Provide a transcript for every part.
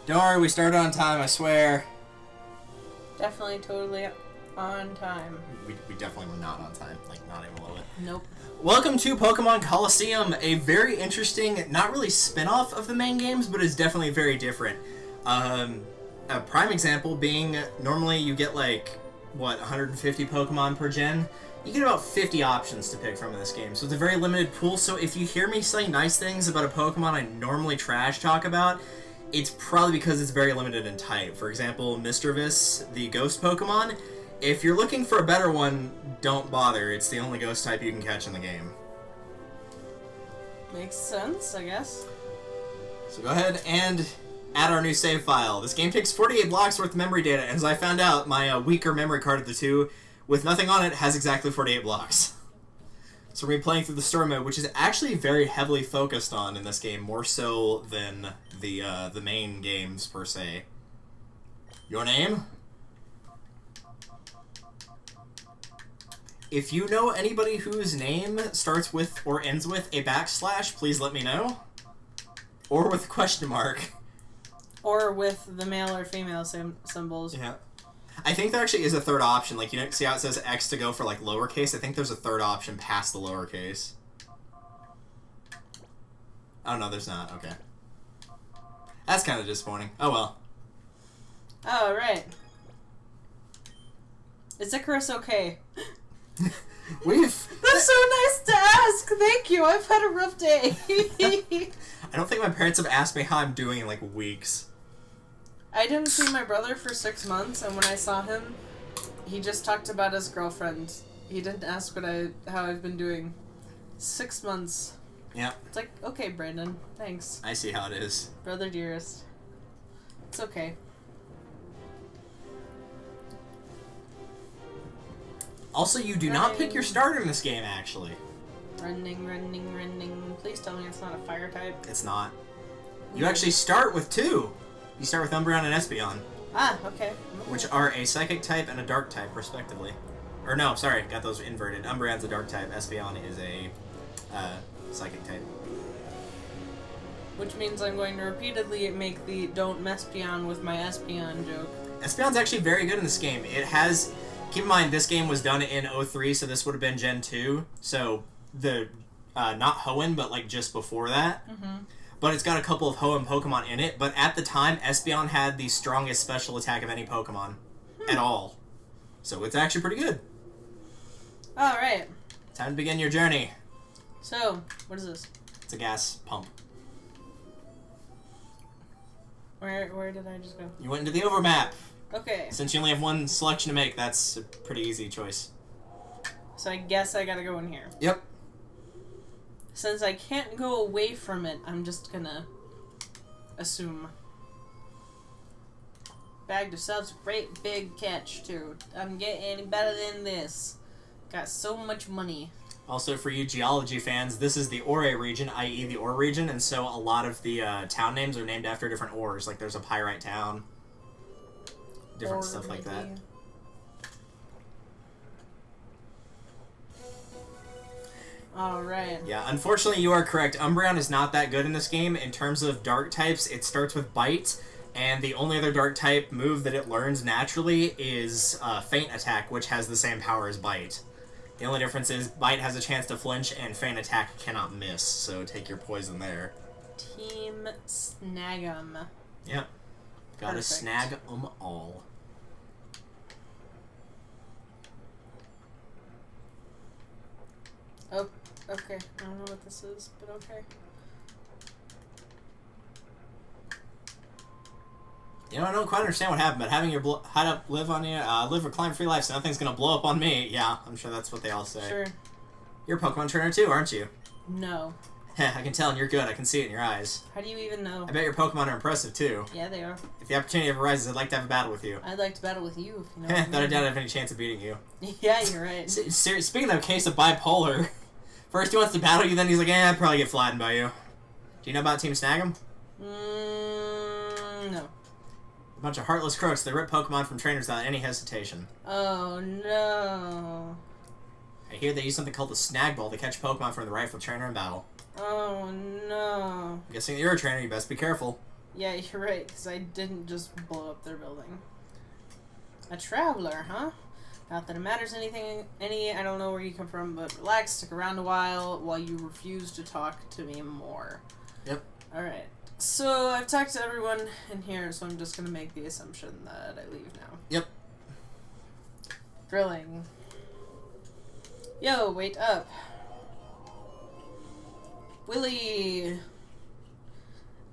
Don't worry, we started on time, I swear. Definitely totally on time. We definitely were not on time, like not even a little bit. Nope. Welcome to Pokemon Colosseum, a very interesting, not really spin-off of the main games, but is definitely very different. A prime example being, normally you get like, what, 150 Pokemon per gen? You get about 50 options to pick from in this game, so it's a very limited pool, so if you hear me say nice things about a Pokemon I normally trash talk about, it's probably because it's very limited in type. For example, Misdreavus, the ghost Pokemon, if you're looking for a better one, don't bother. It's the only ghost type you can catch in the game. Makes sense, I guess. So go ahead and add our new save file. This game takes 48 blocks worth of memory data, and as I found out, my weaker memory card of the two, with nothing on it, has exactly 48 blocks. So we're playing through the story mode, which is actually very heavily focused on in this game, more so than the main games, per se. Your name? If you know anybody whose name starts with or ends with a backslash, please let me know. Or with a question mark. Or with the male or female symbols. Yeah. I think there actually is a third option. Like, you know, see how it says X to go for, like, lowercase? I think there's a third option past the lowercase. Oh, no, there's not. Okay. That's kind of disappointing. Oh, well. Oh, right. Is Icarus okay? That's so nice to ask! Thank you, I've had a rough day. I don't think my parents have asked me how I'm doing in, like, weeks. I didn't see my brother for 6 months, and when I saw him, he just talked about his girlfriend. He didn't ask how I've been doing. 6 months. Yeah. It's like, okay, Brandon, thanks. I see how it is. Brother dearest. It's okay. Also, you do not pick your starter in this game, actually. Running. Please tell me it's not a fire type. It's not. You actually start with two. You start with Umbreon and Espeon. Ah, okay. Which are a psychic type and a dark type, respectively. Or no, sorry, got those inverted. Umbreon's a dark type, Espeon is a psychic type. Which means I'm going to repeatedly make the don't mess Peon with my Espeon joke. Espeon's actually very good in this game. It has... Keep in mind, this game was done in 03, so this would have been Gen 2. So, the... not Hoenn, but like just before that. Mm-hmm. But it's got a couple of Hoenn Pokemon in it. But at the time, Espeon had the strongest special attack of any Pokemon. At all. So it's actually pretty good. Alright. Time to begin your journey. So, what is this? It's a gas pump. Where did I just go? You went into the overmap. Okay. Since you only have one selection to make, that's a pretty easy choice. So I guess I gotta go in here. Yep. Since I can't go away from it, I'm just gonna assume. Bag yourselves a great big catch, too. Doesn't get any better than this. Got so much money. Also, for you geology fans, this is the Orre Region, i.e. the Orre Region, and so a lot of the town names are named after different ores. Like, there's a Pyrite town. Different stuff like that. Alright. Yeah, unfortunately you are correct. Umbreon is not that good in this game. In terms of dark types, it starts with Bite, and the only other dark type move that it learns naturally is Feint Attack, which has the same power as Bite. The only difference is Bite has a chance to flinch, and Feint Attack cannot miss, so take your poison there. Team Snag'em. Yep. Gotta Perfect. snag 'em all. Oh, okay. I don't know what this is, but okay. You know, I don't quite understand what happened, but having your hideout live or climb free life, so nothing's gonna blow up on me. Yeah, I'm sure that's what they all say. Sure. You're a Pokemon trainer too, aren't you? No. I can tell, and you're good. I can see it in your eyes. How do you even know? I bet your Pokemon are impressive too. Yeah, they are. If the opportunity ever arises, I'd like to have a battle with you. I'd like to battle with you, if you know what I Thought I mean. doubt I have any chance of beating you. Yeah, you're right. Speaking of a case of bipolar, first he wants to battle you, then he's like, I'd probably get flattened by you. Do you know about Team Snag'em? No. A bunch of heartless crooks. They rip Pokemon from trainers without any hesitation. Oh, no. I hear they use something called the Snag Ball to catch Pokemon from the rightful trainer in battle. Oh, no. I'm guessing you're a trainer, you best be careful. Yeah, you're right, because I didn't just blow up their building. A traveler, huh? Not that it matters any, I don't know where you come from, but relax, stick around a while you refuse to talk to me more. Yep. Alright. So, I've talked to everyone in here, so I'm just gonna make the assumption that I leave now. Yep. Thrilling. Yo, wait up. Willie!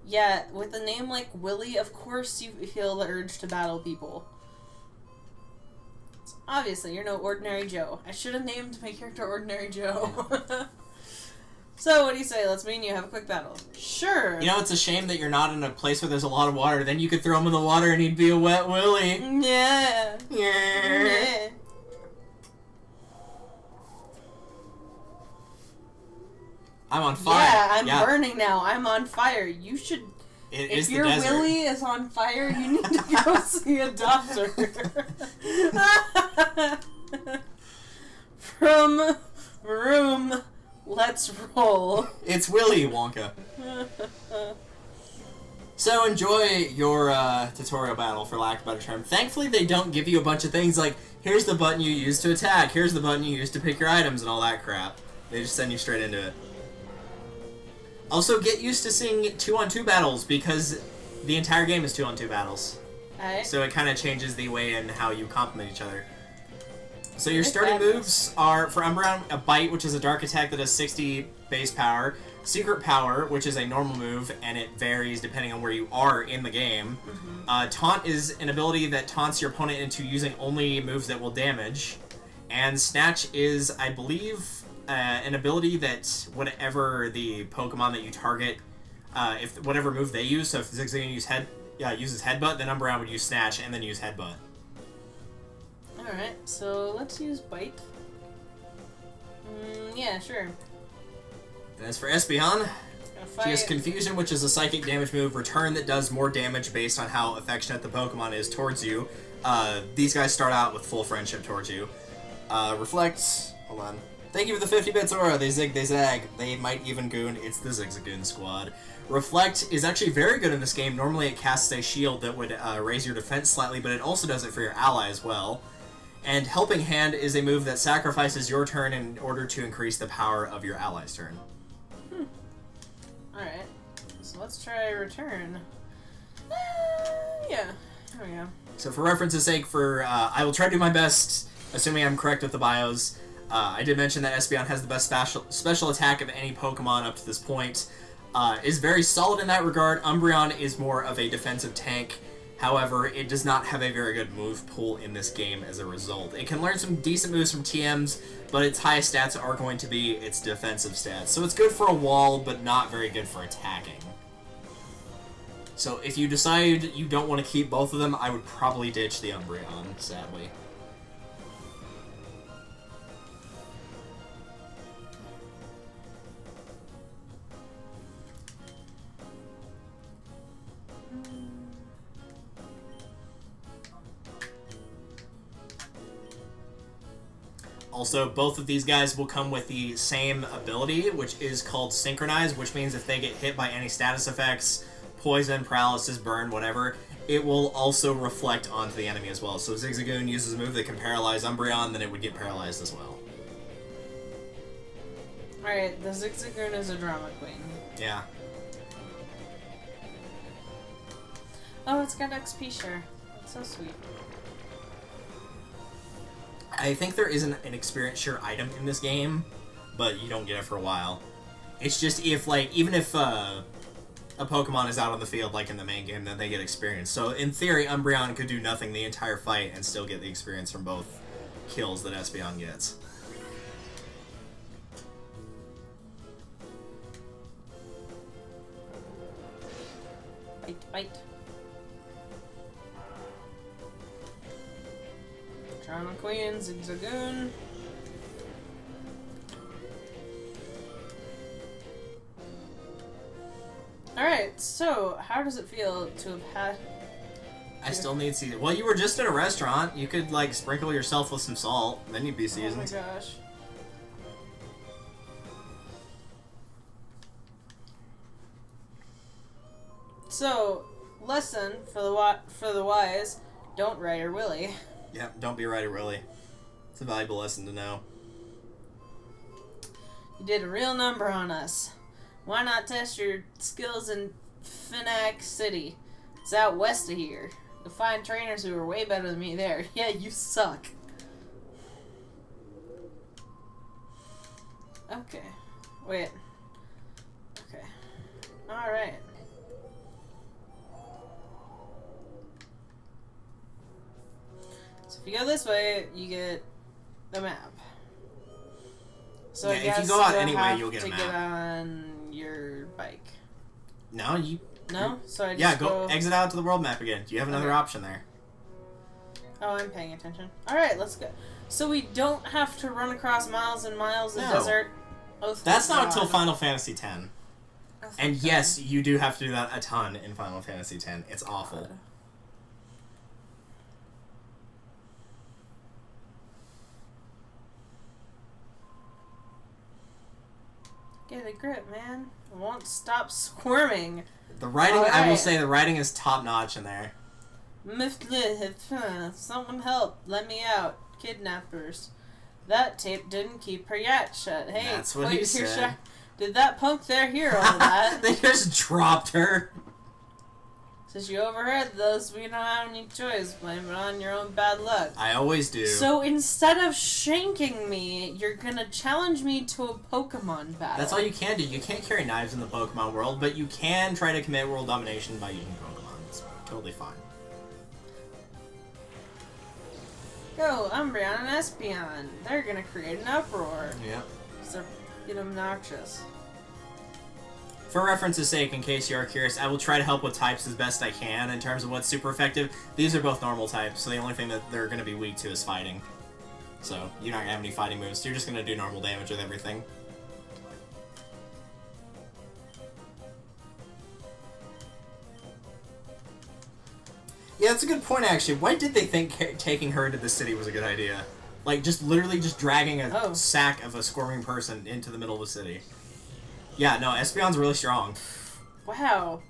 Yeah, with a name like Willie, of course you feel the urge to battle people. Obviously, you're no Ordinary Joe. I should have named my character Ordinary Joe. So, what do you say? Let's me and you have a quick battle. Sure. You know, it's a shame that you're not in a place where there's a lot of water. Then you could throw him in the water and he'd be a wet willy. Yeah. Yeah. I'm on fire. Yeah, I'm burning now. I'm on fire. You should... If your willy is on fire, you need to go see a doctor. From room, let's roll. It's Willy Wonka. So enjoy your tutorial battle, for lack of a better term. Thankfully, they don't give you a bunch of things like, here's the button you use to attack, here's the button you use to pick your items, and all that crap. They just send you straight into it. Also, get used to seeing 2-on-2 battles, because the entire game is 2-on-2 battles. Alright. So it kind of changes the way and how you complement each other. So your starting moves are, for Umbreon, a Bite, which is a dark attack that has 60 base power. Secret Power, which is a normal move, and it varies depending on where you are in the game. Taunt is an ability that taunts your opponent into using only moves that will damage. And Snatch is, I believe... an ability that whatever the Pokemon that you target, if whatever move they use, so if Zigzagoon uses Headbutt, then Umbreon would use Snatch and then use Headbutt. Alright, so let's use Bite. Yeah, sure. And as for Espeon, she has Confusion, which is a psychic damage move, Return, that does more damage based on how affectionate the Pokemon is towards you. These guys start out with full friendship towards you. Reflect, hold on. Thank you for the 50 bits, Aura. They zig, they zag. They might even goon. It's the Zigzagoon squad. Reflect is actually very good in this game. Normally it casts a shield that would raise your defense slightly, but it also does it for your ally as well. And Helping Hand is a move that sacrifices your turn in order to increase the power of your ally's turn. Alright, so let's try Return. Yeah, there we go. So for reference's sake, I will try to do my best, assuming I'm correct with the bios. I did mention that Espeon has the best special attack of any Pokemon up to this point. Is very solid in that regard. Umbreon is more of a defensive tank. However, it does not have a very good move pool in this game as a result. It can learn some decent moves from TMs, but its highest stats are going to be its defensive stats. So it's good for a wall, but not very good for attacking. So if you decide you don't want to keep both of them, I would probably ditch the Umbreon, sadly. Also, both of these guys will come with the same ability, which is called Synchronize, which means if they get hit by any status effects, poison, paralysis, burn, whatever, it will also reflect onto the enemy as well. So if Zigzagoon uses a move that can paralyze Umbreon, then it would get paralyzed as well. Alright, the Zigzagoon is a drama queen. Yeah. Oh, it's got XP share. That's so sweet. I think there isn't an experience share item in this game, but you don't get it for a while. It's just if, like, even if a Pokemon is out on the field, like in the main game, then they get experience. So in theory, Umbreon could do nothing the entire fight and still get the experience from both kills that Espeon gets. Bite. Drama Queen, Zigzagoon. Alright, so how does it feel to have had... I still need season. Well, you were just in a restaurant. You could, like, sprinkle yourself with some salt, then you'd be seasoned. Oh my gosh. So, Lesson for the wise: don't Ryder Willie. Yep, don't be Ryder Willie. It's a valuable lesson to know. You did a real number on us. Why not test your skills in Finac City? It's out west of here. You'll find trainers who are way better than me there. Yeah, you suck. Okay. Wait. Okay. Alright. So if you go this way, you get the map. So Yeah, I guess if you go out you'll anyway, have you'll get a to map. get on your bike. No, you... No? So I just Yeah, go exit out to the world map again. You have another Okay. option there. Oh, I'm paying attention. Alright, let's go. So we don't have to run across miles and miles of No. desert. Oh, That's thank not until God. Final Fantasy X. Oh, thank And God. yes, you do have to do that a ton in Final Fantasy X. It's awful. God. Get a grip, man. I won't stop squirming. The writing, I will Alright. say, the writing is top notch in there. Someone help. Let me out. Kidnappers. That tape didn't keep her yacht shut. Hey, That's what point he your said. shot. Did that punk there hear all that? They just dropped her. Since you overheard those, we don't have any choice. Blame it on your own bad luck. I always do. So instead of shanking me, you're gonna challenge me to a Pokemon battle. That's all you can do. You can't carry knives in the Pokemon world, but you can try to commit world domination by using Pokemon. It's totally fine. Go, Umbreon and Espeon. They're gonna create an uproar. Yep. So get obnoxious. For reference's sake, in case you are curious, I will try to help with types as best I can in terms of what's super effective. These are both normal types, so the only thing that they're going to be weak to is fighting. So, you're not going to have any fighting moves, so you're just going to do normal damage with everything. Yeah, that's a good point, actually. Why did they think taking her into the city was a good idea? Like, just literally just dragging a sack of a squirming person into the middle of the city. Yeah, no, Espeon's really strong. Wow.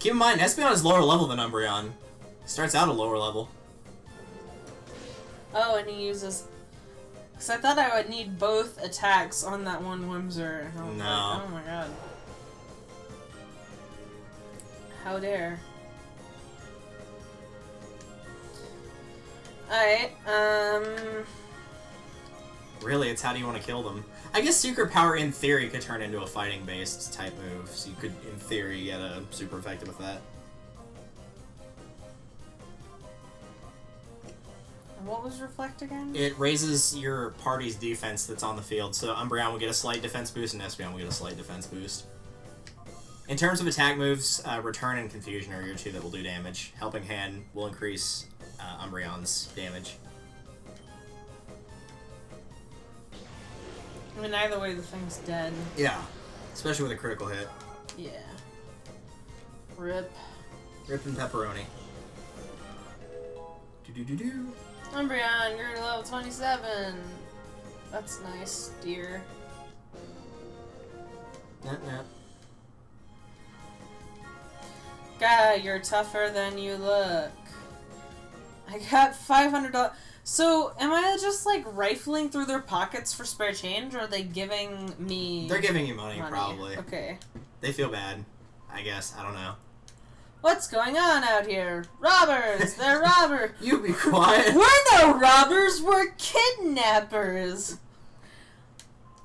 Keep in mind, Espeon is lower level than Umbreon. Starts out a lower level. Oh, and he uses... Because I thought I would need both attacks on that one Whimsir. And I was No. like, oh my god. How dare. Alright, Really, it's how do you want to kill them? I guess Secret Power, in theory, could turn into a fighting-based type move, so you could, in theory, get a super effective with that. and what was Reflect again? It raises your party's defense that's on the field, so Umbreon will get a slight defense boost, and Espeon will get a slight defense boost. In terms of attack moves, Return and Confusion are your two that will do damage. Helping Hand will increase Umbreon's damage. I mean, either way, the thing's dead. Yeah, especially with a critical hit. Yeah. Rip. Rip and pepperoni. Do-do-do-do. Umbreon, you're level 27. That's nice, dear. Nah. God, you're tougher than you look. I got $500. So, am I just, like, rifling through their pockets for spare change, or are they giving me... They're giving you money, probably. Okay. They feel bad, I guess. I don't know. What's going on out here? Robbers! They're robbers! You be quiet. We're no robbers! We're kidnappers!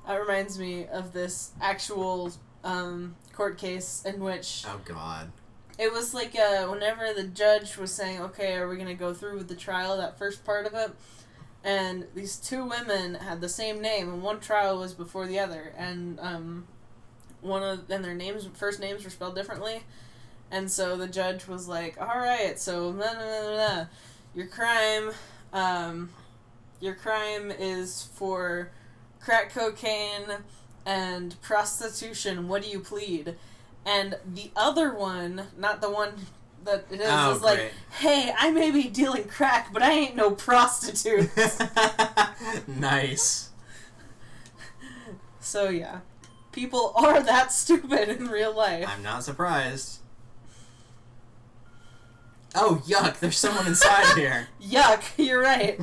That reminds me of this actual, court case in which... Oh, God. It was like whenever the judge was saying, okay, are we going to go through with the trial, that first part of it? And these two women had the same name, and one trial was before the other. And their first names were spelled differently. And so the judge was like, alright, so blah, blah, blah, blah. Your crime is for crack cocaine and prostitution. What do you plead? And the other one, not the one that it is like, great. hey, I may be dealing crack, but I ain't no prostitute. Nice. So yeah, people are that stupid in real life. I'm not surprised. Oh, yuck, there's someone inside here. Yuck, you're right.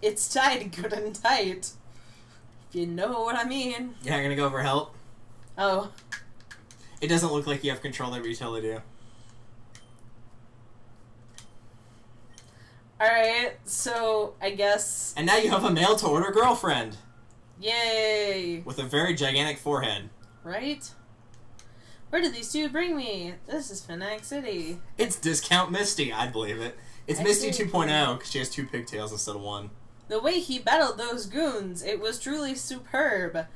It's tied good and tight. If you know what I mean. You're not gonna go for help? Oh. It doesn't look like you have control over utility. Alright, so I guess... And now you have a mail-to-order girlfriend. Yay! With a very gigantic forehead. Right? Where did these two bring me? This is Phoenix City. It's Discount Misty, I'd believe it. It's Misty 2.0, because she has 2 pigtails instead of 1. The way he battled those goons, it was truly superb.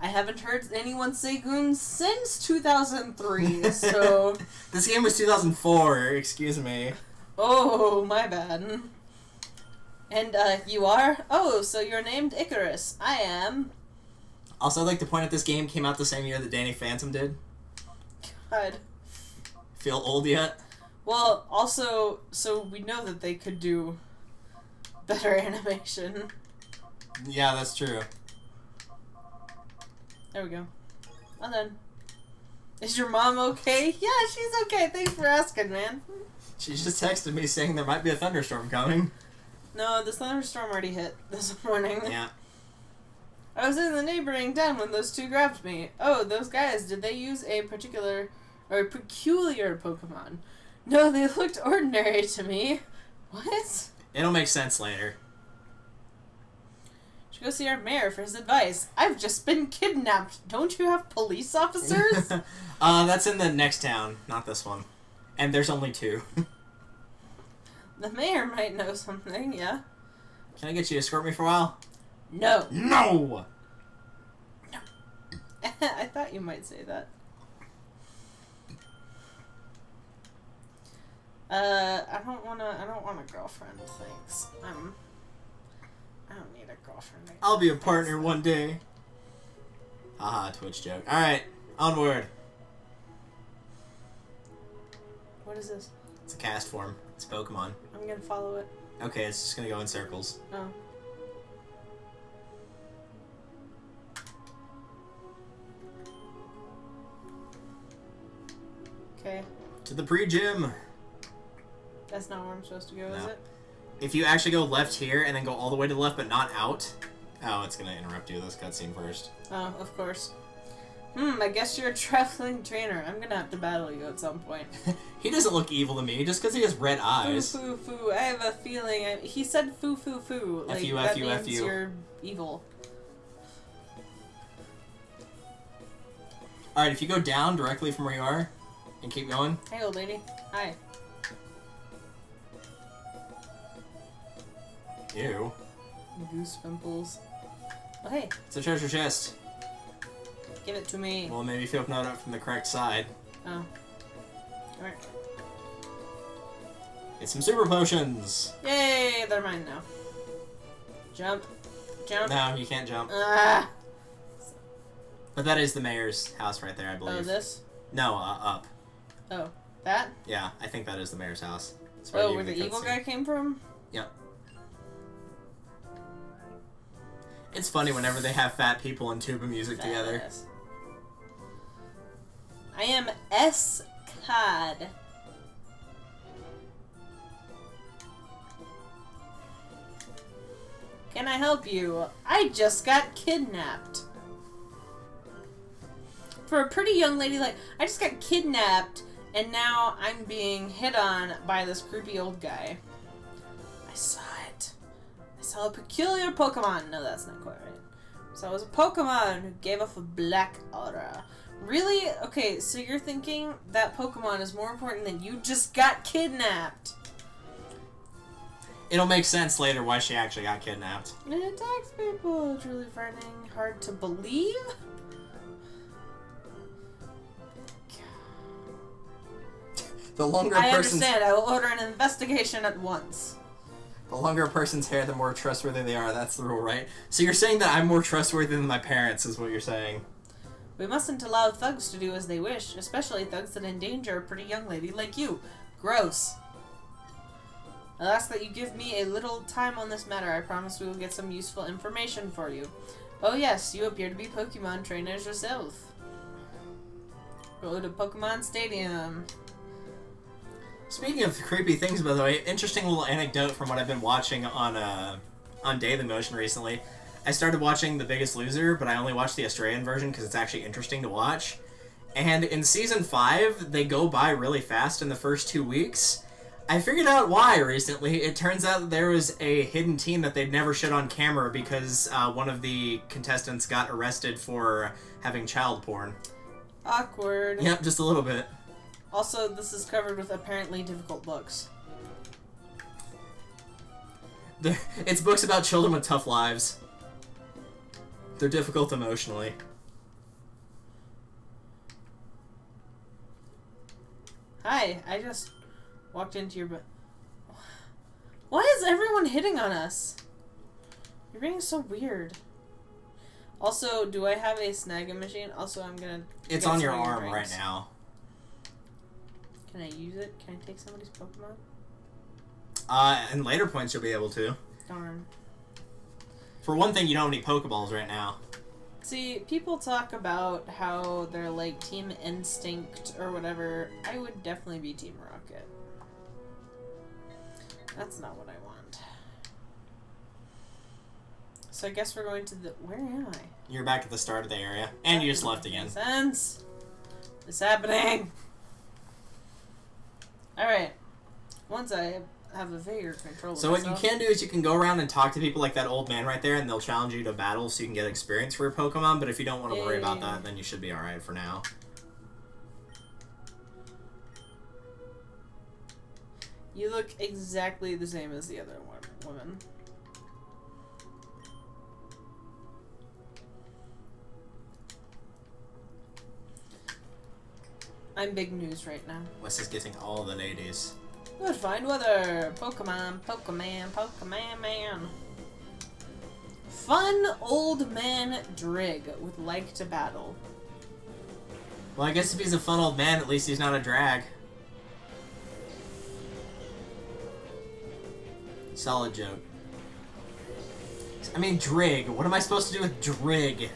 I haven't heard anyone say goons since 2003, so... This game was 2004, excuse me. Oh, my bad. And, you are? Oh, so you're named Icarus. I am. Also, I'd like to point out this game came out the same year that Danny Phantom did. God. Feel old yet? Well, also, so we know that they could do better animation. Yeah, that's true. There we go. Well done. Is your mom okay? Yeah, she's okay. Thanks for asking, man. She just texted me saying there might be a thunderstorm coming. No, the thunderstorm already hit this morning. Yeah. I was in the neighboring town when those two grabbed me. Oh, those guys, did they use a particular or peculiar Pokemon? No, they looked ordinary to me. What? It'll make sense later. Should go see our mayor for his advice. I've just been kidnapped. Don't you have police officers? That's in the next town, not this one. And there's only 2. The mayor might know something, yeah. Can I get you to escort me for a while? No. No! I thought you might say that. I don't want a girlfriend, thanks. I don't need a girlfriend. I'll be a partner one day. Haha, Twitch joke. Alright, onward. What is this? It's a cast form. It's Pokemon. I'm gonna follow it. Okay, it's just gonna go in circles. Oh. Okay. To the pre-gym. That's not where I'm supposed to go, is it? If you actually go left here and then go all the way to the left but not out... Oh, it's gonna interrupt you. This cutscene first. Oh, of course. I guess you're a traveling trainer. I'm gonna have to battle you at some point. He doesn't look evil to me just because he has red eyes. Foo, foo, foo. I have a feeling... He said foo, foo, foo. Like, F-U, that F-U, means F-U. you're evil. Alright, if you go down directly from where you are and keep going... Hey, old lady. Hi. Ew. Goose pimples. Oh, hey. It's a treasure chest. Give it to me. Well, maybe if you open it up from the correct side. Oh. Alright. It's some super potions. Yay! They're mine now. Jump. Jump. No, you can't jump. Ah! But that is the mayor's house right there, I believe. Oh, this? No, up. Oh. That? Yeah, I think that is the mayor's house. It's Oh, where the evil guy came from? Yep. It's funny whenever they have fat people and tuba music together. Ass. I am S-Cod. Can I help you? I just got kidnapped. For a pretty young lady like... I just got kidnapped, and now I'm being hit on by this creepy old guy. I saw it. I saw a peculiar Pokemon. No, that's not quite right. So it was a Pokemon who gave off a black aura. Really? Okay, so you're thinking that Pokemon is more important than you just got kidnapped. It'll make sense later why she actually got kidnapped. It attacks people. Truly frightening. Hard to believe. The longer a I person's... understand. I will order an investigation at once. The longer a person's hair, the more trustworthy they are. That's the rule, right? So you're saying that I'm more trustworthy than my parents, is what you're saying. We mustn't allow thugs to do as they wish, especially thugs that endanger a pretty young lady like you. Gross. I'll ask that you give me a little time on this matter. I promise we will get some useful information for you. Oh yes, you appear to be Pokemon trainers yourself. Go to Pokemon Stadium. Speaking of creepy things, by the way, interesting little anecdote from what I've been watching on Daily Motion recently. I started watching The Biggest Loser, but I only watched the Australian version because it's actually interesting to watch. And in Season 5, they go by really fast in the first 2 weeks. I figured out why recently. It turns out that there was a hidden team that they'd never showed on camera because one of the contestants got arrested for having child porn. Awkward. Yep, just a little bit. Also, this is covered with apparently difficult books. It's books about children with tough lives. They're difficult emotionally. Hi, I just walked into your... Why is everyone hitting on us? You're being so weird. Also, do I have a snagging machine? Also, I'm gonna... It's on your arm right now. Can I use it? Can I take somebody's Pokemon? In later points you'll be able to. Darn. For one thing, you don't have any Pokeballs right now. See, people talk about how they're like Team Instinct or whatever. I would definitely be Team Rocket. That's not what I want. So I guess we're going to the... Where am I? You're back at the start of the area. And you just left again. Makes sense. What's happening? Alright. Once I have a vigor control of So what myself. you can do is you can go around and talk to people like that old man right there, and they'll challenge you to battle so you can get experience for your Pokemon, but if you don't want to worry about that, then you should be alright for now. You look exactly the same as the other woman. I'm big news right now. Wes is getting all the ladies. Good fine weather. Pokemon, man. Fun old man Drig would like to battle. Well, I guess if he's a fun old man, at least he's not a drag. Solid joke. I mean, Drig. What am I supposed to do with Drig?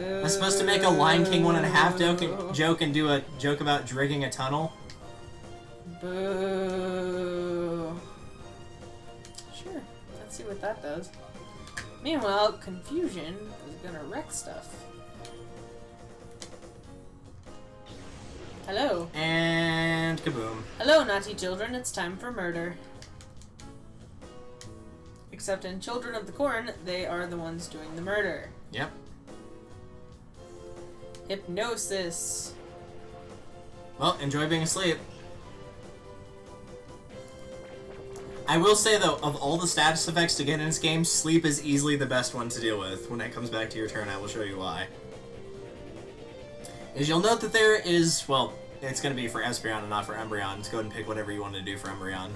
Am I supposed to make a Lion King 1.5 joke and do a joke about drigging a tunnel? Boo. Sure. Let's see what that does. Meanwhile, confusion is gonna wreck stuff. Hello. And kaboom. Hello, naughty children. It's time for murder. Except in Children of the Corn, they are the ones doing the murder. Yep. Hypnosis. Well, enjoy being asleep. I will say, though, of all the status effects to get in this game, sleep is easily the best one to deal with. When it comes back to your turn, I will show you why. As you'll note that there is, well, it's going to be for Espeon and not for Umbreon. So go ahead and pick whatever you want to do for Umbreon.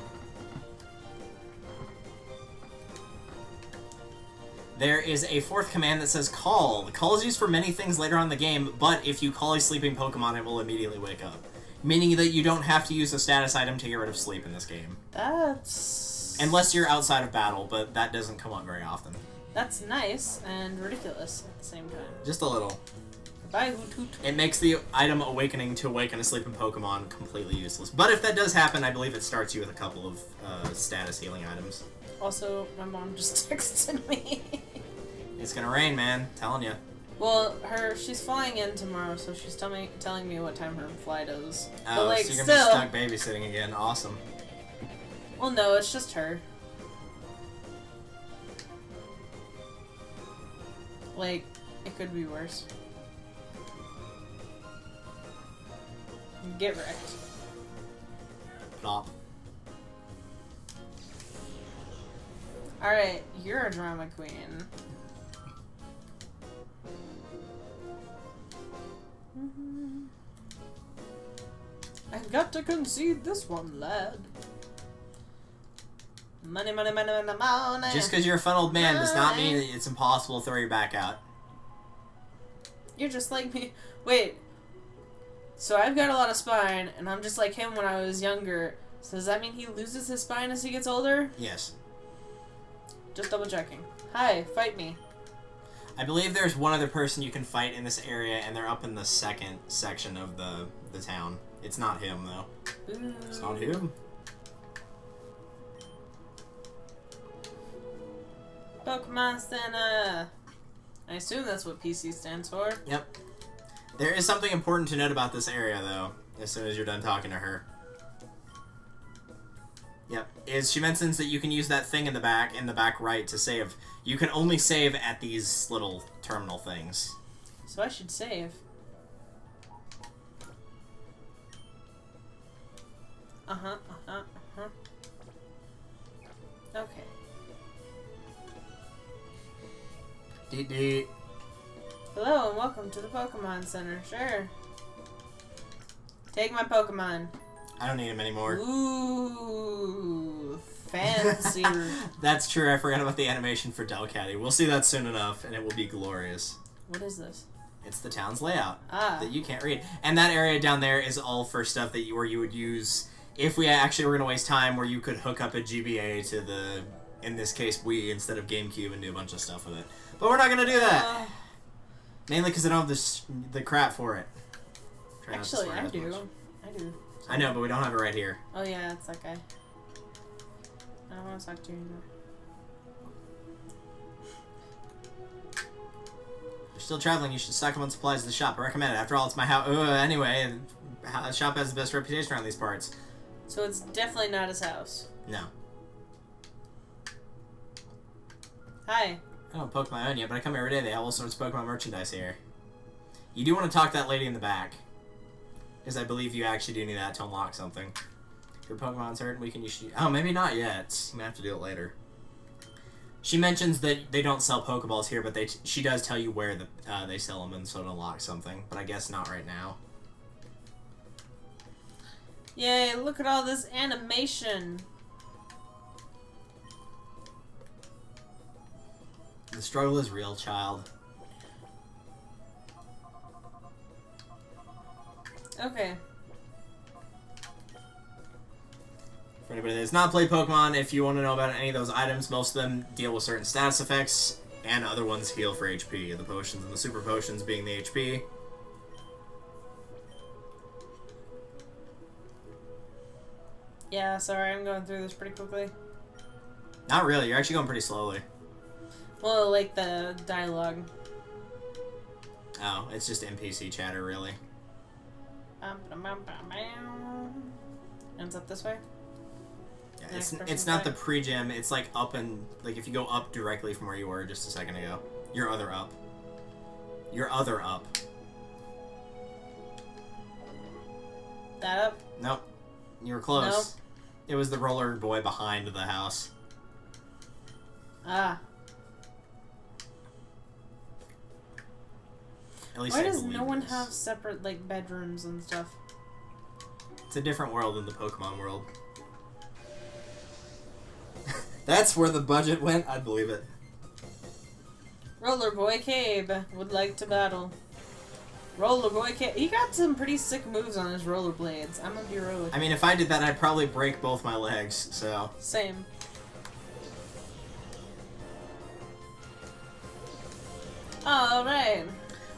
There is a fourth command that says Call. The call is used for many things later on in the game, but if you call a sleeping Pokemon, it will immediately wake up. Meaning that you don't have to use a status item to get rid of sleep in this game. That's... Unless you're outside of battle, but that doesn't come up very often. That's nice and ridiculous at the same time. Just a little. Bye, Hoot Hoot. It makes the item Awakening to awaken a sleeping Pokemon completely useless. But if that does happen, I believe it starts you with a couple of status healing items. Also, my mom just texted me. It's gonna rain, man. Telling you. Well, she's flying in tomorrow, so she's telling me what time her flight is. Oh, but, like, so you're still... gonna be stuck babysitting again. Awesome. Well, no, it's just her. Like, it could be worse. Get wrecked. Plop. Alright, you're a drama queen. I've got to concede this one, lad. Money, money, money, money, money. Just because you're a fun old man does not mean that it's impossible to throw your back out. You're just like me. Wait. So I've got a lot of spine, and I'm just like him when I was younger. So does that mean he loses his spine as he gets older? Yes. Just double checking. Hi, fight me. I believe there's one other person you can fight in this area, and they're up in the second section of the town. It's not him, though. Ooh. It's not him. Pokemon Center. I assume that's what PC stands for. Yep. There is something important to note about this area, though, as soon as you're done talking to her. Yep. She mentions that you can use that thing in the back right, to save. You can only save at these little terminal things. So I should save. Okay. Deet. Hello and welcome to the Pokemon Center. Sure. Take my Pokemon. I don't need him anymore. Ooh, fancy. That's true. I forgot about the animation for Delcatty. We'll see that soon enough, and it will be glorious. What is this? It's the town's layout that you can't read. And that area down there is all for stuff that where you would use if we actually were going to waste time, where you could hook up a GBA to the, in this case, Wii instead of GameCube and do a bunch of stuff with it. But we're not going to do that. Mainly because I don't have the crap for it. Actually, I do. I know, but we don't have it right here. Oh yeah, it's that guy. I don't want to talk to you anymore. If you're still traveling, you should stock up on supplies at the shop. I recommend it. After all, it's my house. Anyway, the shop has the best reputation around these parts. So it's definitely not his house. No. Hi. I don't poke my own yet, but I come every day. They have all sorts of Pokemon merchandise here. You do want to talk to that lady in the back, because I believe you actually do need that to unlock something. If your Pokemon's hurt, we can use... Oh, maybe not yet. I'm going to have to do it later. She mentions that they don't sell Pokeballs here, but she does tell you where they sell them and so to unlock something. But I guess not right now. Yay, look at all this animation. The struggle is real, child. Okay. For anybody that has not played Pokemon, if you want to know about any of those items, most of them deal with certain status effects, and other ones heal for HP. The potions and the super potions being the HP. Yeah, sorry, I'm going through this pretty quickly. Not really, you're actually going pretty slowly. Well, like the dialogue. Oh, it's just NPC chatter, really. Ends up this way? Yeah, it's not the pre-gym, it's like up and... Like if you go up directly from where you were just a second ago. Your other up. Your other up. That up? Nope. You were close. Nope. It was the roller boy behind the house. Ah. At least Why I does believe no one this. have separate, like, bedrooms and stuff? It's a different world than the Pokemon world. That's where the budget went? I'd believe it. Roller Boy Cabe would like to battle. Roller Boy Cabe. He got some pretty sick moves on his rollerblades. I'm gonna be real with you. I mean, if I did that, I'd probably break both my legs, so... Same. Alright.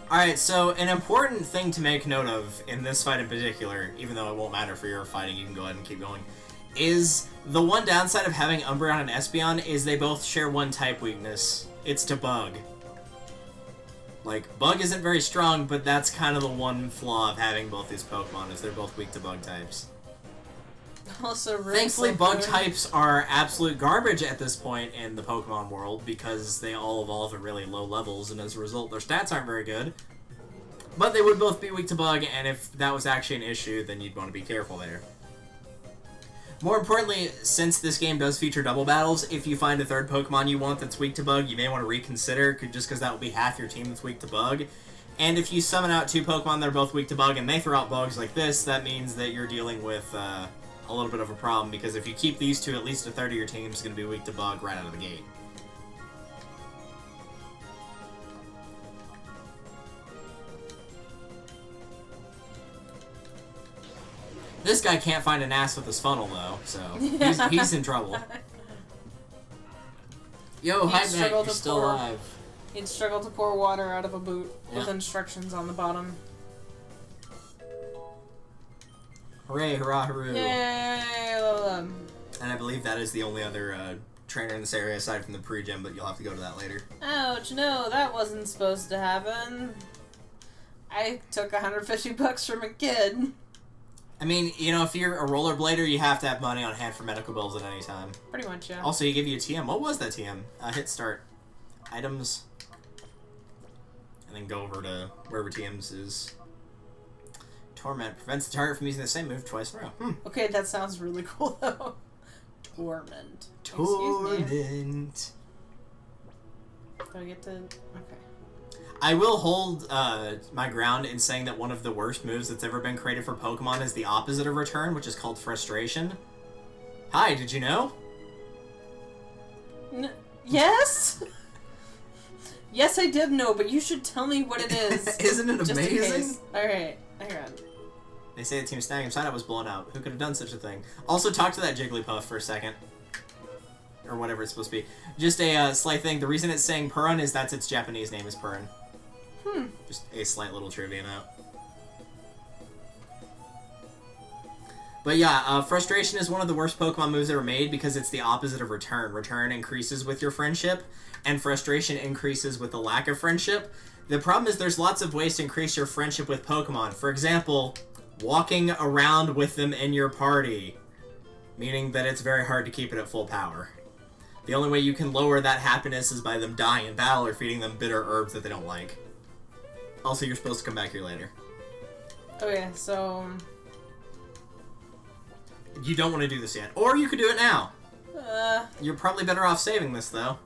Alright, so an important thing to make note of in this fight in particular, even though it won't matter for your fighting, you can go ahead and keep going, is the one downside of having Umbreon and Espeon is they both share one type weakness. It's to Bug. Like, Bug isn't very strong, but that's kind of the one flaw of having both these Pokemon, is they're both weak to Bug types. Also, Thankfully, Bug types are absolute garbage at this point in the Pokemon world because they all evolve at really low levels, and as a result, their stats aren't very good. But they would both be weak to Bug, and if that was actually an issue, then you'd want to be careful there. More importantly, since this game does feature double battles, if you find a third Pokemon you want that's weak to Bug, you may want to reconsider, just because that will be half your team that's weak to Bug. And if you summon out two Pokemon that are both weak to Bug and they throw out bugs like this, that means that you're dealing with a little bit of a problem, because if you keep these two, at least a third of your team is going to be weak to Bug right out of the gate. This guy can't find an ass with his funnel, though, so he's in trouble. Yo, hi, Matt, you're still alive. He'd struggle to pour water out of a boot with instructions on the bottom. Hooray, hurrah, hooroo. Yay! Level up. And I believe that is the only other trainer in this area aside from the pre-gym, but you'll have to go to that later. Ouch, no, that wasn't supposed to happen. I took $150 from a kid. I mean, you know, if you're a rollerblader, you have to have money on hand for medical bills at any time. Pretty much, yeah. Also, you give you a TM. What was that TM? Hit start. Items. And then go over to wherever TM's is. Torment. Prevents the target from using the same move twice in a row. Okay, that sounds really cool, though. Torment. Torment. Do I get to... Okay. I will hold my ground in saying that one of the worst moves that's ever been created for Pokemon is the opposite of Return, which is called Frustration. Hi, did you know? Yes? Yes, I did know, but you should tell me what it is. Isn't it amazing? Alright, hang on. They say the Team Snag side was blown out. Who could have done such a thing? Also, talk to that Jigglypuff for a second. Or whatever it's supposed to be. Just a slight thing. The reason it's saying Purin is that's its Japanese name is Purin. Just a slight little trivia note. But yeah, Frustration is one of the worst Pokemon moves ever made because it's the opposite of Return. Return increases with your friendship, and Frustration increases with the lack of friendship. The problem is there's lots of ways to increase your friendship with Pokemon. For example, walking around with them in your party, meaning that it's very hard to keep it at full power. The only way you can lower that happiness is by them dying in battle or feeding them bitter herbs that they don't like. Also, you're supposed to come back here later. Okay, so... You don't want to do this yet. Or you could do it now. You're probably better off saving this, though.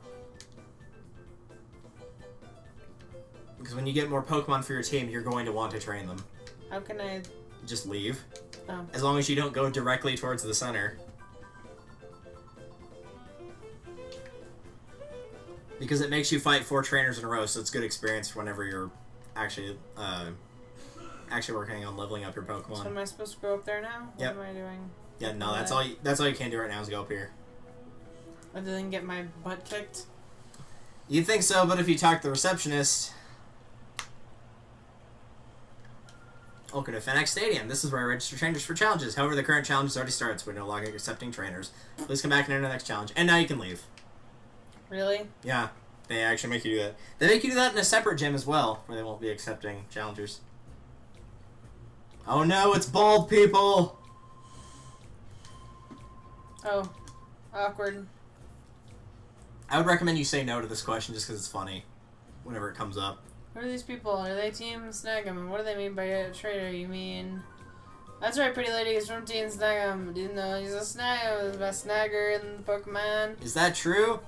Because when you get more Pokemon for your team, you're going to want to train them. How can I... Just leave. Oh. As long as you don't go directly towards the center. Because it makes you fight 4 trainers in a row, so it's good experience whenever you're actually working on leveling up your Pokemon. So am I supposed to go up there now? Yep. What am I doing? Yeah, no, that's all you can do right now is go up here. Other than get my butt kicked? You'd think so, but if you talk to the receptionist... Welcome to Fenix Stadium. This is where I register trainers for challenges. However, the current challenge has already started, so we're no longer accepting trainers. Please come back and enter the next challenge. And now you can leave. Really? Yeah, they actually make you do that. They make you do that in a separate gym as well, where they won't be accepting challengers. Oh no, it's bald people! Oh, awkward. I would recommend you say no to this question just because it's funny whenever it comes up. Who are these people? Are they Team Snag'em? And what do they mean by a trader? You mean... That's right, pretty lady. He's from Team Snag'em. Didn't know he's a Snag'em. He's the best snagger in the Pokemon. Is that true?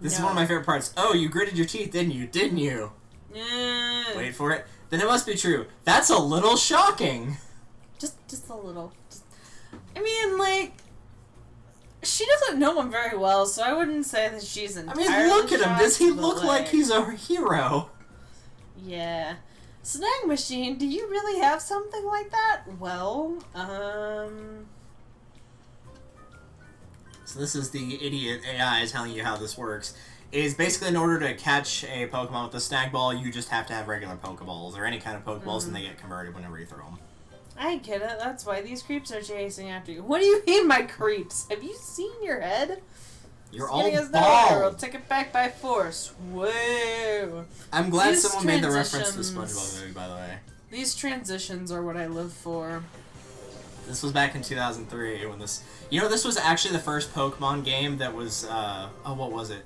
This is one of my favorite parts. Oh, you gritted your teeth, didn't you? Didn't you? Yeah. Wait for it. Then it must be true. That's a little shocking. Just a little. I mean, like... She doesn't know him very well, so I wouldn't say that she's entirely I mean, look at him. Does he look shocked, like he's a hero? Yeah. Snag Machine, do you really have something like that? Well, So this is the idiot AI telling you how this works. Is basically in order to catch a Pokemon with a Snag Ball, you just have to have regular Pokeballs, or any kind of Pokeballs, and they get converted whenever you throw them. I get it. That's why these creeps are chasing after you. What do you mean, my creeps? Have you seen your head? You're It's all getting us bald. nowhere. We'll take it back by force. Whoa. I'm glad These someone made the reference to the transitions- SpongeBob movie, by the way. These transitions are what I live for. This was back in 2003 when this... You know, this was actually the first Pokemon game that was, what was it?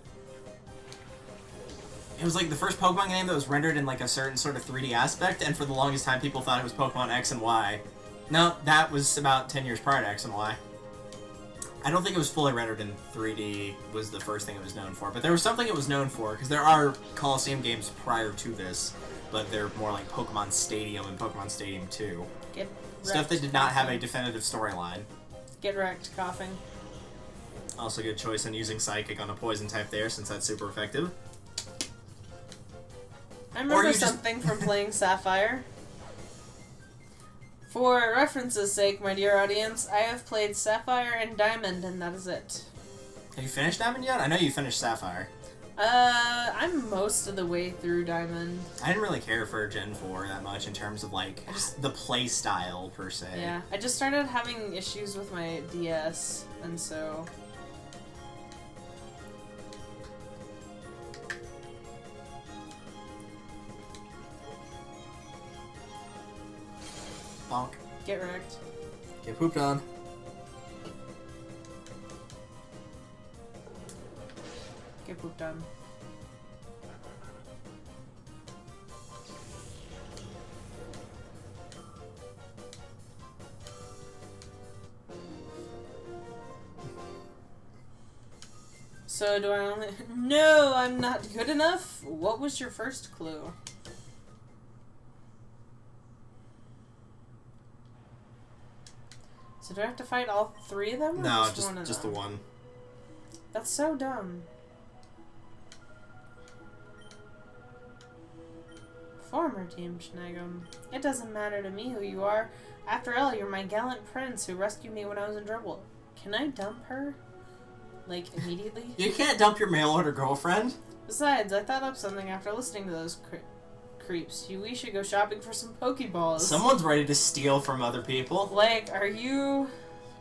It was like the first Pokemon game that was rendered in like a certain sort of 3D aspect, and for the longest time people thought it was Pokemon X and Y. No, that was about 10 years prior to X and Y. I don't think it was fully rendered in 3D was the first thing it was known for, but there was something it was known for, because there are Colosseum games prior to this, but they're more like Pokemon Stadium and Pokemon Stadium 2. Get Stuff that wrecked, did not have a coughing. definitive storyline. Get wrecked, coughing. Also good choice in using Psychic on a poison type there, since that's super effective. I remember you just- something from playing Sapphire. For reference's sake, my dear audience, I have played Sapphire and Diamond, and that is it. Have you finished Diamond yet? I know you finished Sapphire. I'm most of the way through Diamond. I didn't really care for Gen 4 that much in terms of, like, the play style, per se. Yeah, I just started having issues with my DS, and so... Bonk. Get wrecked. Get pooped on. Get pooped on. So do I only... No, I'm not good enough? What was your first clue? So do I have to fight all three of them? Or No, just one of just them? the one. That's so dumb. Former Team Schnagum. It doesn't matter to me who you are. After all, you're my gallant prince who rescued me when I was in trouble. Can I dump her? Like, immediately? You can't dump your mail-order girlfriend. Besides, I thought up something after listening to those creeps. We should go shopping for some Pokeballs. Someone's ready to steal from other people. Like, are you...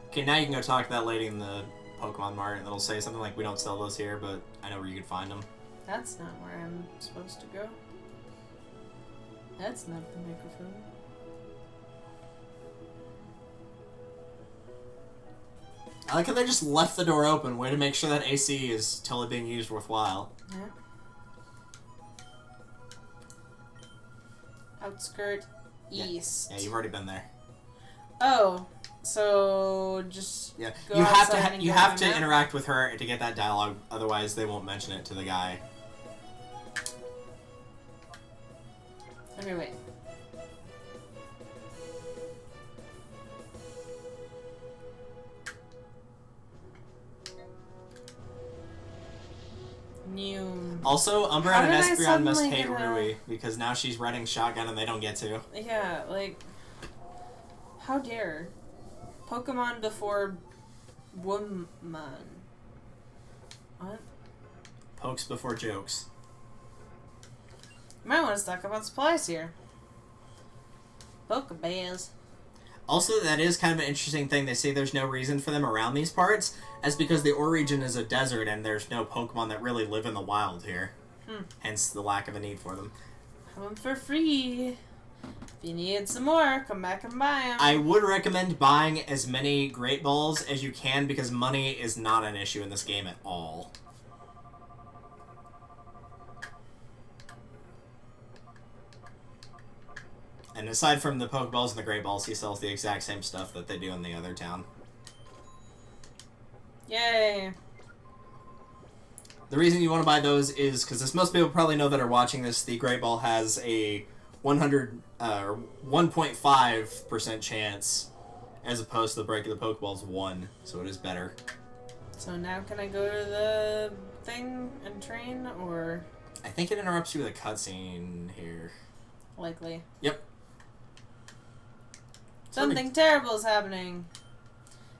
Okay, now you can go talk to that lady in the Pokemon Mart, and it'll say something like, we don't sell those here, but I know where you can find them. That's not where I'm supposed to go. That's not the microphone. I like how they just left the door open. Way to make sure that AC is totally being used worthwhile. Yeah. Outskirt east. Yeah, you've already been there. Oh, so just Yeah, go you have outside to and you grab have a to map? interact with her to get that dialogue. Otherwise, they won't mention it to the guy. Okay, wait. New. Also, Umbra How and did I Espeon must suddenly hate get a- Rui because now she's running shotgun and they don't get to. Yeah, like, how dare Pokemon before woman? What? Pokes before jokes. You might want to stock up on supplies here. Pokeballs. Also, that is kind of an interesting thing. They say there's no reason for them around these parts, as because the Orre region is a desert and there's no Pokemon that really live in the wild here. Hence the lack of a need for them. Have them for free. If you need some more, come back and buy them. I would recommend buying as many Great Balls as you can because money is not an issue in this game at all. And aside from the Pokeballs and the Great Balls, he sells the exact same stuff that they do in the other town. Yay. The reason you want to buy those is because, as most people probably know that are watching this, the Great Ball has a 1.5% chance as opposed to the break of the Pokeball's 1, so it is better. So now can I go to the thing and train, or? I think it interrupts you with a cutscene here. Likely. Yep. Something terrible is happening.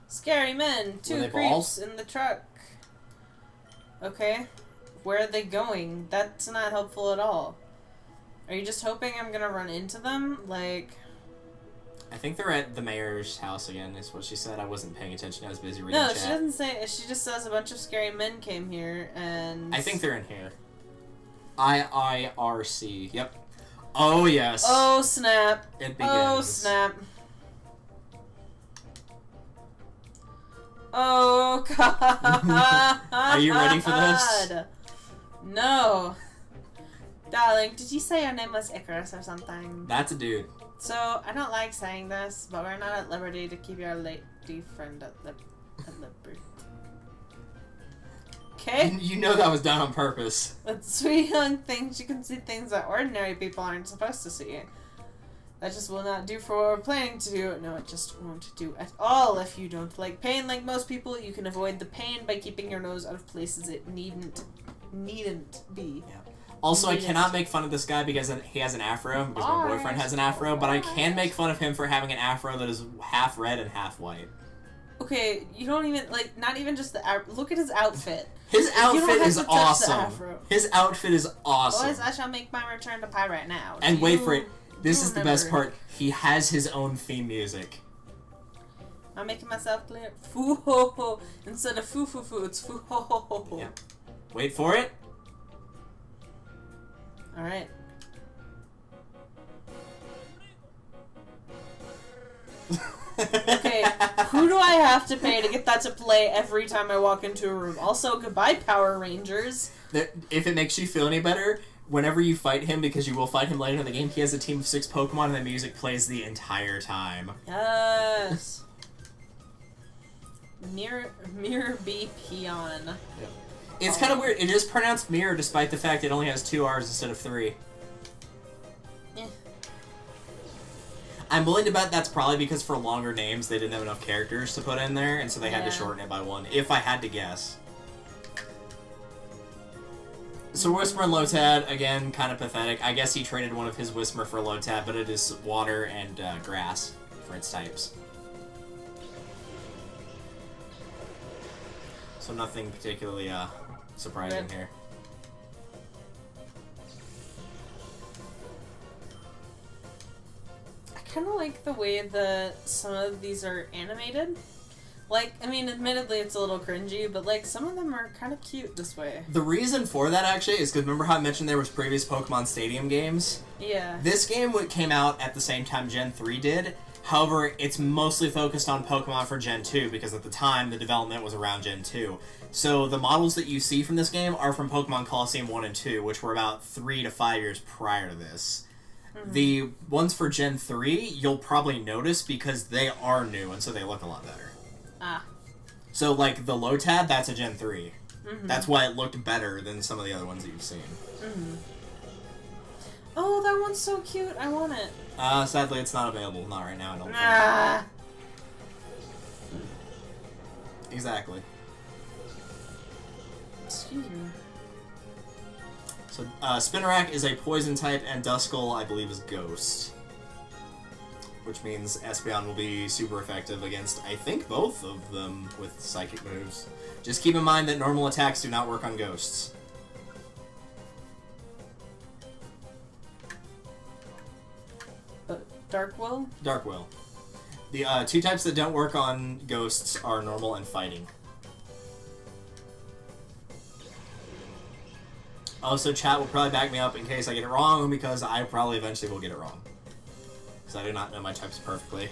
Scary men, Were 2 they creeps balls? in the truck. Okay. Where are they going? That's not helpful at all. Are you just hoping I'm gonna run into them? Like... I think they're at the mayor's house again, is what she said. I wasn't paying attention. I was busy reading No, chat. she doesn't say... She just says a bunch of scary men came here, and... I think they're in here. IIRC. Yep. Oh, yes. Oh, snap. It begins. Oh, snap. Oh, God. Are you ready for this? No. Darling, did you say your name was Icarus or something? That's a dude. So, I don't like saying this, but we're not at liberty to keep your lady friend at liberty. Okay? You know that was done on purpose. With sweet young things, you can see things that ordinary people aren't supposed to see. That just will not do for what we're planning to do. No, it just won't do at all if you don't like pain. Like most people, you can avoid the pain by keeping your nose out of places it needn't be. Yeah. Also, I Needn't. cannot make fun of this guy because he has an afro, because my boyfriend has an afro, but I can make fun of him for having an afro that is half red and half white. Okay, you don't even, like, not even just the... Look at his outfit. His outfit is awesome. His outfit is awesome. Boys, I shall make my return to Pyrite now. And wait for it. This is the best part. He has his own theme music. I'm making myself clear. Foo ho ho. Instead of foo foo foo, it's foo ho ho ho ho. Yeah. Wait for it. Alright. Okay, who do I have to pay to get that to play every time I walk into a room? Also, goodbye, Power Rangers. If it makes you feel any better, whenever you fight him, because you will fight him later in the game, he has a team of 6 Pokemon and the music plays the entire time. Yes. Mirror B Peon. Yep. It's kind of weird. It is pronounced mirror despite the fact it only has 2 R's instead of 3. Yeah. I'm willing to bet that's probably because for longer names they didn't have enough characters to put in there, and so they had to shorten it by 1, if I had to guess. So Whisper and Lotad, again, kind of pathetic. I guess he traded one of his Whisper for Lotad, but it is water and grass for its types. So nothing particularly surprising here. I kind of like the way that some of these are animated. Like, I mean, admittedly it's a little cringy, but like some of them are kind of cute this way. The reason for that actually is because remember how I mentioned there was previous Pokemon Stadium games? Yeah. This game came out at the same time Gen 3 did. However, it's mostly focused on Pokemon for Gen 2 because at the time the development was around Gen 2. So the models that you see from this game are from Pokemon Colosseum 1 and 2, which were about 3 to 5 years prior to this. Mm-hmm. The ones for Gen 3, you'll probably notice because they are new and so they look a lot better. Ah. So, like, the Lotad, that's a Gen 3. Mm-hmm. That's why it looked better than some of the other ones that you've seen. Mm-hmm. Oh, that one's so cute. I want it. Sadly, it's not available. Not right now, I don't think. Exactly. Excuse me. So, Spinarak is a poison type, and Duskull, I believe, is ghost. Which means Espeon will be super effective against, I think, both of them with psychic moves. Just keep in mind that normal attacks do not work on ghosts. Dark Will? Dark Will. The 2 types that don't work on ghosts are normal and fighting. Also, chat will probably back me up in case I get it wrong, because I probably eventually will get it wrong. Because I do not know my types perfectly.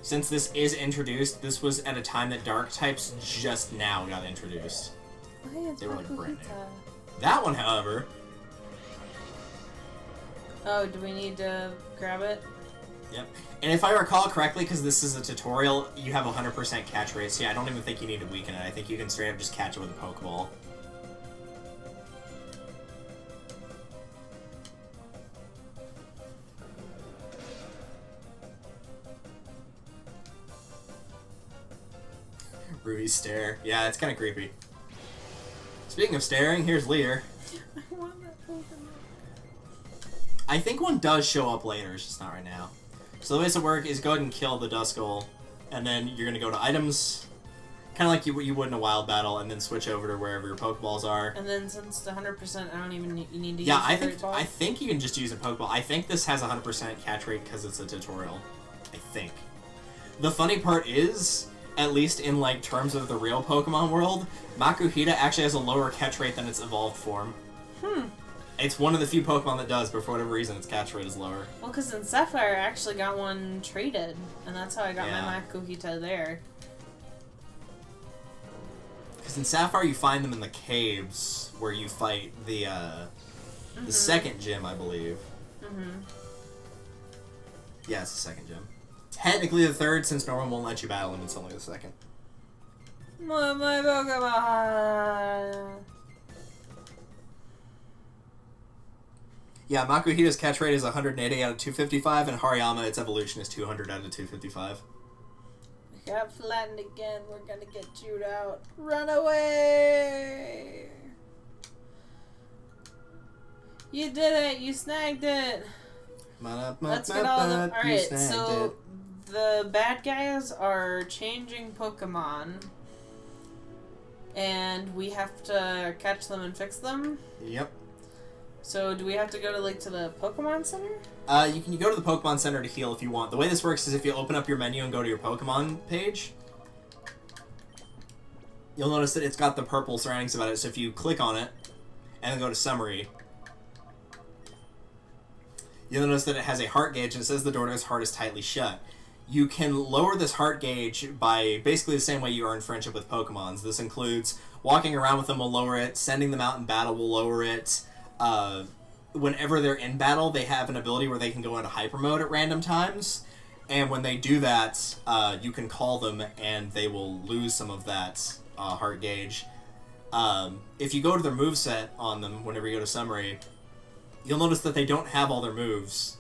Since this is introduced, this was at a time that dark types just now got introduced. Hey, it's they were like brand new. Pizza. That one, however... Oh, do we need to grab it? Yep. And if I recall correctly, because this is a tutorial, you have 100% catch rate, so yeah, I don't even think you need to weaken it. I think you can straight up just catch it with a Pokeball. Ruby's stare. Yeah, it's kind of creepy. Speaking of staring, here's Leer. I want that Pokemon. I think one does show up later, it's just not right now. So the way this will work is go ahead and kill the Duskull, and then you're going to go to items, kind of like you would in a wild battle, and then switch over to wherever your Pokeballs are. And then since the 100%, I don't even need to use I think you can just use a Pokeball. I think this has 100% catch rate because it's a tutorial. I think. The funny part is, at least in like terms of the real Pokemon world, Makuhita actually has a lower catch rate than its evolved form. It's one of the few Pokemon that does, but for whatever reason, its catch rate is lower. Well, because in Sapphire, I actually got one traded, and that's how I got my Makuhita there. Because in Sapphire, you find them in the caves, where you fight the second gym, I believe. Yeah, it's the second gym. Technically the third, since normal won't let you battle him, it's only the second. My Pokemon! Yeah, Makuhita's catch rate is 180 out of 255, and Hariyama, its evolution, is 200 out of 255. We got flattened again. We're gonna get chewed out. Run away! You did it! You snagged it! Let's get all the... Alright, so the bad guys are changing Pokemon, and we have to catch them and fix them. Yep. So do we have to go to the Pokemon Center? You can go to the Pokemon Center to heal if you want. The way this works is if you open up your menu and go to your Pokemon page, you'll notice that it's got the purple surroundings about it. So if you click on it and then go to Summary, you'll notice that it has a heart gauge and it says the door to his heart is tightly shut. You can lower this heart gauge by basically the same way you earn friendship with Pokemons. This includes walking around with them will lower it, sending them out in battle will lower it. Whenever they're in battle, they have an ability where they can go into hyper mode at random times. And when they do that, you can call them and they will lose some of that heart gauge. If you go to their moveset on them, whenever you go to Summary, you'll notice that they don't have all their moves.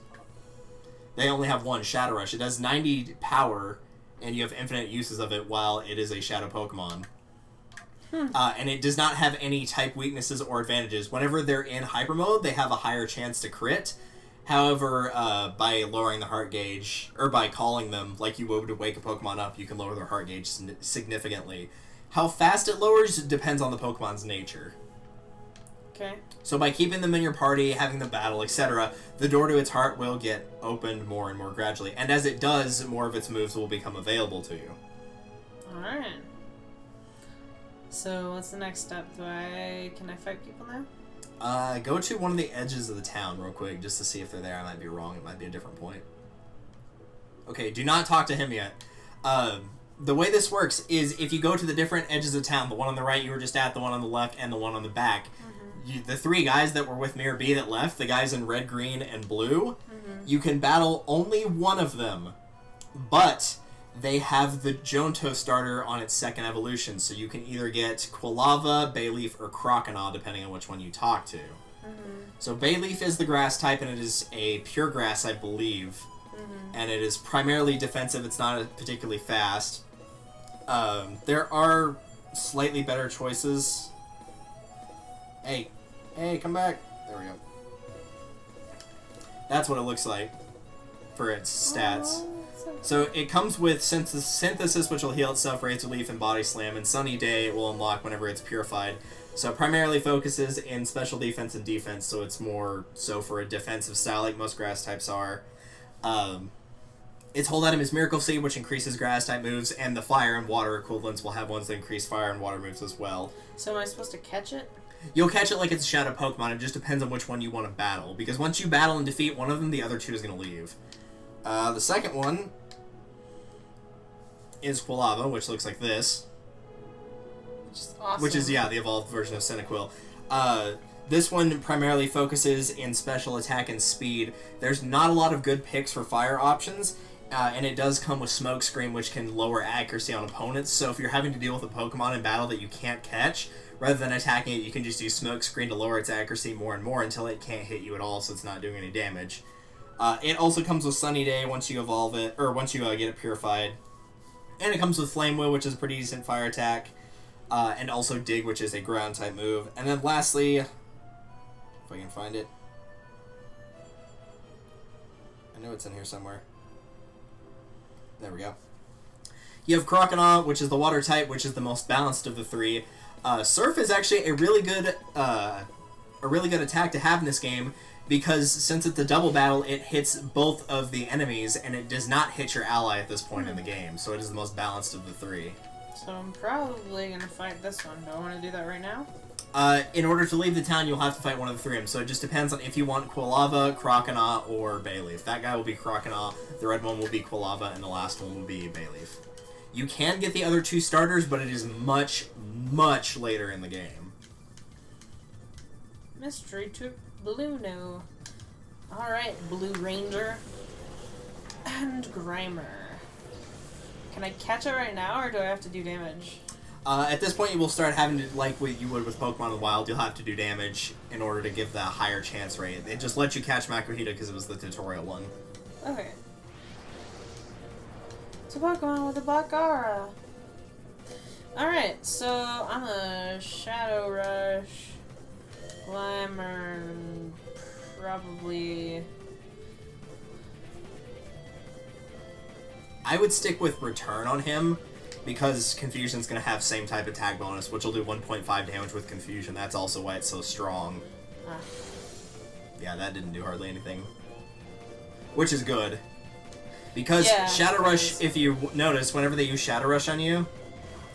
They only have one, Shadow Rush. It does 90 power, and you have infinite uses of it while it is a Shadow Pokemon. And it does not have any type weaknesses or advantages. Whenever they're in Hyper Mode, they have a higher chance to crit. However, by lowering the heart gauge, or by calling them like you would to wake a Pokemon up, you can lower their heart gauge significantly. How fast it lowers depends on the Pokemon's nature. Okay. So by keeping them in your party, having them battle, etc., the door to its heart will get opened more and more gradually. And as it does, more of its moves will become available to you. Alright. So what's the next step? Can I fight people now? Go to one of the edges of the town real quick, just to see if they're there. I might be wrong. It might be a different point. Okay, do not talk to him yet. The way this works is if you go to the different edges of town, the one on the right you were just at, the one on the left, and the one on the back, the three guys that were with Mirror B that left, the guys in red, green, and blue, you can battle only one of them. But they have the Johto starter on its second evolution, so you can either get Quilava, Bayleaf, or Croconaw, depending on which one you talk to. So Bayleaf is the grass type, and it is a pure grass, I believe. And it is primarily defensive. It's not particularly fast. There are slightly better choices. Hey, come back. There we go. That's what it looks like for its stats. So it comes with Synthesis, which will heal itself, Razor Leaf, and Body Slam, and Sunny Day it will unlock whenever it's purified. So it primarily focuses in special defense and defense, so it's more so for a defensive style like most grass types are. Its hold item is Miracle Seed, which increases grass type moves, and the fire and water equivalents will have ones that increase fire and water moves as well. So am I supposed to catch it? You'll catch it like it's a Shadow Pokemon. It just depends on which one you want to battle, because once you battle and defeat one of them, the other two is going to leave. The second one is Quilava, which looks like this. Which is awesome. Which is, yeah, the evolved version of Cyndaquil. This one primarily focuses in special attack and speed. There's not a lot of good picks for fire options, and it does come with Smoke Screen, which can lower accuracy on opponents. So if you're having to deal with a Pokemon in battle that you can't catch, rather than attacking it, you can just use Smoke Screen to lower its accuracy more and more until it can't hit you at all, so it's not doing any damage. It also comes with Sunny Day once you evolve it, or once you get it purified. And it comes with Flame Wheel, which is a pretty decent fire attack. And also Dig, which is a ground type move. And then lastly, if I can find it. I know it's in here somewhere. There we go. You have Croconaw, which is the water type, which is the most balanced of the three. Surf is actually a really good attack to have in this game, because since it's a double battle, it hits both of the enemies, and it does not hit your ally at this point in the game, so it is the most balanced of the three. So I'm probably going to fight this one. Do I want to do that right now? In order to leave the town, you'll have to fight one of the three of them, so it just depends on if you want Quilava, Croconaw, or Bayleaf. That guy will be Croconaw, the red one will be Quilava, and the last one will be Bayleaf. You can get the other two starters, but it is much, much later in the game. Mystery Trip Blueno. Alright, Blue Ranger. And Grimer. Can I catch it right now, or do I have to do damage? At this point, you will start having to, like what you would with Pokemon in the Wild, you'll have to do damage in order to give that higher chance rate. It just lets you catch Makuhita because it was the tutorial one. Okay. It's a Pokemon with a Black Aura. Alright, so I'm a Shadow Rush, Glamour, probably... I would stick with Return on him, because Confusion's going to have same type attack bonus, which will do 1.5 damage with Confusion. That's also why it's so strong. Yeah, that didn't do hardly anything. Which is good. Because Shadow Rush, if you notice, whenever they use Shadow Rush on you...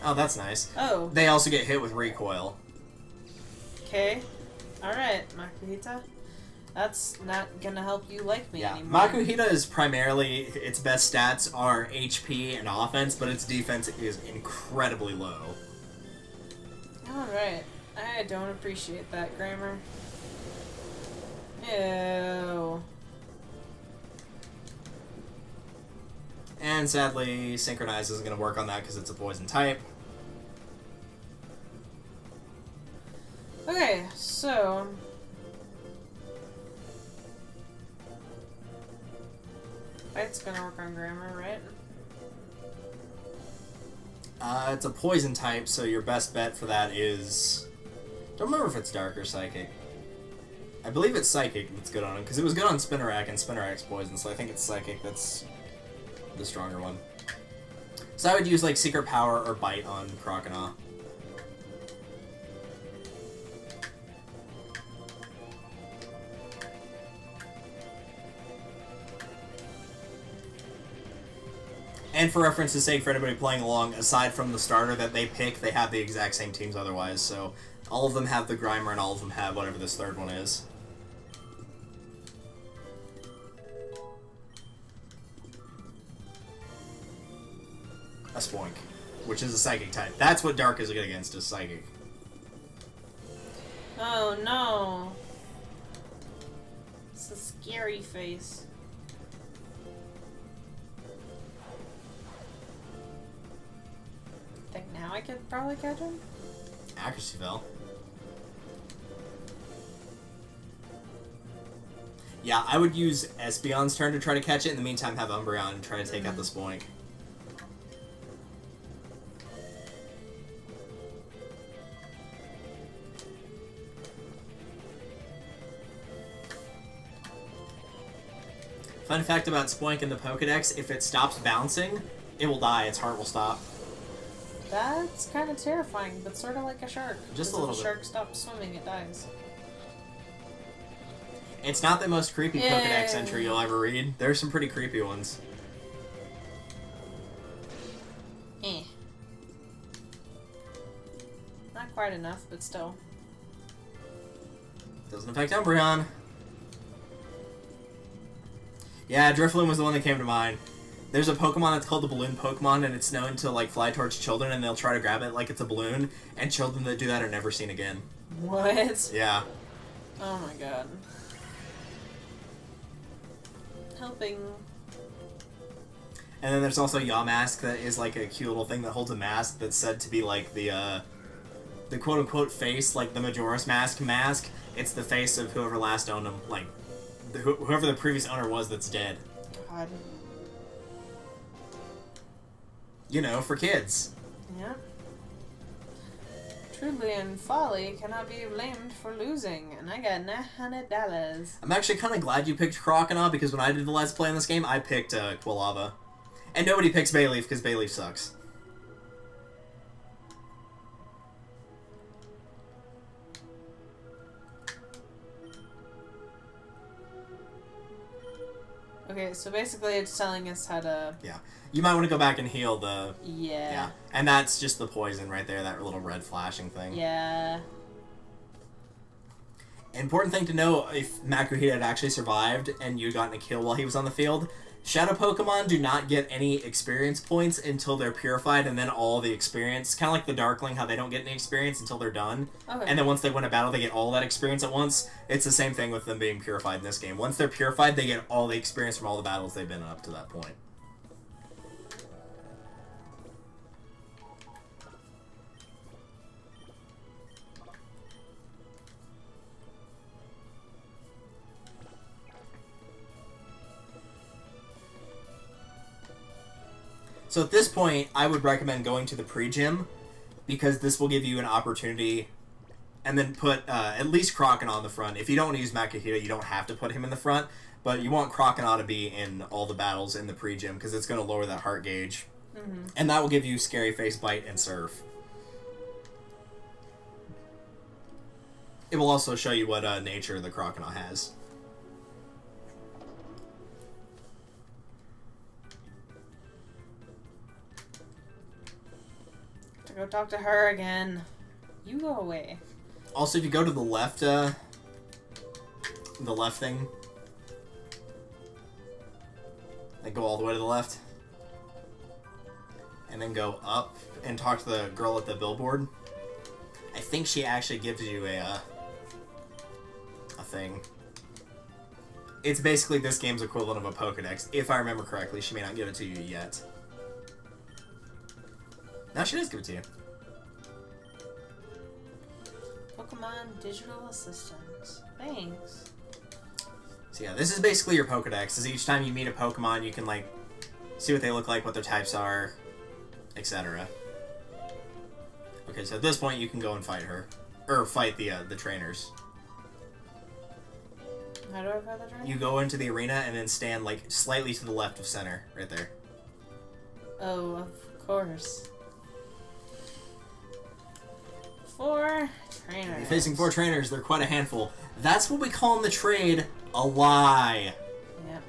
Oh, that's nice. Oh. They also get hit with Recoil. Okay. Alright, Makuhita. That's not gonna help you like me anymore. Makuhita is primarily, its best stats are HP and offense, but its defense is incredibly low. Alright. I don't appreciate that, Grammar. Ew. And sadly, Synchronize isn't going to work on that because it's a poison type. Okay, so... Fight's gonna work on Grammar, right? It's a poison type, so your best bet for that is... Don't remember if it's Dark or Psychic. I believe it's Psychic that's good on him, because it was good on Spinarak, and Spinarak's poison, so I think it's Psychic that's the stronger one. So I would use, like, Secret Power or Bite on Croconaw. And for reference's sake, for anybody playing along, aside from the starter that they pick, they have the exact same teams otherwise, so all of them have the Grimer and all of them have whatever this third one is. A Spoink, which is a Psychic type. That's what Dark is good against, is Psychic. Oh no. It's a scary face. I think now I could probably catch him? Accuracy fell. Yeah, I would use Espeon's turn to try to catch it. In the meantime, have Umbreon try to take out the Spoink. Fun fact about Spoink in the Pokedex, if it stops bouncing, it will die. Its heart will stop. That's kind of terrifying, but sort of like a shark. Just a little bit. If a shark stops swimming, it dies. It's not the most creepy Pokedex entry you'll ever read. There's some pretty creepy ones. Not quite enough, but still. Doesn't affect Umbreon. Yeah, Drifloon was the one that came to mind. There's a Pokemon that's called the Balloon Pokemon, and it's known to, like, fly towards children, and they'll try to grab it like it's a balloon, and children that do that are never seen again. What? Yeah. Oh my god. Helping. And then there's also Yamask, that is, like, a cute little thing that holds a mask that's said to be, like, the quote-unquote face, like the Majora's Mask. It's the face of whoever last owned him, like, whoever the previous owner was that's dead. God. You know, for kids. Yeah. Truly and folly cannot be blamed for losing, and I got $900. I'm actually kind of glad you picked Croconaw, because when I did the Let's Play in this game, I picked Quilava. And nobody picks Bayleaf, because Bayleaf sucks. Okay, so basically it's telling us how to... Yeah. You might want to go back and heal the... Yeah. Yeah. And that's just the poison right there, that little red flashing thing. Yeah. Important thing to know, if Makuhita had actually survived and you'd gotten a kill while he was on the field, Shadow Pokemon do not get any experience points until they're purified, and then all the experience, kind of like the Darkling, how they don't get any experience until they're done. Okay. And then once they win a battle, they get all that experience at once. It's the same thing with them being purified in this game. Once they're purified, they get all the experience from all the battles they've been in up to that point. So at this point, I would recommend going to the pre-gym, because this will give you an opportunity, and then put at least Croconaw on the front. If you don't want to use Makuhita, you don't have to put him in the front, But you want Crocodile to be in all the battles in the pre-gym because it's going to lower that heart gauge. Mm-hmm. And that will give you Scary Face, Bite, and Surf. It will also show you what nature the Crocodile has. To go talk to her again. You go away. Also, if you go to the left thing, like go all the way to the left, and then go up and talk to the girl at the billboard. I think she actually gives you a thing. It's basically this game's equivalent of a Pokedex, if I remember correctly. She may not give it to you yet. No, she does give it to you. Pokemon Digital Assistants. Thanks. So yeah, this is basically your Pokedex. Is each time you meet a Pokemon, you can like see what they look like, what their types are, etc. Okay, so at this point you can go and fight her, or fight the trainers. How do I fight the trainer? You go into the arena and then stand like slightly to the left of center, right there. Oh, of course. 4 trainers. You're facing 4 trainers. They're quite a handful. That's what we call in the trade a lie. Yep.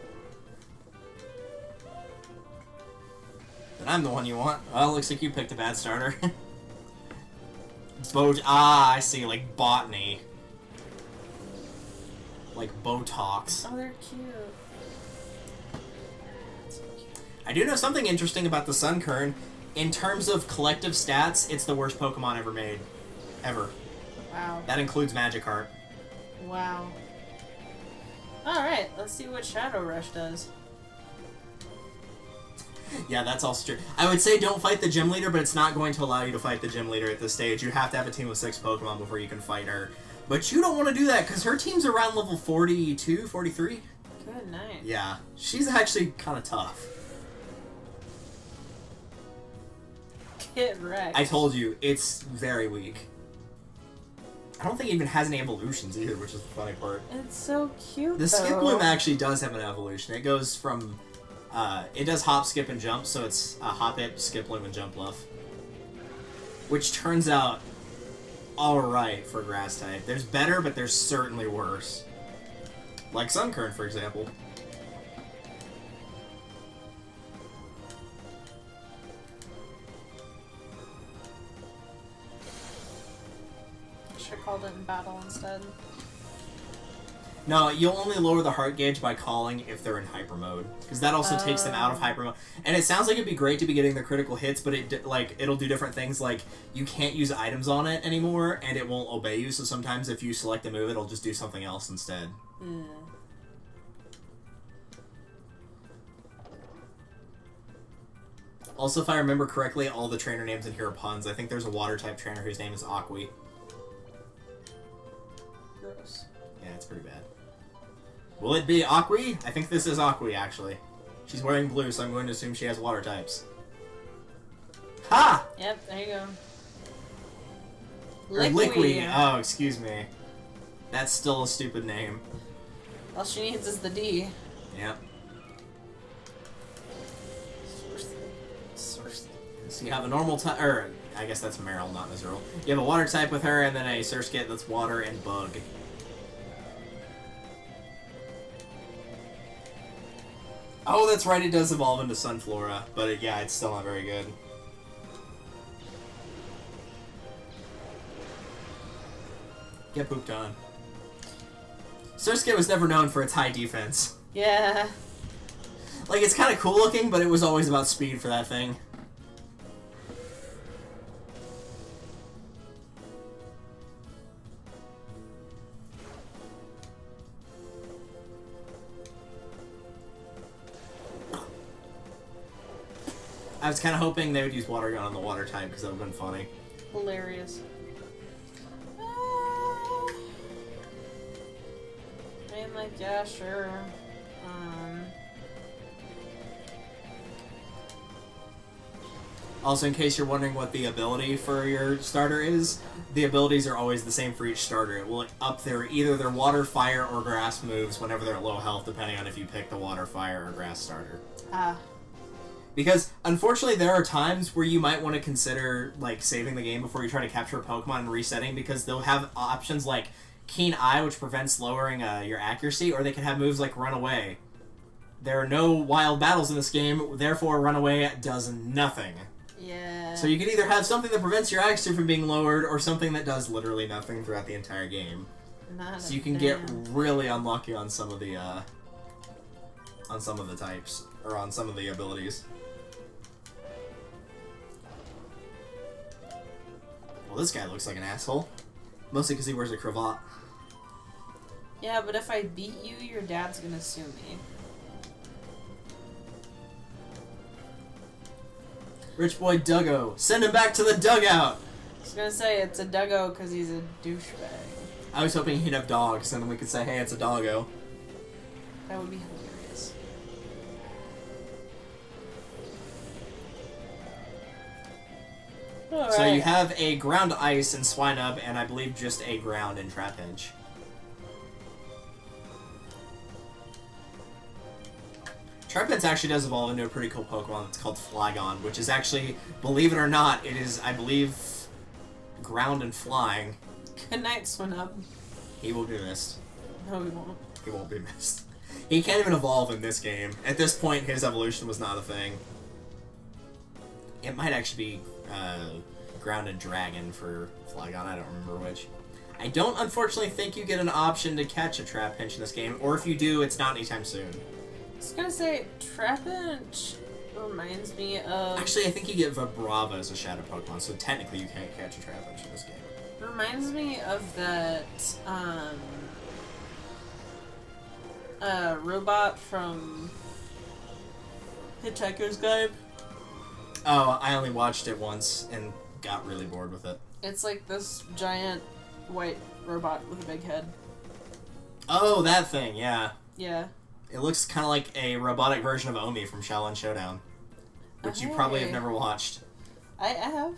Then I'm the one you want. Well, looks like you picked a bad starter. I see, like botany. Like Botox. Oh, they're cute. I do know something interesting about the Sunkern. In terms of collective stats, it's the worst Pokemon ever made. Ever. Wow. That includes Magikarp. Wow. Alright, let's see what Shadow Rush does. Yeah, that's all true. I would say don't fight the gym leader, but it's not going to allow you to fight the gym leader at this stage. You have to have a team with 6 Pokemon before you can fight her. But you don't want to do that, because her team's around level 42, 43. Good night. Yeah, she's actually kind of tough. Get wrecked. I told you, it's very weak. I don't think it even has any evolutions either, which is the funny part. It's so cute, The though. Skiploom actually does have an evolution. It goes from... it does hop, skip, and jump, so it's hop it, Skiploom, and jump luff. Which turns out alright for grass type. There's better, but there's certainly worse. Like Sunkern, for example. Should have called it in battle instead. No, you'll only lower the heart gauge by calling if they're in hyper mode, because that also takes them out of hyper mode. And it sounds like it'd be great to be getting the critical hits, but it'll do different things. Like you can't use items on it anymore, and it won't obey you. So sometimes if you select a move, it'll just do something else instead. Mm. Also, if I remember correctly, all the trainer names in here are puns. I think there's a water type trainer whose name is Aqui. Gross. Yeah, it's pretty bad. Will it be Aqui? I think this is Aqui, actually. She's wearing blue, so I'm going to assume she has water types. Ha! Yep, there you go. Or Liqui. Oh, excuse me. That's still a stupid name. All she needs is the D. Yep. So you have a normal type, or I guess that's Meryl, not Miserable. You have a water type with her, and then a Surskit that's water and bug. Oh, that's right, it does evolve into Sunflora, but yeah, it's still not very good. Get pooped on. Surskit was never known for its high defense. Yeah. Like, it's kind of cool looking, but it was always about speed for that thing. I was kind of hoping they would use Water Gun on the water type, because that would have been funny. Hilarious. I'm like, yeah, sure. Also, in case you're wondering what the ability for your starter is, the abilities are always the same for each starter. It will up either their water, fire, or grass moves whenever they're at low health, depending on if you pick the water, fire, or grass starter. Because, unfortunately, there are times where you might want to consider, like, saving the game before you try to capture a Pokemon and resetting, because they'll have options like Keen Eye, which prevents lowering your accuracy, or they can have moves like Run Away. There are no wild battles in this game, therefore Run Away does nothing. Yeah. So you can either have something that prevents your accuracy from being lowered, or something that does literally nothing throughout the entire game. So you can get really unlucky on some of the types, or on some of the abilities. Well, this guy looks like an asshole. Mostly because he wears a cravat. Yeah, but if I beat you, your dad's gonna sue me. Rich boy Duggo. Send him back to the dugout! I was gonna say, it's a Duggo because he's a douchebag. I was hoping he'd have dogs, and then we could say, hey, it's a doggo. That would be hilarious. All So right. you have a ground ice in Swinub, and I believe just a ground in Trapinch. Trapinch actually does evolve into a pretty cool Pokemon that's called Flygon, which is actually, believe it or not, it is, I believe, ground and flying. Good night, Swinub. He will be missed. No, we won't. He won't be missed. He can't even evolve in this game. At this point, his evolution was not a thing. It might actually be ground and dragon for Flygon, I don't remember which. I don't, unfortunately, think you get an option to catch a Trapinch in this game, or if you do, it's not anytime soon. I was gonna say, Trapinch reminds me of... Actually, I think you get Vibrava as a Shadow Pokemon, so technically you can't catch a Trapinch in this game. Reminds me of that, robot from Hitchhiker's Guide. Oh, I only watched it once and got really bored with it. It's like this giant white robot with a big head. Oh, that thing, yeah. Yeah. It looks kind of like a robotic version of Omi from Shaolin Showdown, which you probably have never watched. I have.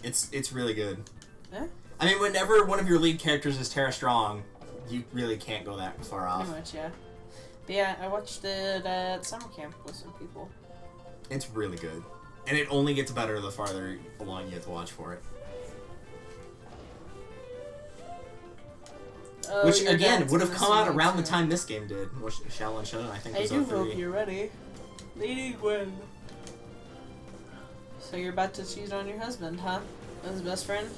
It's really good. Yeah? I mean, whenever one of your lead characters is Tara Strong, you really can't go that far off. Pretty much, yeah. But yeah, I watched it at summer camp with some people. It's really good. And it only gets better the farther along you get to watch for it. Oh, which, your again, dad's would have gonna come out sue me around the too. time this game did. Which Shaolin Showdown, I think, I was do 03. hope you're ready. Lady Gwen. So you're about to cheat on your husband, huh? As his best friend?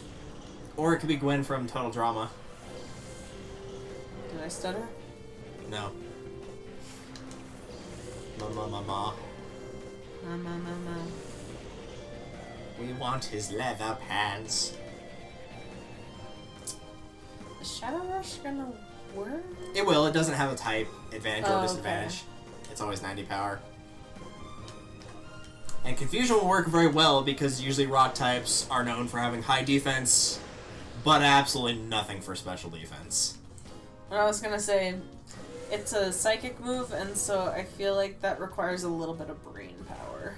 Or it could be Gwen from Total Drama. Did I stutter? No. Ma. Ma. We want his leather pants. Is Shadow Rush gonna work? It will. It doesn't have a type advantage or Oh, disadvantage. It's always 90 power. And Confusion will work very well because usually rock types are known for having high defense, but absolutely nothing for special defense. I was gonna say, it's a psychic move, and so I feel like that requires a little bit of brain power.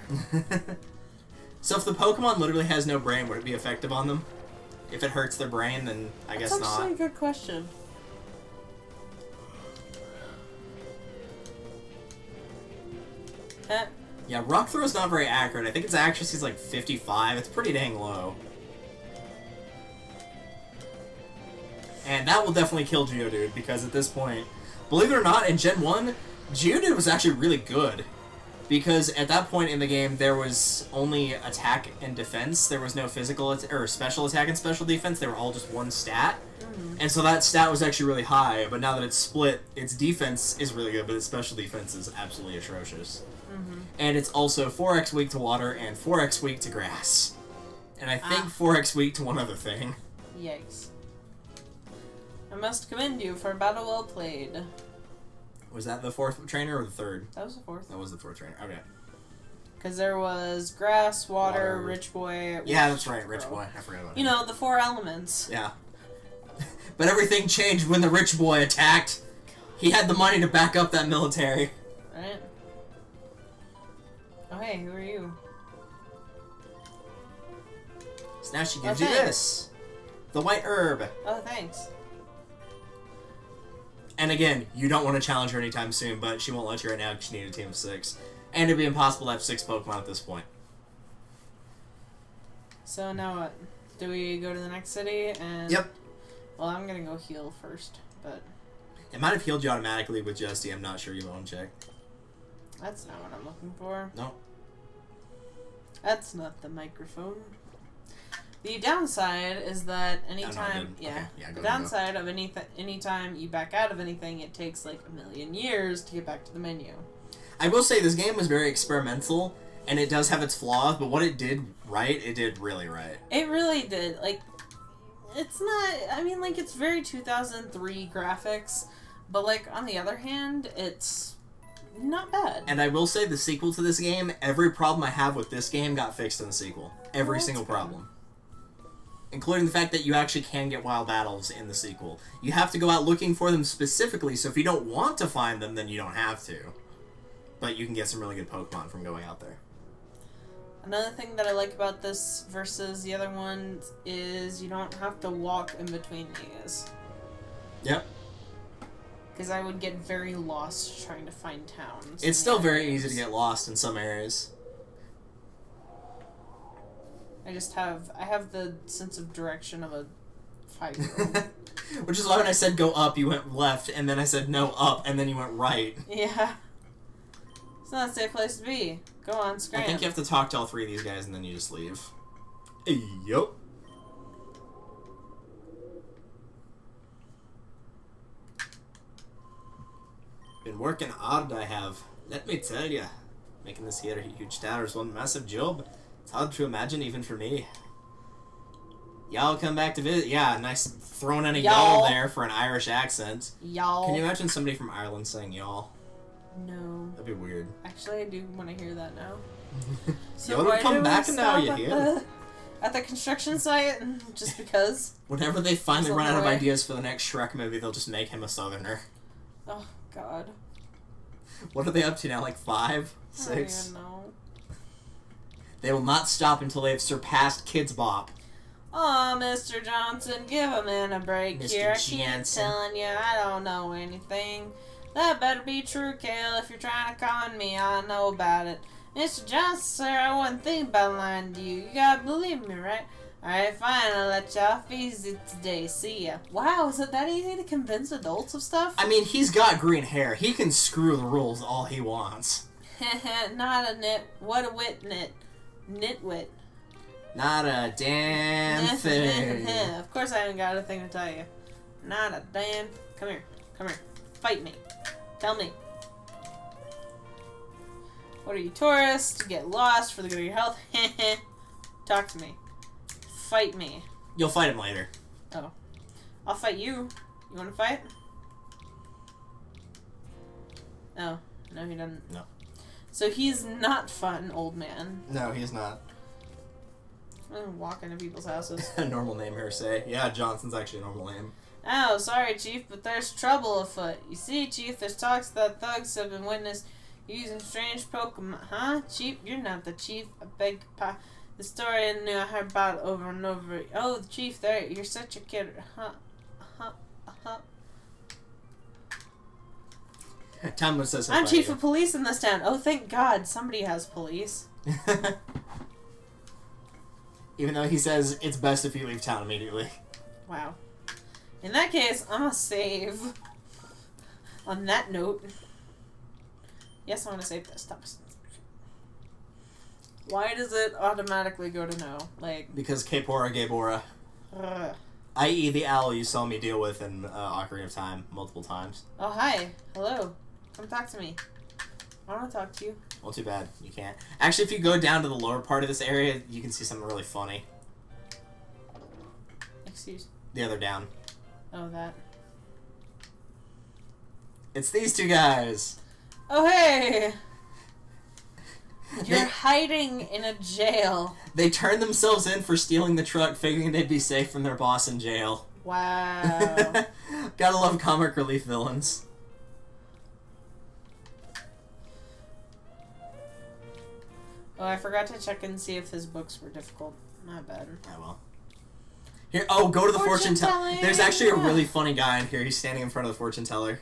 So if the Pokemon literally has no brain, would it be effective on them? If it hurts their brain, then I guess not. That's actually a good question. Yeah, Rock Throw is not very accurate. I think its accuracy is like 55. It's pretty dang low. And that will definitely kill Geodude, because at this point, believe it or not, in Gen 1, Geodude was actually really good. Because at that point in the game, there was only attack and defense. There was no physical or special attack and special defense. They were all just one stat. And so that stat was actually really high, but now that it's split, its defense is really good, but its special defense is absolutely atrocious. And it's also 4x weak to water and 4x weak to grass. And I think 4x weak to one other thing. Yikes. I must commend you for a battle well played. Was that the fourth trainer or the third? That was the fourth. That was the fourth trainer. Okay. Because there was grass, water, Rich Boy... Yeah, that's right, Rich Boy. I forgot about You know, the 4 elements. Yeah. But everything changed when the Rich Boy attacked. He had the money to back up that military. Right? Oh, hey, who are you? Now she gives you this. The white herb. Oh, thanks. And again, you don't want to challenge her anytime soon, but she won't let you right now because she needs a team of 6. And it'd be impossible to have 6 Pokemon at this point. So now what? Do we go to the next city and... Yep. Well, I'm gonna go heal first, but... It might have healed you automatically with Justy. I'm not sure. You won't check. That's not what I'm looking for. No. That's not the microphone. The downside is that anytime... the downside of anytime you back out of anything, it takes like a million years to get back to the menu. I will say this game was very experimental, and it does have its flaws, but what it did right, it did really right. It really did. Like, it's not... I mean, like, it's very 2003 graphics, but, like, on the other hand, it's not bad. And I will say the sequel to this game, every problem I have with this game got fixed in the sequel. Every single problem. Including the fact that you actually can get wild battles in the sequel. You have to go out looking for them specifically, so if you don't want to find them, then you don't have to. But you can get some really good Pokemon from going out there. Another thing that I like about this versus the other ones is you don't have to walk in between these. Yep. Because I would get very lost trying to find towns. It's still very easy to get lost in some areas. I have the sense of direction of a 5-year-old. Which is why when I said go up, you went left, and then I said no up, and then you went right. Yeah. It's not a safe place to be. Go on, scram. I think you have to talk to all 3 of these guys, and then you just leave. Yup. Been working hard, I have. Let me tell ya. Making this here huge tower is one massive job. It's hard to imagine even for me. Y'all come back to visit. Yeah, nice throwing in a y'all there for an Irish accent. Y'all. Can you imagine somebody from Ireland saying y'all? No. That'd be weird. Actually, I do want to hear that now. So y'all why come do we back now, stop you at hear? At the construction site? Just because? Whenever they finally run out of Roy. ideas for the next Shrek movie, they'll just make him a southerner. Oh, God. What are they up to now, like 5? I don't 6? even know. They will not stop until they have surpassed Kids Bop. Oh, Mr. Johnson, give a man a break Mr. here. I keep Jansen. telling you, I don't know anything. That better be true, Kale. If you're trying to con me, I know about it. Mr. Johnson, sir, I wouldn't think about lying to you. You gotta believe me, right? Alright, fine, I'll let you off easy today. See ya. Wow, is it that easy to convince adults of stuff? I mean, he's got green hair. He can screw the rules all he wants. Not a nit. What a wit nit. Nitwit. Not a damn thing. Of course I haven't got a thing to tell you. Not a damn... Come here. Come here. Fight me. Tell me. What are you, tourists? To get lost for the good of your health? Talk to me. Fight me. You'll fight him later. Oh. I'll fight you. You want to fight? Oh. No, he doesn't. No. So he's not fun, old man. No, he's not. I'm walking to people's houses. A normal name here, say. Yeah, Johnson's actually a normal name. Oh, sorry, Chief, but there's trouble afoot. You see, Chief, there's talks that thugs have been witnessed using strange Pokemon. Huh? Chief, you're not the Chief. I beg your pardon. The story I knew I heard about over and over. Oh, the Chief, there. You're such a kid. Tomlin says I'm Chief of Police in this town. Oh, thank God. Somebody has police. Even though he says it's best if you leave town immediately. Wow. In that case, I'm gonna save. On that note. Yes, I want to save this. Stop. Why does it automatically go to no? Like... Because Capora Gabora. I.e. the owl you saw me deal with in Ocarina of Time multiple times. Oh, hi. Hello. Come talk to me. I want to talk to you. Well, too bad. You can't. Actually, if you go down to the lower part of this area, you can see something really funny. Excuse. The other down. Oh, that. It's these two guys. Oh, hey! You're hiding in a jail. They turned themselves in for stealing the truck, figuring they'd be safe from their boss in jail. Wow. Gotta love comic relief villains. Oh, I forgot to check and see if his books were difficult. My bad. Oh, well. Here, oh, go to the fortune teller. There's actually a really funny guy in here. He's standing in front of the fortune teller.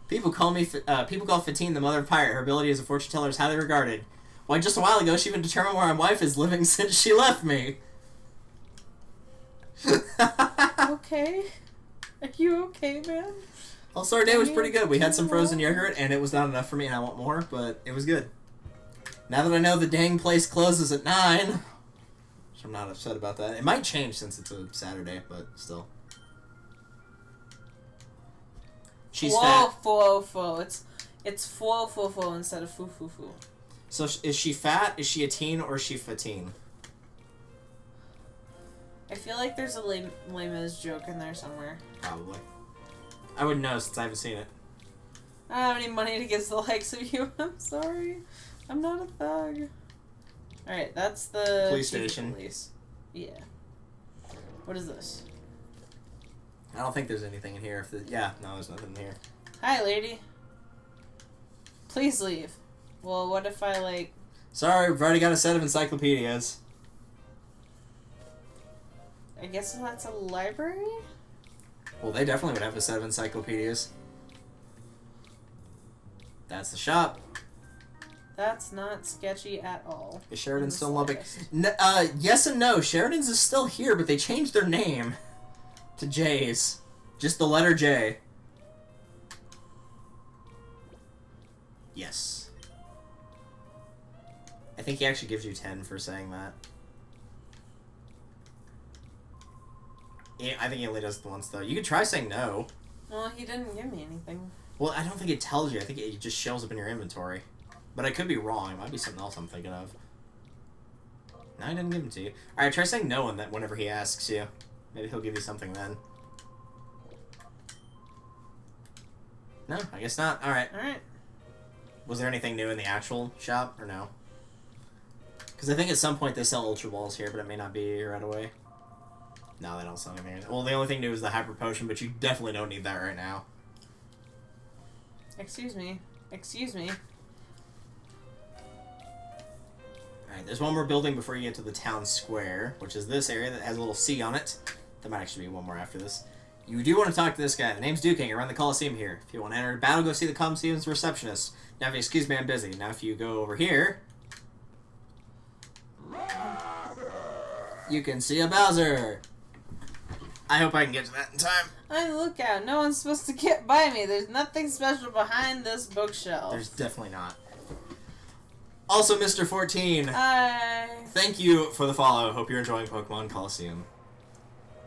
People call Fatine the mother of pirate. Her ability as a fortune teller is highly regarded. Why, just a while ago, she even determined where my wife is living since she left me. Okay. Are you okay, man? Also, our day was pretty good. We had some frozen yogurt, and it was not enough for me, and I want more, but it was good. Now that I know the dang place closes at 9, which I'm not upset about that. It might change since it's a Saturday, but still. She's fat. Fo. It's fo instead of foo. So is she fat, is she a teen, or is she fatine? I feel like there's a Les Mis joke in there somewhere. Probably. I wouldn't know since I haven't seen it. I don't have any money to give the likes of you. I'm sorry. I'm not a thug. Alright, that's the... Police station. Police. Yeah. What is this? I don't think there's anything in here. Yeah, no, there's nothing in here. Hi, lady. Please leave. Well, what if I, like... Sorry, we've already got a set of encyclopedias. I guess that's a library? Well, they definitely would have a set of encyclopedias. That's the shop. That's not sketchy at all. Is Sheridan still in Lubbock? Yes and no. Sheridan's is still here, but they changed their name to J's. Just the letter J. Yes. I think he actually gives you 10 for saying that. Yeah, I think he only does it once, though. You could try saying no. Well, he didn't give me anything. Well, I don't think it tells you. I think it just shows up in your inventory. But I could be wrong. It might be something else I'm thinking of. No, he didn't give them to you. Alright, try saying no on that whenever he asks you. Maybe he'll give you something then. No, I guess not. Alright. Alright. Was there anything new in the actual shop, or no? Because I think at some point they sell Ultra Balls here, but it may not be right away. No, they don't sell anything. Well, the only thing new is the Hyper Potion, but you definitely don't need that right now. Excuse me. Excuse me. Alright, there's one more building before you get to the town square, which is this area that has a little C on it. There might actually be one more after this. You do want to talk to this guy. The name's Duking. I run the Colosseum here. If you want to enter a battle, go see the Colosseum's receptionist. Now, if you excuse me, I'm busy. Now, if you go over here, you can see a Bowser. I hope I can get to that in time. On the lookout. No one's supposed to get by me. There's nothing special behind this bookshelf. There's definitely not. Also, Mr. 14. Hi. Thank you for the follow. Hope you're enjoying Pokemon Colosseum.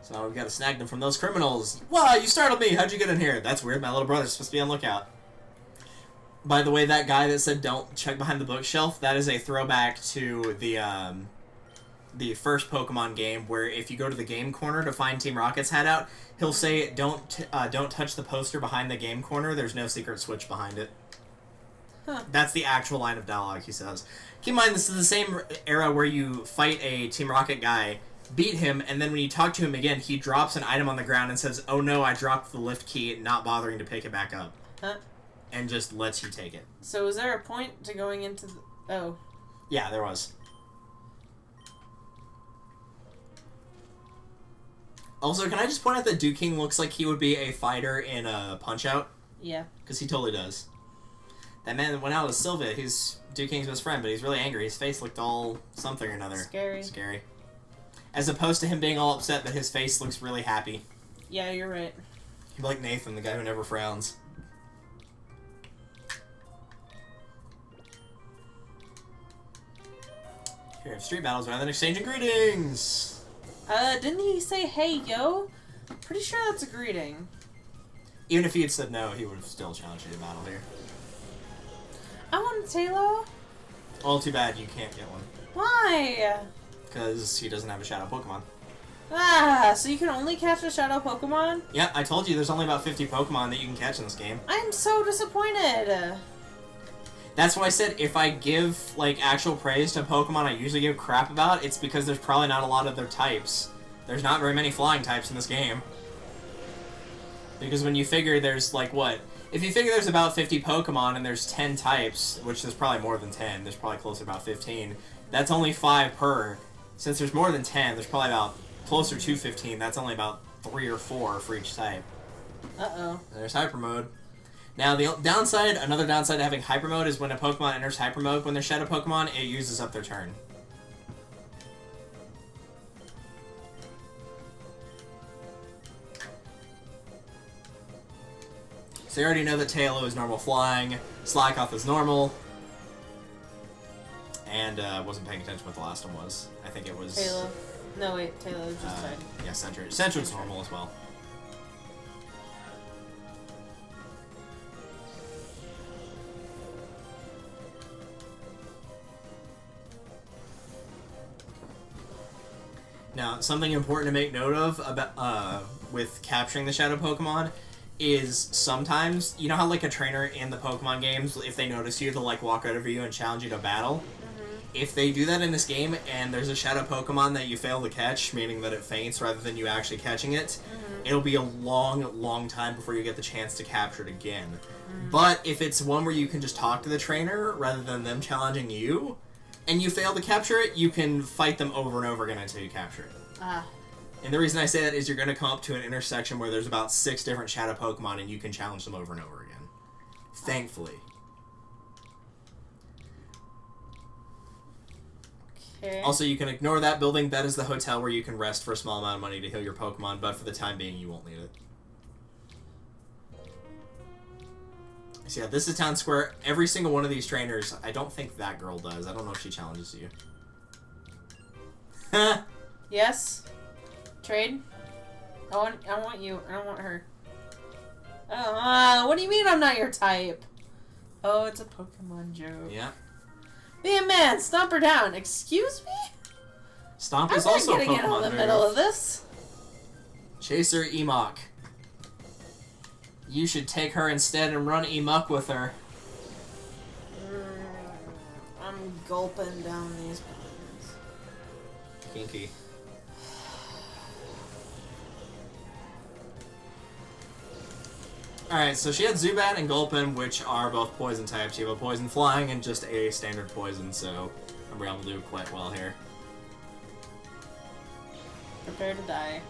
So now we've got to snag them from those criminals. Wow, you startled me. How'd you get in here? That's weird. My little brother's supposed to be on lookout. By the way, that guy that said don't check behind the bookshelf, that is a throwback to the first Pokemon game, where if you go to the game corner to find Team Rocket's hideout, he'll say, don't touch the poster behind the game corner. There's no secret switch behind it. Huh. That's the actual line of dialogue he says. Keep in mind, this is the same era where you fight a Team Rocket guy, beat him, and then when you talk to him again, he drops an item on the ground and says, oh no, I dropped the lift key, not bothering to pick it back up. Huh? And just lets you take it. So is there a point to going into the... Oh. Yeah, there was. Also, can I just point out that Duking looks like he would be a fighter in a Punch-Out? Yeah. Because he totally does. That man that went out with Silva, he's Duking's best friend, but he's really angry. His face looked all something or another. Scary. Scary. As opposed to him being all upset that his face looks really happy. Yeah, you're right. He'd be like Nathan, the guy who never frowns. Here we have street battles rather than exchanging greetings! Didn't he say, hey, yo? Pretty sure that's a greeting. Even if he had said no, he would have still challenged you to battle here. I want a Tailo. Well, too bad you can't get one. Why? Because he doesn't have a Shadow Pokemon. Ah, so you can only catch a Shadow Pokemon? Yeah, I told you there's only about 50 Pokemon that you can catch in this game. I'm so disappointed. That's why I said if I give, like, actual praise to Pokemon I usually give crap about, it's because there's probably not a lot of their types. There's not very many flying types in this game. Because when you figure there's, like, what? If you figure there's about 50 Pokemon and there's 10 types, which there's probably more than 10, there's probably closer to about 15, that's only 5 per. Since there's more than 10, there's probably about closer to 15. That's only about 3 or 4 for each type. Uh-oh. There's Hyper Mode. Now, the downside, another downside to having Hyper Mode is when a Pokemon enters Hyper Mode, when they're Shadow Pokemon, it uses up their turn. So you already know that Tailo is normal flying, Slakoth is normal, and wasn't paying attention what the last one was. I think it was... Tailo. No, wait, Tailo just died. Yeah, Sentry's normal as well. Now, something important to make note of about with capturing the Shadow Pokemon is sometimes, you know how like a trainer in the Pokemon games, if they notice you, they'll like walk over you and challenge you to battle? Mm-hmm. If they do that in this game and there's a Shadow Pokemon that you fail to catch, meaning that it faints rather than you actually catching it, it'll be a long, long time before you get the chance to capture it again. But if it's one where you can just talk to the trainer rather than them challenging you, and you fail to capture it, you can fight them over and over again until you capture it. Ah. And the reason I say that is you're going to come up to an intersection where there's about 6 different Shadow Pokemon and you can challenge them over and over again. Thankfully. Okay. Also, you can ignore that building. That is the hotel where you can rest for a small amount of money to heal your Pokemon, but for the time being, you won't need it. So yeah, this is Town Square. Every single one of these trainers, I don't think that girl does. I don't know if she challenges you. Yes. Trade. I want you. I don't want her. What do you mean I'm not your type? Oh, it's a Pokemon joke. Yeah. Be a man. Stomp her down. Excuse me? Stomp is also a Pokemon I'm not getting in on the middle of this. Chaser Emok. You should take her instead and run Emok with her. I'm gulping down these buttons. Kinky. Alright, so she had Zubat and Gulpin, which are both poison types. You have a poison flying and just a standard poison, so I'm able to do quite well here. Prepare to die.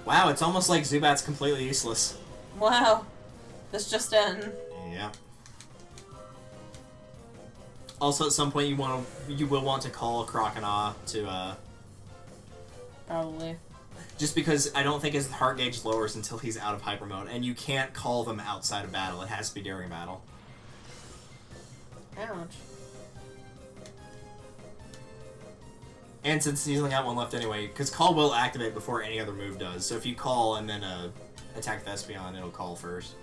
Wow, it's almost like Zubat's completely useless. Wow. This just in. Yeah. Also, at some point, you will want to call Croconaw to Probably. just because I don't think his heart gauge lowers until he's out of hyper mode, and you can't call them outside of battle. It has to be during battle. Ouch. And since he's only got one left anyway, because call will activate before any other move does. So if you call and then attack Vespion, it'll call first.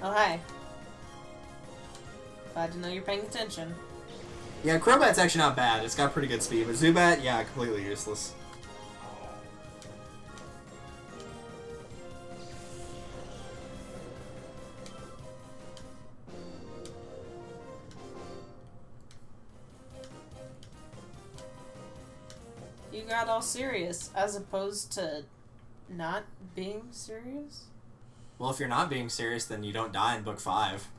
Oh, hi. Glad to know you're paying attention. Yeah, Crobat's actually not bad. It's got pretty good speed, but Zubat, yeah, completely useless. You got all serious, as opposed to not being serious? Well, if you're not being serious, then you don't die in Book 5.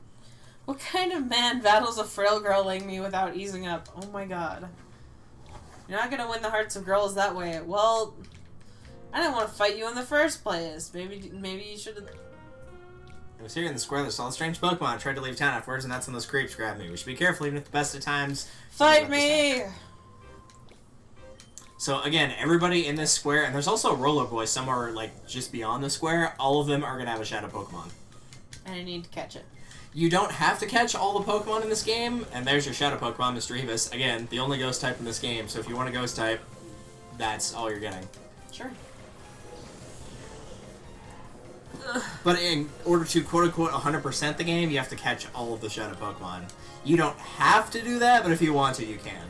What kind of man battles a frail girl like me without easing up? Oh my god. You're not gonna win the hearts of girls that way. Well, I didn't want to fight you in the first place. Maybe you should have... I was here in the square that saw a strange Pokemon. I tried to leave town afterwards, and that's when those creeps grabbed me. We should be careful, even at the best of times. Fight me! So again, everybody in this square, and there's also a Roller Boy somewhere like just beyond the square, all of them are going to have a Shadow Pokemon. And I need to catch it. You don't have to catch all the Pokemon in this game, and there's your Shadow Pokemon, Mr. Evis. Again, the only Ghost type in this game, so if you want a Ghost type, that's all you're getting. Sure. But in order to quote-unquote 100% the game, you have to catch all of the Shadow Pokemon. You don't have to do that, but if you want to, you can.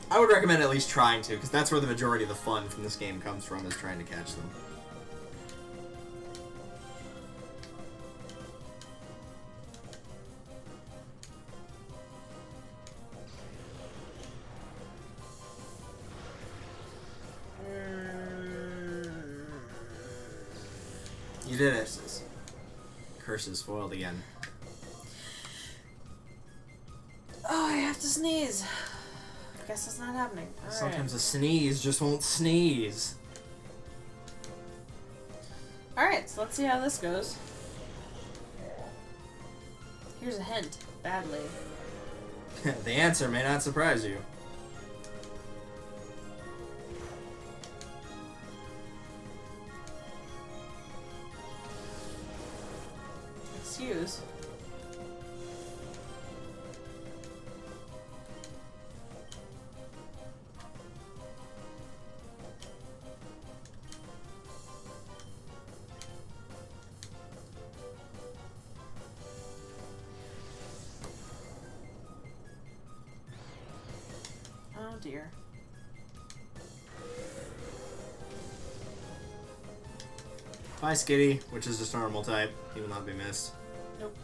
I would recommend at least trying to, because that's where the majority of the fun from this game comes from, is trying to catch them. You did it. curse is foiled again. Oh, I have to sneeze. I guess it's not happening. All Sometimes right. a sneeze just won't sneeze. Alright, so let's see how this goes. Here's a hint. Badly. The answer may not surprise you. Excuse. Oh dear. Bye, Skitty, which is just normal type. He will not be missed. Nope.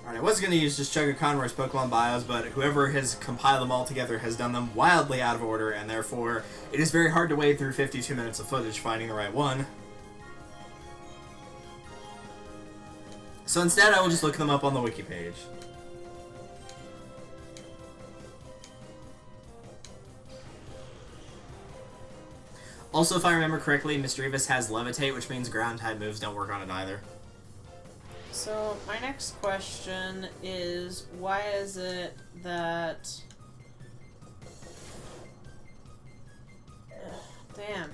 Alright, I was going to use just Chugga Conroy's Pokemon bios, but whoever has compiled them all together has done them wildly out of order, and therefore it is very hard to wade through 52 minutes of footage finding the right one. So instead, I will just look them up on the wiki page. Also, if I remember correctly, Misdreavus has Levitate, which means ground-type moves don't work on it either. So, my next question is, why is it that... Damn.